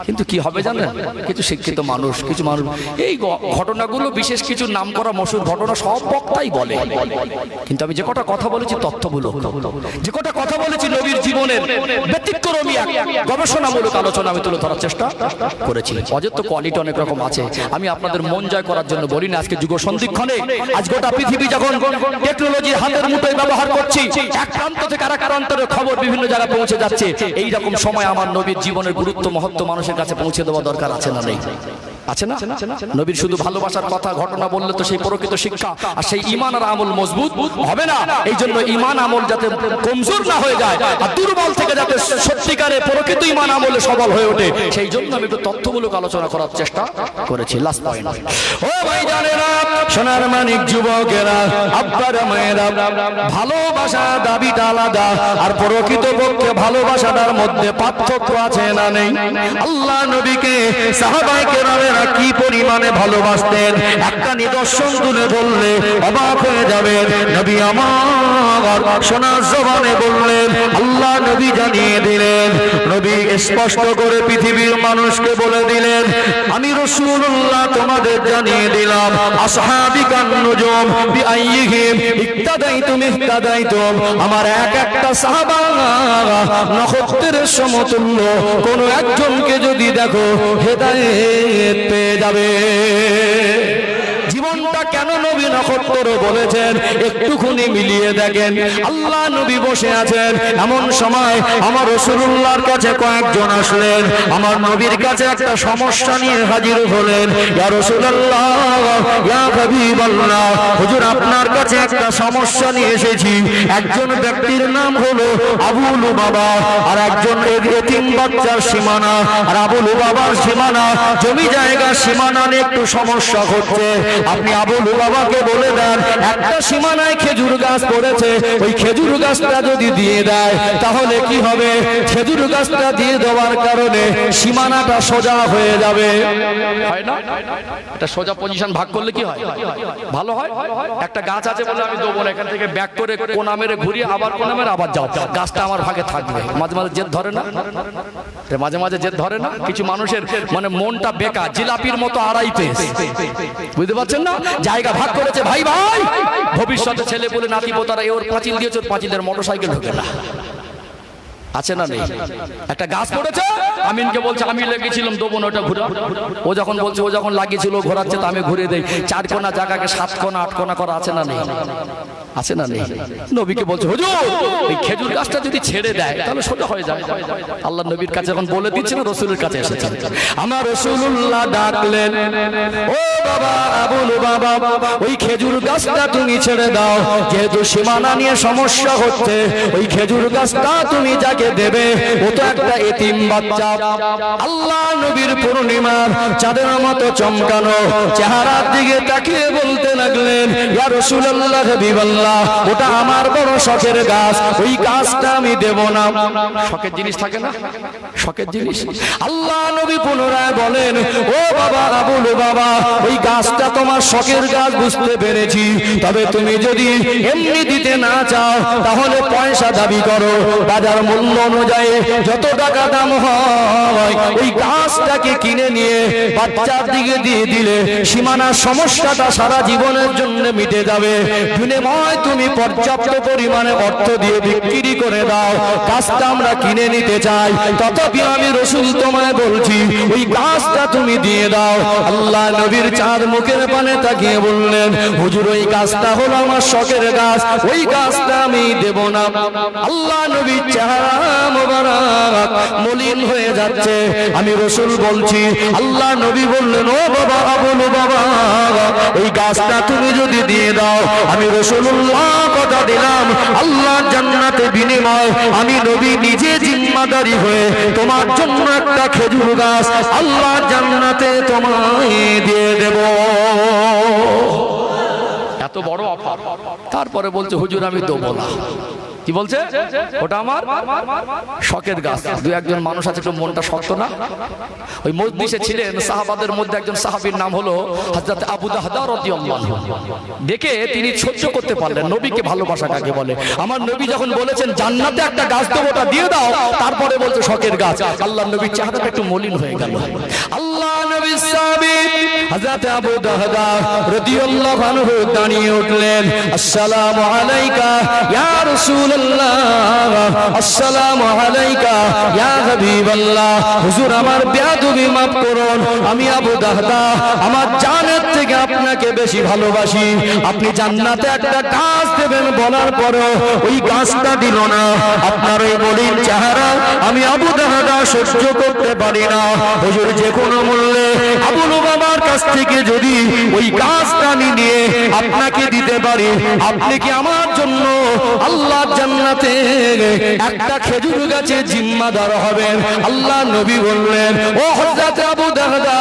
কিন্তু কি হবে জানেন, কিছু শিক্ষিত মানুষ, কিছু মানুষ এই ঘটনাগুলো, বিশেষ কিছু নাম করা মশহুর ঘটনা সব বক্তাই বলে, কিন্তু আমি যে কটা কথা বলেছি তথ্যমূলক, যে কটা কথা বলেছি নবীর জীবনের ব্যতিক্রমী এক গবেষণামূলক আলোচনা আমি তুলে ধরার চেষ্টা করেছি। অজের তো কোয়ালিটি অনেক রকম আছে, আমি আপনাদের মন জয় করার জন্য বলি না। আজকে যুগ সন্ধিক্ষণে, আজ গোটা পৃথিবী যখন টেকনোলজি হাতের মুঠোয় ব্যবহার করছি, এক প্রান্ত থেকে আরেক প্রান্তের খবর বিভিন্ন জায়গায় পৌঁছে যাচ্ছে, এই রকম সময় আমার নবীর জীবনের গুরুত্ব মহত্ব মানুষের কাছে পৌঁছে দেওয়া দরকার আছে না নেই? আছে না? নবীর শুধু ভালোবাসার কথা ঘটনা বললে তো সেই প্রকৃত শিক্ষা আর সেই ঈমান আর আমল মজবুত হবে না। এই জন্য ঈমান আমল যাতে কমজোর না হয়ে যায়, আর দুর্বল থেকে যাতে সত্যিকারে প্রকৃত ঈমান আমলে সবল হয়ে ওঠে, সেই জন্য আমি একটু তথ্যমূলক আলোচনা করার চেষ্টা করেছি। লাস্ট পয়েন্ট, ও ভাই জানেরা, সোনার মানিক যুবকেরা, আব্বারা মায়েরা, ভালোবাসা দাবিটা আলাদা, আর প্রকৃত পক্ষে ভালোবাসাটার মধ্যে পার্থক্য আছে না নেই? আল্লাহ নবীকে সাহাবায়ে কেরামের কি পরিমাণে ভালোবাসতেন, একটা নিদর্শন তুলে বললে অবাক হয়ে যাবে। নবী আমার সোনার জবানে বললেন, আল্লাহ নবী জানিয়ে দিলেন, নবী স্পষ্ট করে পৃথিবীর মানুষকে বলে দিলেন, আমি রাসূলুল্লাহ তোমাদের জানিয়ে দিলাম, আসহাবিকান নুজুম বিআইয়িহিম ইক্তাদাইতুম ইহতাদাইতুম, আমার এক একটা সাহাবা নক্ষত্রের সমতুল্য, কোন একজনকে যদি দেখো হেদায়েত পেয়ে যাবে। জীবনটা কেন নবী নক্ষত্র বলেছেন একটুখানি মিলিয়ে দেখেন। আল্লাহ নবী বসে আছেন, এমন সময় আমার রাসূলুল্লাহর কাছে কয়েকজন আসলেন, আমার নবীর কাছে একটা সমস্যা নিয়ে হাজির হলেন। ইয়া রাসূলুল্লাহ, ইয়া হাবিবাল্লাহ, হুজুর আপনার কাছে একটা সমস্যা নিয়ে এসেছি। একজন ব্যক্তির নাম হলো আবু লুবাবা, আর একজন এতিম বাচ্চার সীমানা, আর আবু লুবাবার সীমানা জমি জায়গা সীমানা নিয়ে একটু সমস্যা হচ্ছে। আপনি আবু লুবাবাকে বলে দেন, একটা সীমানায় খেজুর গাছ পড়েছে, ওই খেজুর গাছটা যদি দিয়ে দেয় তাহলে কি হবে? খেজুর গাছটা দিয়ে দেওয়ার কারণে সীমানাটা সোজা হয়ে যাবে। হয় না? এটা সোজা পজিশন ভাগ করলে কি হয়? ভালো হয়। একটা গাছ আছে বলে আমি দেবো না, এখান থেকে ব্যাক করে কোনা মেরে ঘুরিয়ে আবার কোনা মেরে আবার যাও, গাছটা আমার ভাগে থাকবে। মাঝে মাঝে জেদ ধরে না? মাঝে মাঝে জেদ ধরে না? কিছু মানুষের মানে মনটা বেকার, জিলাপির মতো আড়াই পেস, বুঝতে পারছেন না? জায়গা ভাগ করেছে, ভাই ভাই, ভবিষ্যতে ছেলে বলে নাতি পোতারা ওর পাঁচিল দিয়েছে, ওর পাঁচিলের মোটরসাইকেল ঢোকে না, আছে না নেই? একটা গাছ পড়েছে, আমিনকে বলছে আমি লেগেছিলাম দেবো না, ওটা ঘুরা। ও যখন বলছে ও যখন লাগিয়েছিল ঘোরাচ্ছে, তো আমি ঘুরে দেই। 4 কোনা জায়গাকে 7 কোনা 8 কোনা করা আছে না নেই? আছে না নেই? নবীকে বলছে হুজুর এই খেজুর গাছটা যদি ছেড়ে দেয় তাহলে সোজা হয়ে যায়। আল্লাহ নবীর কাছে যখন বলে দিচ্ছে না, রাসূলের কাছে এসেছেন। আমার রাসূলুল্লাহ ডাকলেন, ও বাবা আবু লুবাবা, ওই খেজুর গাছটা তুমি ছেড়ে দাও, যেহেতু সীমানা নিয়ে সমস্যা হচ্ছে। ওই খেজুর গাছটা তুমি যাকে দেবে ও তো একটা এতিম বাচ্চা। আল্লাহ নবীর পূর্ণিমার চাঁদের মতো চমকানো চেহারার দিকে তাকিয়ে বলতে লাগলেন, ইয়া রাসূলুল্লাহ, হাবিবাল্লাহ, ওটা আমার বড় শখের গাছ, ওই গাছটা আমি দেব না। শখের জিনিস থাকে না? শখের জিনিস। আল্লাহ নবী পুনরায় বলেন, ও বাবা আবু লুবাবা, ওই গাছটা তোমার শখের গাছ বুঝতে পেরেছি, তবে তুমি যদি এমনি দিতে না চাও তাহলে পয়সা দাবি করো, বাজার মূল্য অনুযায়ী যত টাকা দাম হয় ওই গাছটাকে কিনে নিয়ে বাচ্চার দিকে দিয়ে দিলে সীমানার সমস্যাটা সারা জীবনের জন্য মিটে যাবে। বিনিময় তুমি পর্যাপ্ত পরিমাণে অর্থ দিয়ে বিক্রি করে দাও, গাছটা আমরা কিনে নিতে চাই। তথাপি আমি রাসূল তোমায় বলছি ওই গাছটা তুমি দিয়ে দাও। আল্লাহ নবীর চাঁদ মুখের পানে তাকিয়ে বললেন, হুজুর ওই গাছটা হলো আমার শখের গাছ, ওই গাছটা আমি দেব না। আল্লাহ নবীর চেহারা মোবারক মলিন হয়ে যাচ্ছে। আমি রাসূল বলছি, আল্লাহ নবী বললেন, ও বাবা আবু লুবাবা, ওই গাছটা তুমি যদি দিয়ে দাও, আমি রাসূলুল্লাহ কথা দিলাম, আল্লাহর জান্নাতে বিনিময় আমি নবী নিজে জিম্মাদারি হয়ে তোমার জন্য একটা খেজুর গাছ আল্লাহর জান্নাতে তোমায় দিয়ে দেব। এত বড় অফার। তারপরে বলছে হুজুর আমি দেবো না। কি বলছে? ওটা আমার শখের গাছ। দুই একজন মানুষ আছে একটু মনটা শক্ত না? ওই মজলিসে ছিলেন সাহাবাদের মধ্যে একজন সাহাবীর নাম হলো হযরত আবু দাহদা রাদিয়াল্লাহু আনহু। দেখে তিনি সহ্য করতে পারলেন নবীকে ভালোবাসা কাকে বলে। আমার নবী যখন বলেছেন জান্নাতে একটা গাছ দেবো, ওটা দিয়ে দাও, তারপরে বলছে শখের গাছ। আল্লাহর নবীর চেহারাটা একটু মলিন হয়ে গেল। আল্লাহ নবীর সাহাবী হযরত আবু দাহদা রাদিয়াল্লাহু আনহু দাঁড়িয়ে উঠলেন, আসসালামু আলাইকা ইয়া রাসূল, আসসালামু আলাইকা ইয়া হাবিবাল্লাহ। হুজুর আমার বেয়াদবি মাফ করুন, আমি আবু দাহদা আমার জানের থেকে আপনাকে বেশি ভালোবাসি। আপনি জান্নাতে একটা গাছ দেবেন বলার পরও ওই গাছটা দিল না। আপনার ওই মলিন চেহারা আমি আবু দাহদা সহ্য করতে পারি না। হুজুর যে কোনো মূল্যে আবু লুবাবার কাছ থেকে যদি ওই গাছটা নিয়ে আপনাকে দিতে পারি, আপনি কি আমার জন্য আল্লাহ জান্নাতে একটা খেজুর গাছে জিম্মাদার হবেন? আল্লাহ নবী বললেন, ও হযরত আবু দাহদা,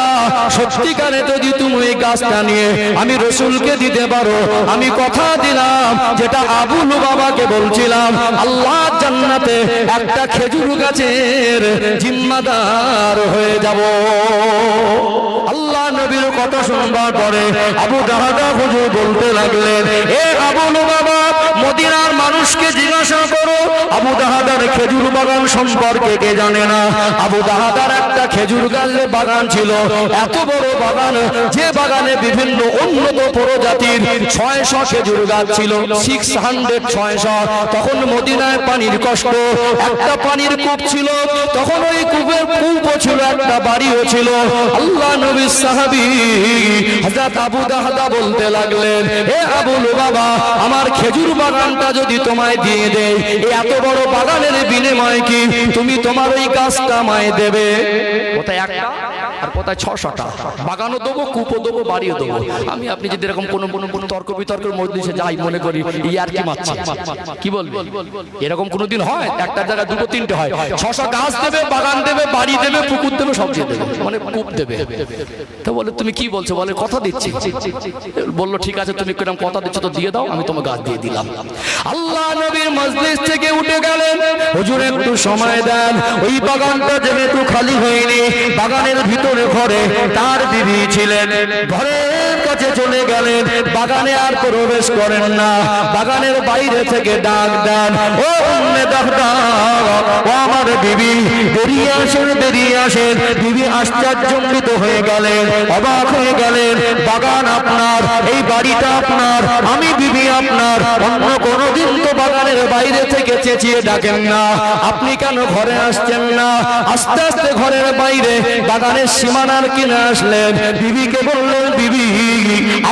সত্যিকারে যদি তুমি এই গাছটা নিয়ে আমি রাসূলকে দিতে পারো, আমি কথা দিলাম যেটা আবু লুবাবাকে বলছিলাম, আল্লাহ জান্নাতে একটা খেজুর গাছের জিম্মাদার হয়ে যাব। আল্লাহ নবীর কথা শুনবার পরে আবু দাহদা হুজুর বলতে লাগলেন, এ আবু লুবাবা, মদিনার মানুষকে জিজ্ঞাসা করো আবু দাহাদার খেজুর বাগান সম্পর্কে কে জানে না? আবু দাহাদার একটা খেজুর গাছের বাগান ছিল, এত বড় বাগান, যে বাগানে বিভিন্ন উন্নত প্রজাতির 600 খেজুর গাছ ছিল, 600। তখন মদিনায় পানির কষ্ট, একটা পানির কূপ ছিল, তখন ওই কূপের কূপও ছিল, একটা বাড়িও ছিল। আল্লাহ নবীর সাহাবী হযরত আবু দাহদা বলতে লাগলেন, হে আবু লুবাবা, আমার খেজুর বাগানটা যদি তোমায় দিয়ে দেই, এই এত বড় বাগানের বিনিময়ে কি তুমি তোমার ওই গাছটা আমায় দেবে? কোথায় একটা আর কোথায় 600টা? বাগানও দেবো, কূপও দেবো, বাড়িও দেবো। আমি আপনি যদি এরকম কোনো তর্ক বিতর্কের মজলিসে যাই, মনে করি ইয়ার কি মারছে, কি বলবে? এরকম কোনোদিন হয়? একটা জায়গায় দুটো তিনটে হয়। 600 গাছ দেবে, বাগান দেবে, বাড়ি দেবে, পুকুর দেবে, সব দিয়ে দেবে, মানে কূপ দেবে। তো বলে তুমি কি বলছো? বলে কথা দিচ্ছি। বললো ঠিক আছে, তুমি কিরকম কথা দিচ্ছ তো দিয়ে দাও, আমি তোমার গাছ দিয়ে দিলাম। আল্লাহ নবীর মজলিস থেকে উঠে গেলেন, হুজুর একটু সময় দেন, ওই বাগানটা যেহেতু খালি হয়নি, বাগানের ভিতরে ঘরে তার বিবি ছিলেন, ঘরের কাছে চলে গেলেন, বাগানে আর প্রবেশ করেন না, বাগানের বাইরে থেকে ডাক দেন, ও উম্মে দাহদা, ও আমার বিবি, বেরিয়ে আসেন, বেরিয়ে আসেন। বিবি আশ্চর্যজনিত হয়ে গেলেন, অবাক হয়ে গেলেন, বাগান আপনার, এই বাড়িটা আপনার, আমি বিবি আপনার, অন্য কোনোদিন তো বাগানের বাইরে থেকে চেঁচিয়ে ডাকেন না, আপনি কেন ঘরে আসছেন না? আস্তে আস্তে ঘরের বাইরে বাগানের সীমানার কিনে আসলেন, বিবিকে বললেন, বিবি,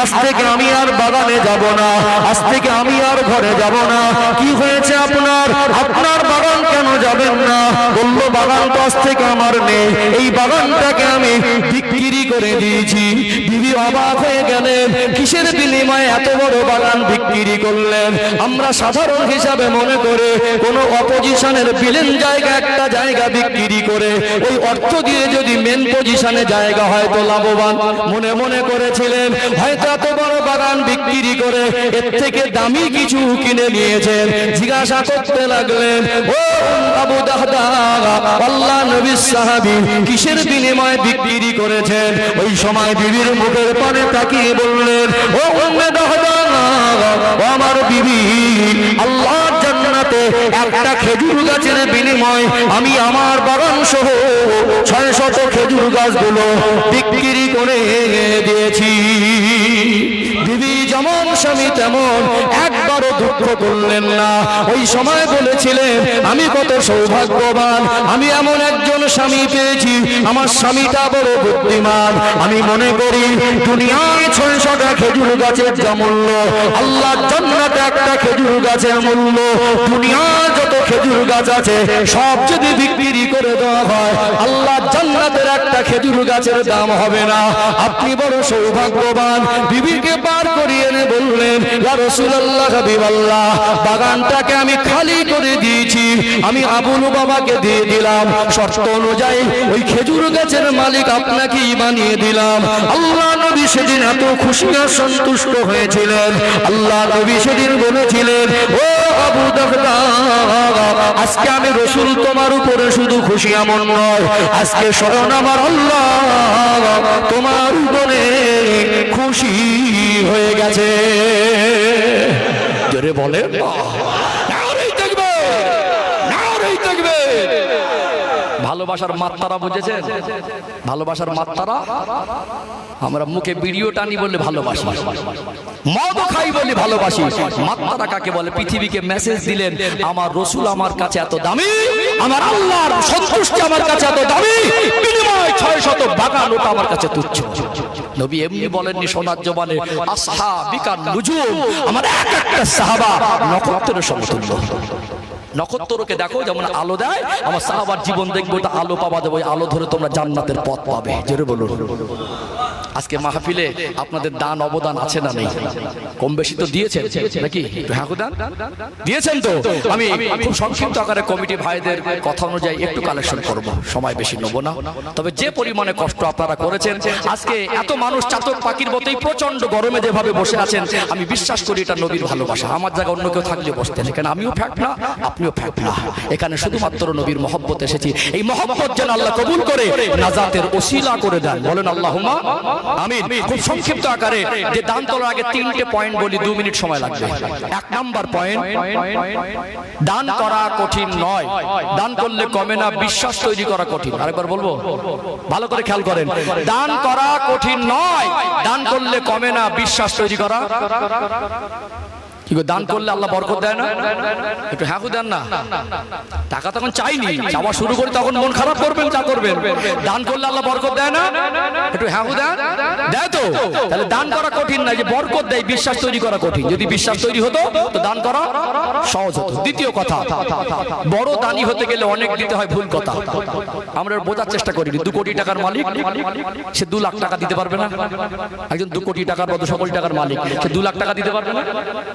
আজ থেকে আমি আর বাগানে যাব না, আজ থেকে আমি আর ঘরে যাব না। কি হয়েছে আপনার? আপনার বাগান কেন যাবেন না? বললো, বাগান তো আজ থেকে আমার নেই, এই বাগানটাকে আমি বিক্রি করে দিয়েছি। বিবি অবাক হয়ে গেলেন, কিসের বিনিময়ে এত বড় বাগান বিক্রি করলেন? আমরা সাধারণ হিসাবে মনে করে কোন অপোজিশনের বিলেন জায়গা, একটা জায়গা বিক্রি করে ওই অর্থ দিয়ে যদি মেন পজিশনে জায়গা হয় তো লাভবান মনে মনে করেছিলেন। হয়তো এত বড় বাগান বিক্রি করে এর থেকে দামি কিছু কিনে নিয়েছেন। জিজ্ঞাসা করতে লাগলেন, ও আবু দাহদা, আল্লাহ নবীর সাহাবী, কিসের বিনিময়ে বিক্রি করেছেন? ওই সময় বিবির মুখের পানে তাকিয়ে বললেন, ও উম্মে দাহদা, ও আমার বিবি, আল্লাহর জান্নাতে একটা খেজুর গাছের বিনিময়ে আমি আমার বাগান সহ 600 খেজুর গাছগুলো বিক্রি করে দিয়েছি। বিবি যেমন স্বামী তেমন, একবারও দুঃখ করলেন না। ওই সময় বলেছিলেন, আমি কত সৌভাগ্যবান, আমি এমন একজন স্বামী পেয়েছি, আমার স্বামীটা বড় বুদ্ধিমান। আমি মনে করি দুনিয়ায় 600টা খেজুর গাছের যা মূল্য, আল্লাহর জান্নাতে একটা খেজুর গাছের মূল্য, দুনিয়ার যত খেজুর গাছ আছে সব যদি বিক্রি করে দেওয়া হয়, আল্লাহর জান্নাতের একটা খেজুর গাছের দাম হবে না। আপনি বড় সৌভাগ্যবান। বিবিকে পার করিয়ে এনে বললেন, ইয়া রাসূলুল্লাহ, হাবিবাল্লাহ, বাগানটাকে আমি খালি করে দিয়েছি, আমি আবু লুবাবাকে দিয়ে দিলাম, শর্ত অনুযায়ী ওই খেজুর গাছের মালিক আপনাকেই বানিয়ে দিলাম। আল্লাহ নবী সেদিন এত খুশি আর সন্তুষ্ট হয়েছিলেন। আল্লাহ নবী সেদিন বলেছিলেন, ও আবু দাহদা, আজকে আমি রাসূল তোমার উপরে শুধু খুশি এমন নয়, আজকে স্বয়ং আমার আল্লাহ তোমার উপরে খুশি হয়ে গেছে। জোরে বলে নারে তাকবীর, নারে তাকবীর। ভালোবাসার মাত্রা বুঝেছেন? ভালোবাসার মাত্রা, আমরা মুখে ভিডিও টানি বলে ভালোবাসি, মদ খাই বলে ভালোবাসি। মাত্রা কাকে বলে? পৃথিবীকে মেসেজ দিলেন, আমার রাসূল আমার কাছে এত দামি, আমার আল্লাহর সন্তুষ্টি আমার কাছে এত দামি, বিনিময় 600 বাগান ওটা আমার কাছে তুচ্ছ। নবী এমনি বলেননি সোনার জবানে, আসহাবিকা নুজুম, আমার এক একটা সাহাবা নক্ষত্রের সমতুল্য। নক্ষত্রকে দেখো যেমন আলো দেয়, আমার সাহাবার জীবন দেখবো, ওটা আলো পাওয়া যাবে, ওই আলো ধরে তোমরা জান্নাতের পথ পাবে। জোরে বলুন। আজকে মাহফিলে আপনাদের দান অবদান আছে না নেই? কম বেশি তো দিয়েছেন নাকি? হ্যাঁ, দিয়েছেন তো। আমি খুব সংক্ষিপ্ত আকারে কমিটি ভাইদের কথা অনুযায়ী একটু কালেকশন করব, সময় বেশি নেব না। তবে যে পরিমাণে কষ্ট আপনারা করেছেন, আজকে এত মানুষ চাতক পাখির মতোই প্রচন্ড গরমে যেভাবে বসে আছেন, আমি বিশ্বাস করি এটা নবীর ভালোবাসা। আমার জায়গায় অন্য কেউ থাকলে বসতেন, এখানে আমিও ফ্যাট না, আপনিও ফ্যাট না, এখানে শুধুমাত্র নবীর মহব্বত এসেছি। এই মহব্বত যেন আল্লাহ কবুল করে নাজাতের ওসিলা করে দেন। বলেন আল্লাহুম্মা। আমিন। খুব সংক্ষিপ্ত আকারে যে দান তোলার আগে 3টে পয়েন্ট বলি, 2 মিনিট সময় লাগবে। 1 নাম্বার পয়েন্ট, দান করা কঠিন নয়, দান করলে কমে না, বিশ্বাস তৈরি করা কঠিন। আরেকবার বলবো, ভালো করে খেয়াল করেন, দান করা কঠিন নয়, দান করলে কমে না, বিশ্বাস তৈরি করা। কি গো, দান করলে আল্লাহ বরকত দেয় না? একটু হ্যাঁ দেন না। টাকা তখন চাইনি, চাওয়া শুরু করি তখন মন খারাপ করবেন, যা করবেন। দান করলে আল্লাহ বরকত দেয় না? একটু হ্যাঁ দেন, দেয় তো। তাহলে দান করা কঠিন না, যে বরকত দেয়, বিশ্বাস তৈরি করা কঠিন। যদি বিশ্বাস তৈরি হতো তো দান করা সহজ হতো। দ্বিতীয় কথা, বড় দানি হতে গেলে অনেক দিতে হয়, ভুল কথা। আমরা বোঝার চেষ্টা করি, 2 কোটি টাকার মালিক সে 2 লাখ টাকা দিতে পারবে না। একজন 2 কোটি টাকার বা 200 কোটি টাকার মালিক, সে 2 লাখ টাকা দিতে পারবে না।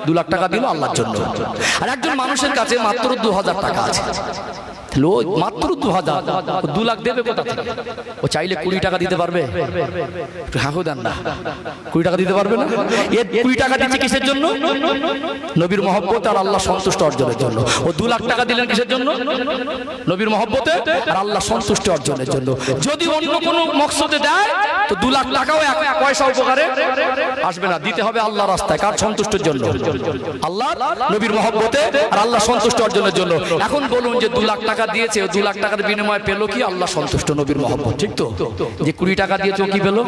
2 লাখ টাকা দিল আল্লাহর জন্য। আর একজন মানুষের কাছে মাত্র 2000 টাকা আছে, মাত্র 2000, 2 লাখ দেবে কোথা থেকে? ও চাইলে 20 টাকা দিতে পারবে? হ্যাঁ দেন না, 20 টাকা দিতে পারবে না। এর 20 টাকা দিচ্ছে কিসের জন্য? নবীর মহব্বত আর আল্লাহ সন্তুষ্ট অর্জনের জন্য। ও 2 লাখ টাকা দিলেন কিসের জন্য? নবীর মহব্বতে আর আল্লাহ সন্তুষ্টি অর্জনের জন্য। যদি অন্য কোনো মকসদে দেয় তো 2 লাখ টাকাও 1 পয়সা উপকারে আসবে না। দিতে হবে আল্লাহর রাস্তায়, কার সন্তুষ্টির জন্য? আল্লাহ, নবীর মহব্বতে আর আল্লাহ সন্তুষ্ট অর্জনের জন্য। এখন বলুন যে 2 লাখ টাকা দিয়েছে, 2 লাখ টাকার বিনিময়ে পেল কি? আল্লাহ সন্তুষ্ট, নবীর মহব্বত। ঠিক তো? যে 20 টাকা দিয়েছে ও কি পেল?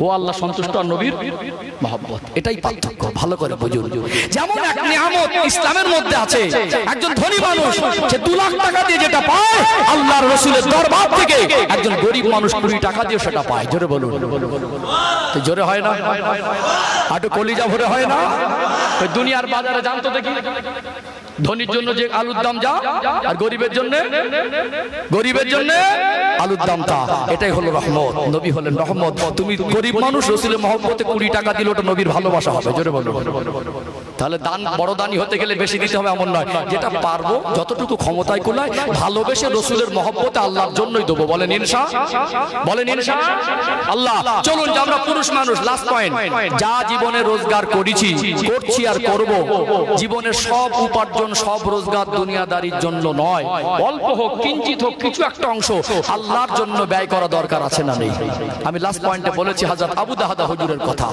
ও আল্লাহ সন্তুষ্ট আর নবীর মহব্বত। এটাই পার্থক্য, ভালো করে বুঝুন। যেমন এক নিয়ামত ইসলামের মধ্যে আছে, একজন ধনী মানুষ সে 2 লাখ টাকা দিয়ে যেটা পায় আল্লাহর রাসূলের দরবার থেকে, একজন গরিব মানুষ 20 টাকা দিয়ে সেটা পায়। জোরে বলুন, তো জোরে হয় না? আটো কলিজা ভরে হয় না? ওই দুনিয়ার বাজারে জানতো দেখি, ধনীর জন্য যে আলুর দাম যা, আর গরিবের জন্য আলুর দাম তা। এটাই হলো রহমত। নবী হলেন রহমত। তুমি গরিব মানুষ, রাসূলের মহব্বতে 20 টাকা দিলে ওটা নবীর ভালোবাসা হবে। জোরে বলো। তাহলে দান, বড় দানি হতে গেলে বেশি দিতে হবে এমন নয়, যেটা পারবো যতটুকু ক্ষমতায় কুলায় ভালোবেসে রাসূলের মহব্বতে আল্লাহর জন্যই দেবো। বলেন ইনশাআল্লাহ, বলেন ইনশাআল্লাহ। আল্লাহ, চলুন যে আমরা পুরুষ মানুষ, লাস্ট পয়েন্ট, যা জীবনে রোজগার করেছি, করছি আর করব, জীবনের সব উপার্জন, সব রোজগার দুনিয়াদারির জন্য নয়, অল্প হোক, কিঞ্চিত হোক, কিছু একটা অংশ আল্লাহর জন্য ব্যয় করা দরকার আছে না নেই? আমি লাস্ট পয়েন্টে বলেছি হযরত আবু দাহদা হুজুরের কথা।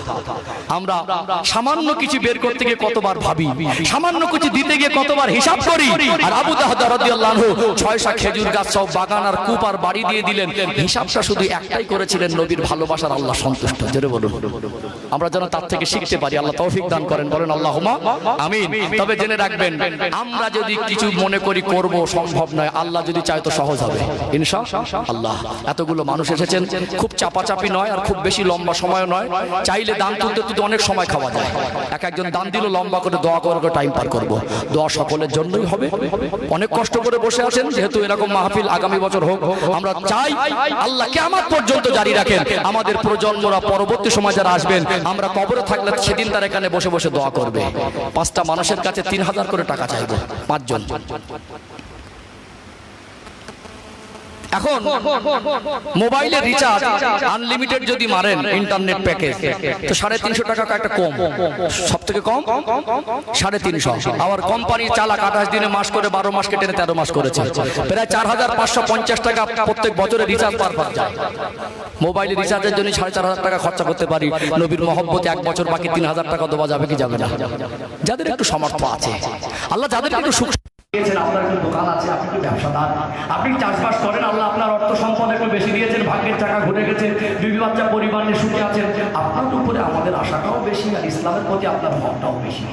আমরা সামান্য কিছু বের করতে গিয়ে কতবার ভাবি, সামান্য কিছু দিতে গিয়ে কতবার হিসাব করি। আর আবু দাহদা রাদিয়াল্লাহু আনহু 6টা খেজুর গাছ সব বাগান আর কূপ আর বাড়ি দিয়ে দিলেন। হিসাবটা শুধু একটাই করেছিলেন, নবীর ভালোবাসার, আল্লাহ সন্তুষ্ট। জোরে বলুন। আমরা যেন তার থেকে শিখতে পারি। আল্লাহ তৌফিক দান করেন, বলেন আল্লাহুম্মা আমিন। তবে জেনে রাখবেন, আমরা যদি কিছু মনে করি করব, সম্ভব নয়। আল্লাহ যদি চায় তো সহজ হবে ইনশাআল্লাহ। এতগুলো মানুষ এসেছেন, খুব চাপাচাপি নয় আর খুব বেশি লম্বা সময় নয়। চাইলে দান তুলতে তুলতে অনেক সময় খাওয়া যায়। একজন দান দিল, লম্বা করে দোয়া করে টাইম পার করব। দোয়া সকলের জন্যই হবে। অনেক কষ্ট করে বসে আছেন, যেহেতু এরকম মাহফিল আগামী বছর হোক, আমরা চাই আল্লাহ কিয়ামত পর্যন্ত জারি রাখেন। আমাদের প্রজন্মরা, পরবর্তী সময় যারা আসবেন, আমরা কবরে থাকলে সেদিন তার এখানে বসে বসে দোয়া করবে। 5টা মানুষের কাছে 3000 করে টাকা চাইবো, 5 জন। এখন মোবাইলের রিচার্জ আনলিমিটেড যদি মারেন, ইন্টারনেট প্যাকেজ, তো 350 টাকা একটা কম, সব থেকে কম 350। আবার কোম্পানি চালাক 28 দিনে মাস করে 12 মাস কেটে 13 মাস করেছে, প্রায় 4550 টাকা প্রত্যেক বছরে রিচার্জ পার যায়। মোবাইলের রিচার্জের জন্য 4500 টাকা খরচা করতে পারি। নবীর মহব্বতে 1 বছর বাকি 3000 টাকা দেওয়া যাবে কি যাবে না? যাদের একটু সামর্থ্য আছে, আল্লাহ যাদের একটু সুখ, আপনার একটু দোকান আছে, আপনি একটু ব্যবসাদার, আপনি চাষবাস করেন, আল্লাহ আপনার অর্থ সম্পদ একটু বেশি দিয়েছেন, ভাগ্যের চাকা ঘুরে গেছে, 2 বাচ্চা পরিবার নিয়ে সুখে আছেন, আপনার উপরে আমাদের আশাটাও বেশি আর ইসলামের প্রতি আপনার হকটাও বেশি।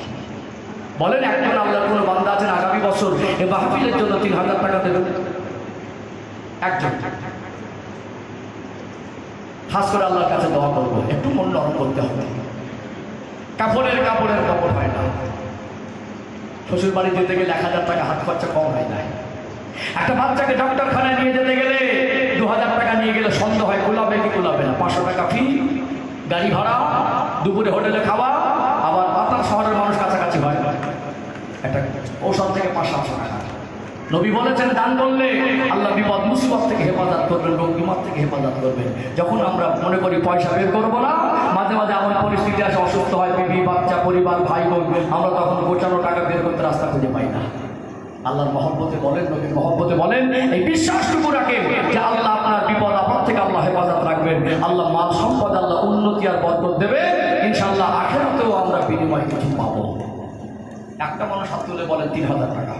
বলেন, একজন আল্লাহর কোনো বান্দা আছেন আগামী বছর এই মাহফিলের জন্য 3000 টাকা দেবেন? একজন। খাস করে আল্লাহর কাছে দোয়া করবো, একটু মন নরম করতে হবে। কাপড়ের কাপড় হয় না। শ্বশুর বাড়ি যেতে গেলে 1000 টাকা হাত খরচা কম হয় না। একটা বাচ্চাকে ডক্টরখানায় নিয়ে যেতে গেলে 2000 টাকা নিয়ে গেলে সন্দেহ হয় কুলাবে কি কুলাবে না। 500 টাকা ফি, গাড়ি ভাড়া, দুপুরে হোটেলে খাওয়া, আবার আপনার শহরের মানুষ কাছাকাছি হয়, একটা ঔষধ থেকে 500 টাকা। নবী বলেছেন, দান করলে আল্লাহ বিপদ মুসিবত থেকে হেফাজত করবেন, রোগ বিমার থেকে হেফাজত করবেন। যখন আমরা মনে করি পয়সা বের করবো না, মাঝে মাঝে এমন পরিস্থিতি আসে, অসুস্থ হয় বিবি, বাচ্চা, পরিবার, ভাই বোন, আমরা তখন গোছানো টাকা বের করতে রাস্তা খুঁজে পাই না। আল্লাহর মহব্বতে বলেন, নবীর মহব্বতে বলেন, এই বিশ্বাসটুকু রাখেন যে আল্লাহ আপনার বিপদ আপদ থেকে আল্লাহ হেফাজত রাখবেন, আল্লাহ মাল সম্পদ আল্লাহ উন্নতি আর বরকত দেবে, ইনশাআল্লাহ আখিরাতেও আমরা বিনিময় কিছু পাবো। একটা মানুষ হাত তুলে বলেন 3000 টাকা।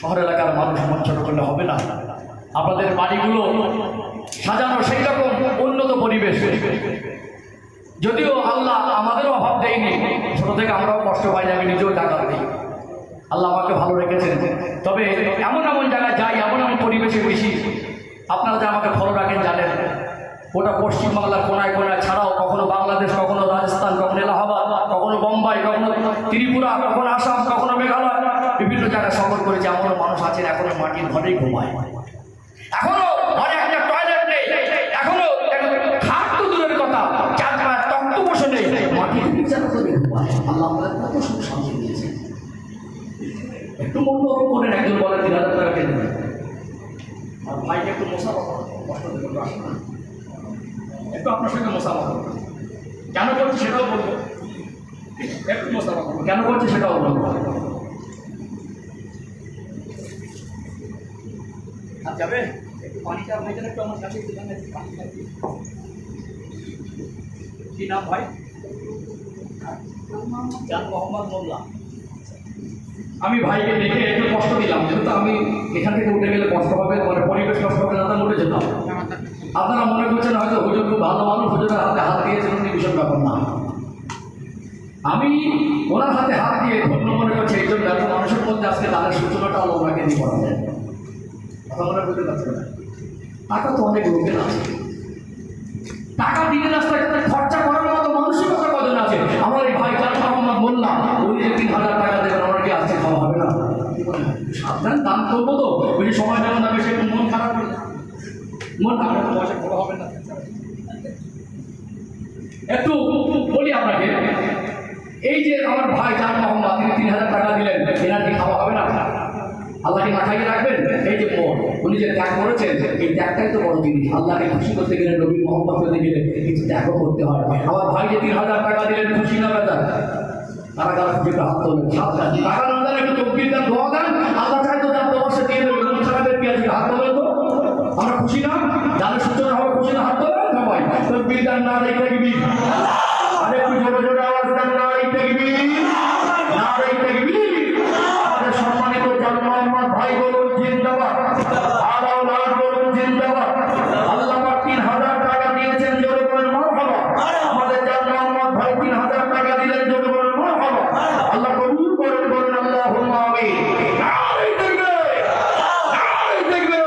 শহর এলাকার মানুষ মন ছোট করলে হবে না। আপনাদের বাড়িগুলো সাজানো সেই রকম উন্নত পরিবেশ, যদিও আল্লাহ আমাদেরও অভাব দেয়নি, ছোট থেকে আমরাও কষ্ট পাই না, আমি নিজেও টাকা দিই, আল্লাহ আমাকে ভালো রেখেছেন। তবে এমন এমন জায়গায় যাই, এমন এমন পরিবেশে বেশি, আপনারা যে আমাকে ফলো রাখেন জানেন, ওটা পশ্চিমবাংলার কোনায় কোনায় ছাড়াও কখনো বাংলাদেশ, কখনো রাজস্থান, কখনো এলাহাবাদ, কখনো বোম্বাই, কখনো ত্রিপুরা, কখনো আসাম, কখনো মেঘালয়, বিভিন্ন জায়গায় সফর করেছে। এমনও মানুষ আছেন এখনো মাটির ঘরেই ঘুমায়, এখনো ঘরে একটা টয়লেট নেই, এখনো খাট তো দূরের কথা, চার পাঁচ তক্ত বসে নেই, মাটির বিচার করে ঘুমায়। আল্লাহ আমাদের কত সুখ শান্তি দিয়েছে। একটু মন নরম করেন, একজন বলে 3000 টাকা কেন আর ভাইকে একটু মোসাফা করো, কষ্ট দেবেন, আসুন না একটু আপনার সঙ্গে মোসাফা করবো, কেন করছি সেটাও বলবো, একটু মোসাফা করবো, কেন করছি সেটাও বলবো। আর যাবে একটু পানিটা ভাইজান একটু আমার কাছে একটু পানি খাচ্ছি। কি নাম ভাই? জান মোহাম্মদ মোল্লা। আমি ভাইকে দেখে একটু কষ্ট দিলাম, যেহেতু আমি এখান থেকে উঠে গেলে কষ্ট হবে, মানে পরিবেশ নষ্ট হবে না, উঠে যেতাম। আপনারা মনে করছেন হয়তো হুজুর খুব ভালো মানুষ, হুজুরের হাতে হাত দিয়েছেন, উনি ভীষণ ব্যাপার না। আমি ওনার হাতে হাত দিয়ে ধন্য মনে করছি এই জন্য এত মানুষের মধ্যে আজকে তাদের সূচনাটা আলো ওনাকে দিয়ে করা যায়। কথা মনে করতে পারছেন না, টাকা তো অনেক লোকের আছে, টাকা দিনে রাস্তায় খরচা করার মতো মানসিকতা কজন আছে? আমার এই ভাই জান মোহাম্মদ মোল্লা, উনি যে 3000 টাকা দেবেন, আমার কি আসছে খাওয়া হবে না? সাবধান দান করবো তো, ওই যে সময় যেমন যাবে সে মন খারাপ হয়ে যায়, মন খারাপ পয়সা খাওয়া হবে না। একটু বলি আপনাকে, এই যে আমার ভাই জান মোহাম্মদ, তিনি 3000 টাকা দিলেন, এনার কি খাওয়া হবে না? আল্লাহকে না খাইয়ে রাখবেন? এই যে মন, উনি যে ত্যাগ করেছেন, এই ত্যাগটাই তো বড় জিনিস। আল্লাহকে খুশি করতে গেলে, নবীর মোহাম্মদ করতে গেলে কিছু ত্যাগও করতে হয়। আমার ভাই যে 3000 টাকা দিলেন, খুশি না বেদার? তারা কারা খুঁজে হাত তোলেন, টাকা না দেন, একটু তকবীর দেন, দোয়া দেন, আল্লাহ চাই তো তার দোয়া সে দিয়ে দেবে। কোন টাকাদের পেঁয়াজ হাত তোলেন তো, আমরা খুশি না? যাদের সূচনা হবে খুশি না, হাত তোলেন সবাই, তকবীর দেন, না রেখে দিবি, আরে একটু জোরে জোরে আওয়াজ দেন, না রেখে দিবি, না রেখে দিবি। আমাদের সম্মানিত জান মোহাম্মদ ভাই বলুন জিন্দাবাদ, আর আওলাদ বলুন জিন্দাবাদ। আল্লাহ পাক 3000 টাকা দিয়েছেন, জোরে বলেন মারহাবা। আমাদের জান মোহাম্মদ ভাই 3000 টাকা দিলেন, জোরে বলেন মারহাবা। আল্লাহ কবুল করেন, বলেন আল্লাহুম্মা আমিন। নারে তাকবীর, নারে তাকবীর।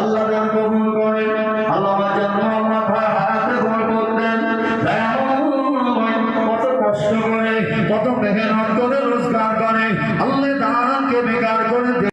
আল্লাহ যেন কবুল করেন। আল্লাহ জান মোহাম্মদ ভাই হায়াতে বরকত দেন, কত কষ্ট করে, কত মেহনত করে রোজগার করে, আল্লাহ